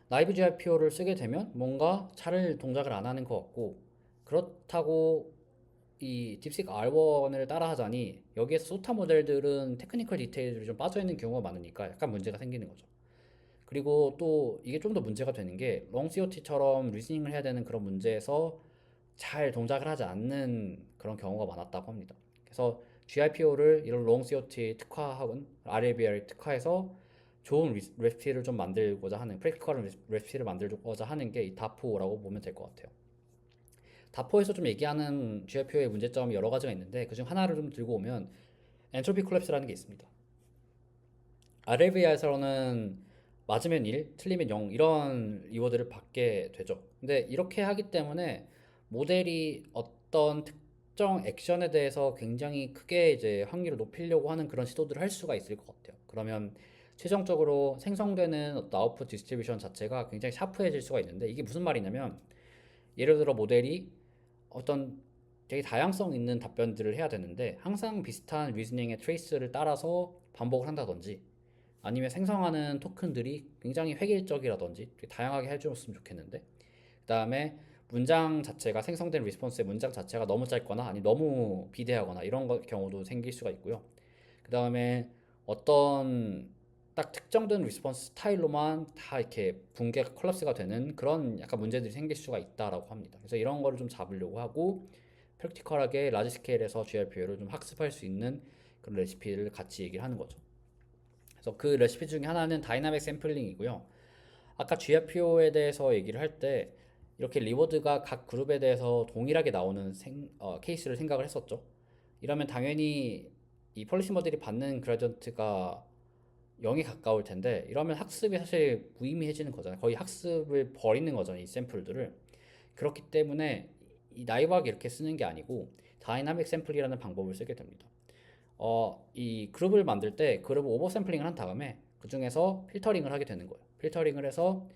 나이브 GRPO를 쓰게 되면 뭔가 잘 동작을 안 하는 것 같고, 그렇다고 이 딥시크 R1을 따라 하자니 여기에서 소타 모델들은 테크니컬 디테일들이 좀 빠져 있는 경우가 많으니까 약간 문제가 생기는 거죠. 그리고 또 이게 좀 더 문제가 되는 게 롱 COT처럼 리즈닝을 해야 되는 그런 문제에서 잘 동작을 하지 않는 그런 경우가 많았다고 합니다. 그래서 GRPO를 이런 롱 COT 특화하고 RLBR 특화해서 좋은 레시피를 좀 만들고자 하는 프랙티컬한 레시피를 만들고자 하는 게 이 다포라고 보면 될 것 같아요. 다포에서 좀 얘기하는 GRPO의 문제점이 여러 가지가 있는데 그중 하나를 좀 들고 오면 엔트로피 콜랩스라는 게 있습니다. RLVR에서는 맞으면 1, 틀리면 0 이런 리워드를 받게 되죠. 근데 이렇게 하기 때문에 모델이 어떤 특정 액션에 대해서 굉장히 크게 이제 확률을 높이려고 하는 그런 시도들을 할 수가 있을 것 같아요. 그러면 최종적으로 생성되는 어떤 아웃풋 디스트리뷰션 자체가 굉장히 샤프해질 수가 있는데, 이게 무슨 말이냐면 예를 들어 모델이 어떤 되게 다양성 있는 답변들을 해야 되는데 항상 비슷한 리즈닝의 트레이스를 따라서 반복을 한다든지, 아니면 생성하는 토큰들이 굉장히 획일적이라든지 되게 다양하게 해줬으면 좋겠는데, 그 다음에 문장 자체가 생성된 리스폰스의 문장 자체가 너무 짧거나 아니 너무 비대하거나 이런 경우도 생길 수가 있고요. 그 다음에 어떤 딱 특정된 리스폰스 스타일로만 다 이렇게 붕괴가 콜aps가 되는 그런 약간 문제들이 생길 수가 있다라고 합니다. 그래서 이런 거를 좀 잡으려고 하고 프랙티컬하게 라지 스케일에서 GRPO를 좀 학습할 수 있는 그런 레시피를 같이 얘기를 하는 거죠. 그래서 그 레시피 중에 하나는 다이나믹 샘플링이고요. 아까 GRPO에 대해서 얘기를 할 때 이렇게 리워드가 각 그룹에 대해서 동일하게 나오는 케이스를 생각을 했었죠. 이러면 당연히 이 폴리시 모델이 받는 그라디언트가 0에 가까울 텐데, 이러면 학습이 사실 무의미해지는 거잖아요. 거의 학습을 버리는 거잖아요, 이 샘플들을. 그렇기 때문에 이 나이브하게 이렇게 쓰는 게 아니고 다이나믹 샘플이라는 방법을 쓰게 됩니다. 이 그룹을 만들 때 그룹 오버 샘플링을 한 다음에 그 중에서 필터링을 하게 되는 거예요. 필터링을 해서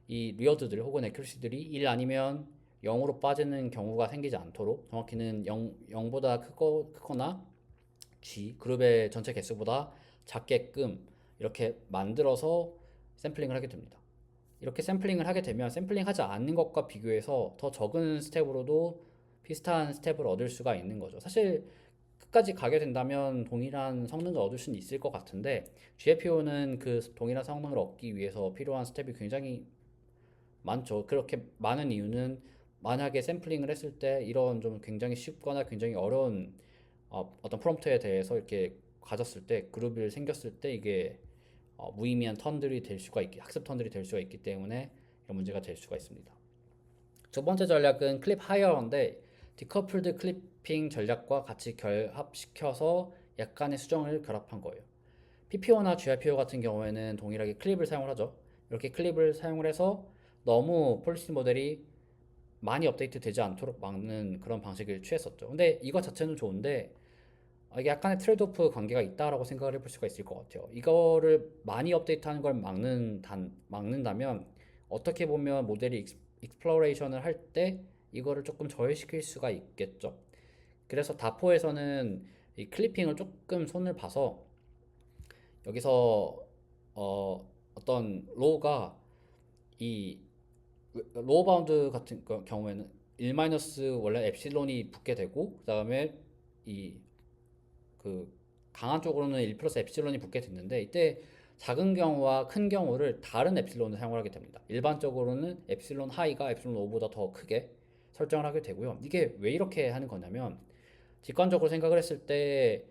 이 리어드들 혹은 에큐리시들이 1 아니면 0으로 빠지는 경우가 생기지 않도록, 정확히는 0보다 크거나 G 그룹의 전체 개수보다 작게끔 이렇게 만들어서 샘플링을 하게 됩니다. 이렇게 샘플링을 하게 되면 샘플링 하지 않는 것과 비교해서 더 적은 스텝으로도 비슷한 스텝을 얻을 수가 있는 거죠. 사실 끝까지 가게 된다면 동일한 성능을 얻을 수는 있을 것 같은데, GPO는 그 동일한 성능을 얻기 위해서 필요한 스텝이 굉장히 많죠. 그렇게 많은 이유는 만약에 샘플링을 했을 때 이런 좀 굉장히 쉽거나 굉장히 어려운 어떤 프롬프트에 대해서 이렇게 가졌을 때, 그룹이 생겼을 때 이게 무의미한 턴들이 될 수가 학습 턴들이 될 수가 있기 때문에 이런 문제가 될 수가 있습니다. 두 번째 전략은 클립 하이어인데, 디커플드 클리핑 전략과 같이 결합시켜서 약간의 수정을 결합한 거예요. PPO나 GRPO 같은 경우에는 동일하게 클립을 사용을 하죠. 이렇게 클립을 사용을 해서 너무 폴리시 모델이 많이 업데이트 되지 않도록 막는 그런 방식을 취했었죠. 근데 이거 자체는 좋은데 이게 약간의 트레이드오프 관계가 있다라고 생각을 해볼 수가 있을 것 같아요. 이거를 많이 업데이트하는 걸 막는다면 어떻게 보면 모델이 익스플로레이션을 할 때 이거를 조금 저해시킬 수가 있겠죠. 그래서 다포에서는 이 클리핑을 조금 손을 봐서 여기서 어떤 로우가 이 로우 바운드 같은 경우에는 1 원래 엡실론이 붙게 되고, 그 다음에 이 그 강한 쪽으로는 1 플러스 엡실론이 붙게 됐는데, 이때 작은 경우와 큰 경우를 다른 엡실론을 사용을 하게 됩니다. 일반적으로는 엡실론 하이가 엡실론 로우보다 더 크게 설정을 하게 되고요. 이게 왜 이렇게 하는 거냐면, 직관적으로 생각을 했을 때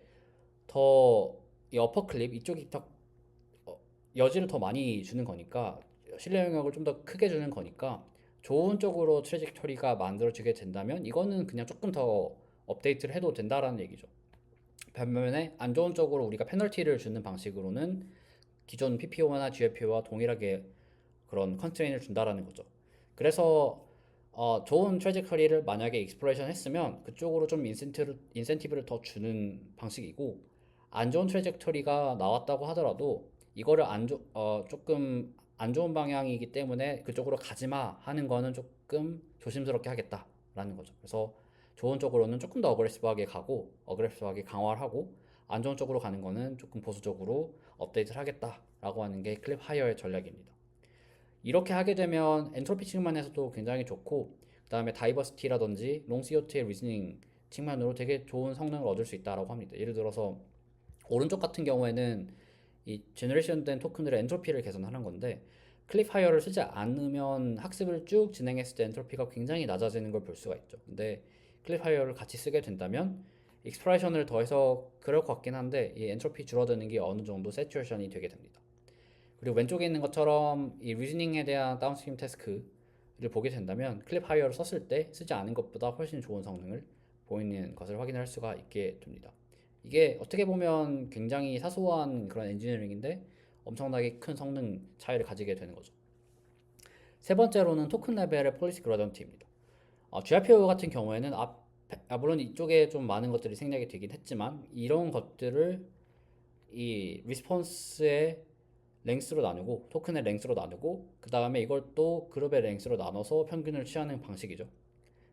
더 이 어퍼 클립 이쪽이 더 여지를 더 많이 주는 거니까, 실내 영역을 좀 더 크게 주는 거니까 좋은 쪽으로 트래젝토리가 만들어지게 된다면 이거는 그냥 조금 더 업데이트를 해도 된다라는 얘기죠. 반면에 안 좋은 쪽으로 우리가 페널티를 주는 방식으로는 기존 PPO나 GFP와 동일하게 그런 컨스트레인을 준다라는 거죠. 그래서 좋은 트래젝토리를 만약에 익스플로레이션 했으면 그쪽으로 좀 인센티브를 더 주는 방식이고, 안 좋은 트래젝토리가 나왔다고 하더라도 이거를 조금 안 좋은 방향이기 때문에 그쪽으로 가지마 하는 거는 조금 조심스럽게 하겠다라는 거죠. 그래서 좋은 쪽으로는 조금 더 어그레시브하게 가고 어그레시브하게 강화를 하고, 안 좋은 쪽으로 가는 거는 조금 보수적으로 업데이트를 하겠다라고 하는 게 클립 하이어의 전략입니다. 이렇게 하게 되면 엔트로피 측면에서도 굉장히 좋고, 그 다음에 다이버시티라든지 롱 COT의 리즈닝 측면으로 되게 좋은 성능을 얻을 수 있다고 합니다. 예를 들어서 오른쪽 같은 경우에는 이 제너레이션 된 토큰들의 엔트로피를 개선하는 건데, 클립 하이어를 쓰지 않으면 학습을 쭉 진행했을 때 엔트로피가 굉장히 낮아지는 걸 볼 수가 있죠. 근데 클립 하이어를 같이 쓰게 된다면 익스플로레이션을 더해서 그럴 것 같긴 한데 이 엔트로피 줄어드는 게 어느 정도 세츄레이션이 되게 됩니다. 그리고 왼쪽에 있는 것처럼 이 리즈닝에 대한 다운스트림 태스크를 보게 된다면 클립 하이어를 썼을 때 쓰지 않은 것보다 훨씬 좋은 성능을 보이는 것을 확인할 수가 있게 됩니다. 이게 어떻게 보면 굉장히 사소한 그런 엔지니어링인데 엄청나게 큰 성능 차이를 가지게 되는 거죠. 세 번째로는 토큰 레벨의 폴리시 그라던트입니다. GRPO 같은 경우에는 물론 이쪽에 좀 많은 것들이 생략이 되긴 했지만 이런 것들을 이 리스폰스의 랭스로 나누고 토큰의 랭스로 나누고 그 다음에 이걸 또 그룹의 랭스로 나눠서 평균을 취하는 방식이죠.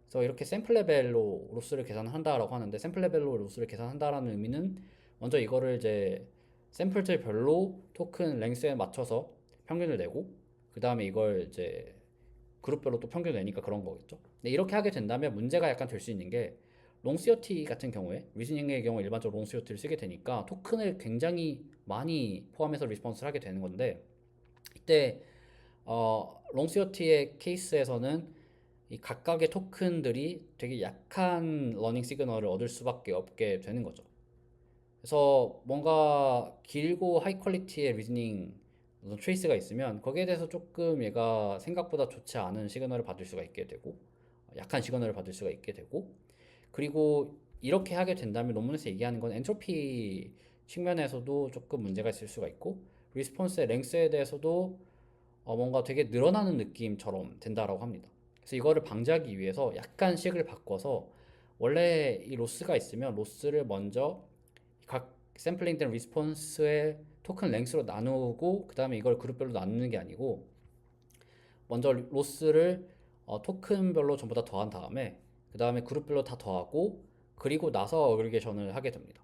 그래서 이렇게 샘플 레벨로 로스를 계산한다라고 하는데 샘플 레벨로 로스를 계산한다라는 의미는 먼저 이거를 이제 샘플들별로 토큰 랭스에 맞춰서 평균을 내고 그 다음에 이걸 이제 그룹별로 또 평균을 내니까 그런 거겠죠. 근데 이렇게 하게 된다면 문제가 약간 될 수 있는 게 롱COT 같은 경우에 리즈닝의 경우 일반적으로 롱COT를 쓰게 되니까 토큰을 굉장히 많이 포함해서 리스폰스를 하게 되는 건데 이때 롱COT의 케이스에서는 이 각각의 토큰들이 되게 약한 러닝 시그널을 얻을 수밖에 없게 되는 거죠. 그래서 뭔가 길고 하이 퀄리티의 리즈닝 트레이스가 있으면 거기에 대해서 조금 얘가 생각보다 좋지 않은 시그널을 받을 수가 있게 되고 약한 시그널을 받을 수가 있게 되고 그리고 이렇게 하게 된다면 논문에서 얘기하는 건 엔트로피 측면에서도 조금 문제가 있을 수가 있고 리스폰스의 랭스에 대해서도 뭔가 되게 늘어나는 느낌처럼 된다라고 합니다. 그래서 이거를 방지하기 위해서 약간 식을 바꿔서 원래 이 로스가 있으면 로스를 먼저 각 샘플링된 리스폰스의 토큰 랭스로 나누고 그 다음에 이걸 그룹별로 나누는 게 아니고 먼저 로스를 토큰별로 전부 다 더한 다음에 그 다음에 그룹별로 다 더하고 그리고 나서 어그리게이션을 하게 됩니다.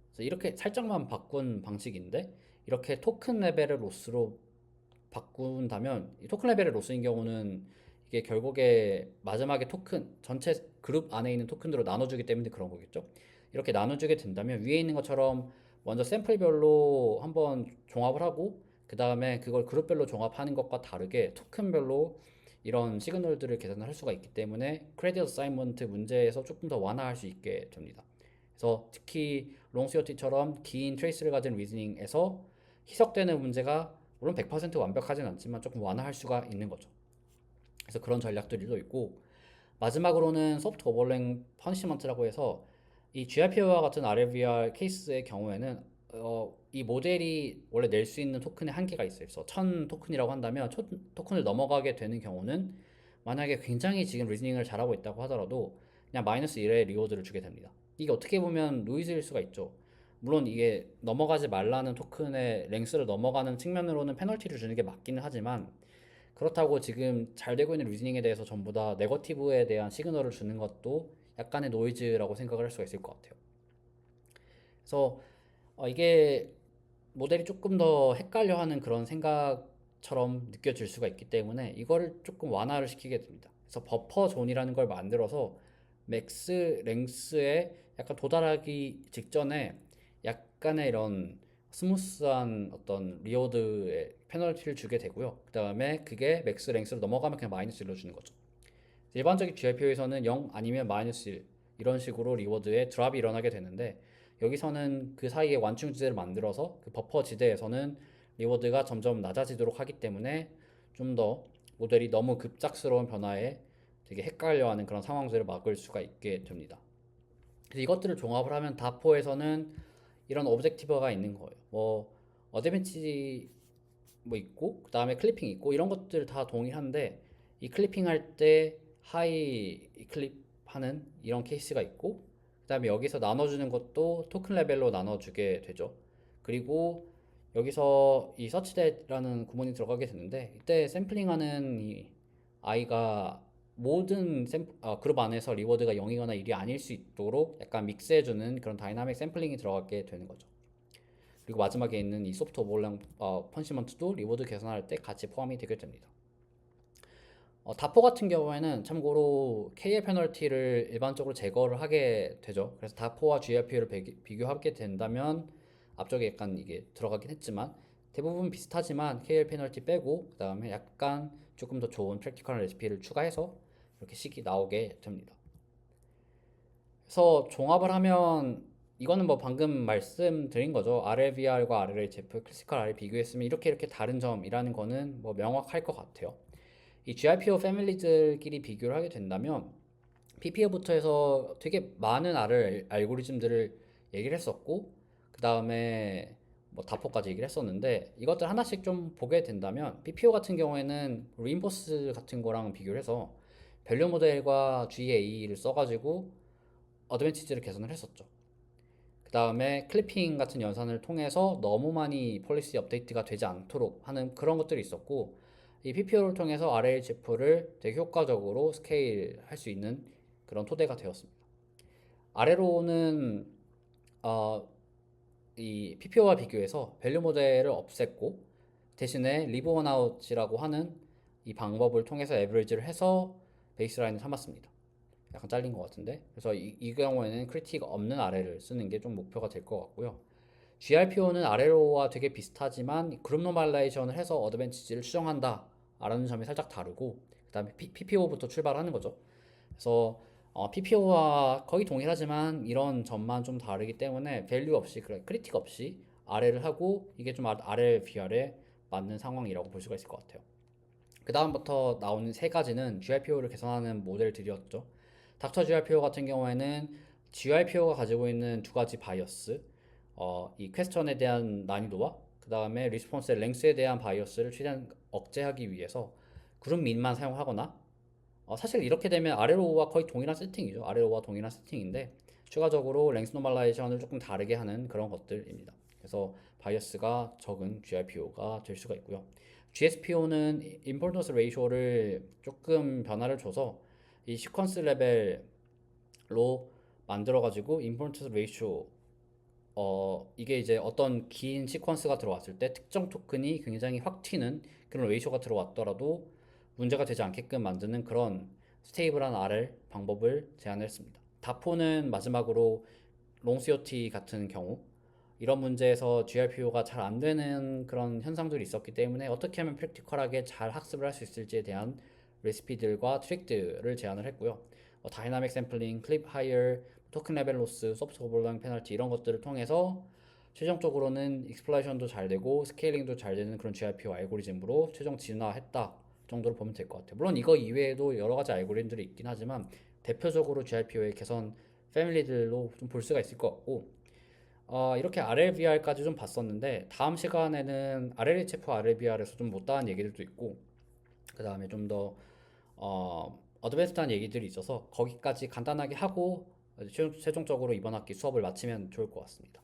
그래서 이렇게 살짝만 바꾼 방식인데 이렇게 토큰 레벨의 로스로 바꾼다면 이 토큰 레벨의 로스인 경우는 이게 결국에 마지막에 토큰 전체 그룹 안에 있는 토큰으로 나눠주기 때문에 그런 거겠죠. 이렇게 나눠주게 된다면 위에 있는 것처럼 먼저 샘플별로 한번 종합을 하고 그 다음에 그걸 그룹별로 종합하는 것과 다르게 토큰별로 이런 시그널들을 계산을 할 수가 있기 때문에 크레딧 어사이먼트 문제에서 조금 더 완화할 수 있게 됩니다. 그래서 특히 롱시어티처럼 긴 트레이스를 가진 리즈닝에서 희석되는 문제가 물론 100% 완벽하진 않지만 조금 완화할 수가 있는 거죠. 그래서 그런 전략들이 또 있고 마지막으로는 소프트 오버랭 퍼니시먼트라고 해서 이 GRP와 같은 RLVR 케이스의 경우에는 이 모델이 원래 낼 수 있는 토큰의 한계가 있어요. 그래서 1000 토큰이라고 한다면 1000 토큰을 넘어가게 되는 경우는 만약에 굉장히 지금 리즈닝을 잘하고 있다고 하더라도 그냥 마이너스 1의 리워드를 주게 됩니다. 이게 어떻게 보면 노이즈일 수가 있죠. 물론 이게 넘어가지 말라는 토큰의 랭스를 넘어가는 측면으로는 페널티를 주는 게 맞기는 하지만 그렇다고 지금 잘 되고 있는 리즈닝에 대해서 전부 다 네거티브에 대한 시그널을 주는 것도 약간의 노이즈라고 생각을 할 수가 있을 것 같아요. 그래서 이게 모델이 조금 더 헷갈려하는 그런 생각처럼 느껴질 수가 있기 때문에 이거를 조금 완화를 시키게 됩니다. 그래서 버퍼 존이라는 걸 만들어서 맥스 랭스에 약간 도달하기 직전에 약간의 이런 스무스한 어떤 리워드의 페널티를 주게 되고요. 그 다음에 그게 맥스 랭스로 넘어가면 그냥 마이너스 1로 주는 거죠. 일반적인 GRPO에서는 0 아니면 마이너스 1 이런 식으로 리워드에 드랍이 일어나게 되는데 여기서는 그 사이에 완충 지대를 만들어서 그 버퍼 지대에서는 리워드가 점점 낮아지도록 하기 때문에 좀 더 모델이 너무 급작스러운 변화에 되게 헷갈려하는 그런 상황들을 막을 수가 있게 됩니다. 그래서 이것들을 종합을 하면 다포에서는 이런 오브젝티브가 있는 거예요. 뭐 어드밴티지 뭐 있고 그 다음에 클리핑 있고 이런 것들 다 동일한데 이 클리핑 할 때 하이 클립 하는 이런 케이스가 있고 그 다음에 여기서 나눠주는 것도 토큰 레벨로 나눠주게 되죠. 그리고 여기서 이 서치댓라는 구문이 들어가게 되는데 이때 샘플링하는 이 아이가 모든 그룹 안에서 리워드가 0이거나 1이 아닐 수 있도록 약간 믹스해주는 그런 다이나믹 샘플링이 들어가게 되는 거죠. 그리고 마지막에 있는 이 소프트 오버랭 펀시먼트도 리워드 계산할 때 같이 포함이 되게 됩니다. 다포 같은 경우에는 참고로 KL 페널티를 일반적으로 제거를 하게 되죠. 그래서 다포와 GRP를 비교하게 된다면 앞쪽에 약간 이게 들어가긴 했지만 대부분 비슷하지만 KL 페널티 빼고 그 다음에 약간 조금 더 좋은 프랙티컬한 레시피를 추가해서 이렇게 식이 나오게 됩니다. 그래서 종합을 하면 이거는 뭐 방금 말씀드린 거죠. RLVR과 RLHF, 클래시컬 R을 비교했으면 이렇게 다른 점이라는 거는 뭐 명확할 것 같아요. 이 GRPO 패밀리들끼리 비교를 하게 된다면 PPO부터 해서 되게 많은 R 알고리즘들을 얘기를 했었고 그 다음에 뭐 다포까지 얘기를 했었는데 이것들 하나씩 좀 보게 된다면 PPO 같은 경우에는 리인포스 같은 거랑 비교를 해서 밸류 모델과 GA를 써가지고 어드밴티지를 개선을 했었죠. 그 다음에 클리핑 같은 연산을 통해서 너무 많이 폴리시 업데이트가 되지 않도록 하는 그런 것들이 있었고, 이 PPO를 통해서 RLHF를 되게 효과적으로 스케일 할 수 있는 그런 토대가 되었습니다. 아래로는 어, 이 PPO와 비교해서 밸류 모델을 없앴고 대신에 리브 원 아웃이라고 하는 이 방법을 통해서 에버리지를 해서 베이스라인을 삼았습니다. 약간 잘린 것 같은데, 그래서 이 경우에는 크리틱 없는 아래를 쓰는 게 좀 목표가 될 것 같고요. GRPO는 아래로와 되게 비슷하지만 그룹 노멀라이제이션을 해서 어드밴티지를 추정한다 라는 점이 살짝 다르고, 그 다음에 PPO부터 출발하는 거죠. 그래서 PPO와 거의 동일하지만 이런 점만 좀 다르기 때문에 밸류 없이, 크리틱 없이 아래를 하고, 이게 좀 아래 VR에 맞는 상황이라고 볼 수가 있을 것 같아요. 그 다음부터 나오는 세 가지는 GRPO를 개선하는 모델들이었죠. 닥터 GRPO 같은 경우에는 GRPO가 가지고 있는 두 가지 바이어스, 이 퀘스천에 대한 난이도와 그 다음에 리스폰스의 랭스에 대한 바이어스를 최대한 억제하기 위해서 그룹 민만 사용하거나, 사실 이렇게 되면 아래로와 거의 동일한 세팅이죠. 아래로와 동일한 세팅인데 추가적으로 랭스 노멀라이제이션을 조금 다르게 하는 그런 것들입니다. 그래서 바이어스가 적은 GRPO가 될 수가 있고요. GSPO는 임포턴스 레이쇼를 조금 변화를 줘서 이 시퀀스 레벨로 만들어가지고 임포턴스 레이쇼, 이게 이제 어떤 긴 시퀀스가 들어왔을 때 특정 토큰이 굉장히 확 튀는 그런 레이쇼가 들어왔더라도 문제가 되지 않게끔 만드는 그런 스테이블한 RL 방법을 제안했습니다. 다포는 마지막으로 롱COT 같은 경우 이런 문제에서 GRPO가 잘 안 되는 그런 현상들이 있었기 때문에 어떻게 하면 프랙티컬하게 잘 학습을 할 수 있을지에 대한 레시피들과 트릭들을 제안을 했고요. 다이나믹 샘플링, 클립 하이어, 토큰 레벨 로스, 소프트 오버로딩 페널티 이런 것들을 통해서 최종적으로는 익스플로이션도 잘 되고 스케일링도 잘 되는 그런 GRPO 알고리즘으로 최종 진화했다 정도로 보면 될 것 같아요. 물론 이거 이외에도 여러 가지 알고리즘들이 있긴 하지만 대표적으로 GRPO의 개선 패밀리들로 좀 볼 수가 있을 것 같고, 이렇게 RLVR까지 좀 봤었는데 다음 시간에는 RLHF, RLVR에서 좀 못다한 얘기들도 있고 그 다음에 좀 더 어드밴스드한 얘기들이 있어서 거기까지 간단하게 하고 최종적으로 이번 학기 수업을 마치면 좋을 것 같습니다.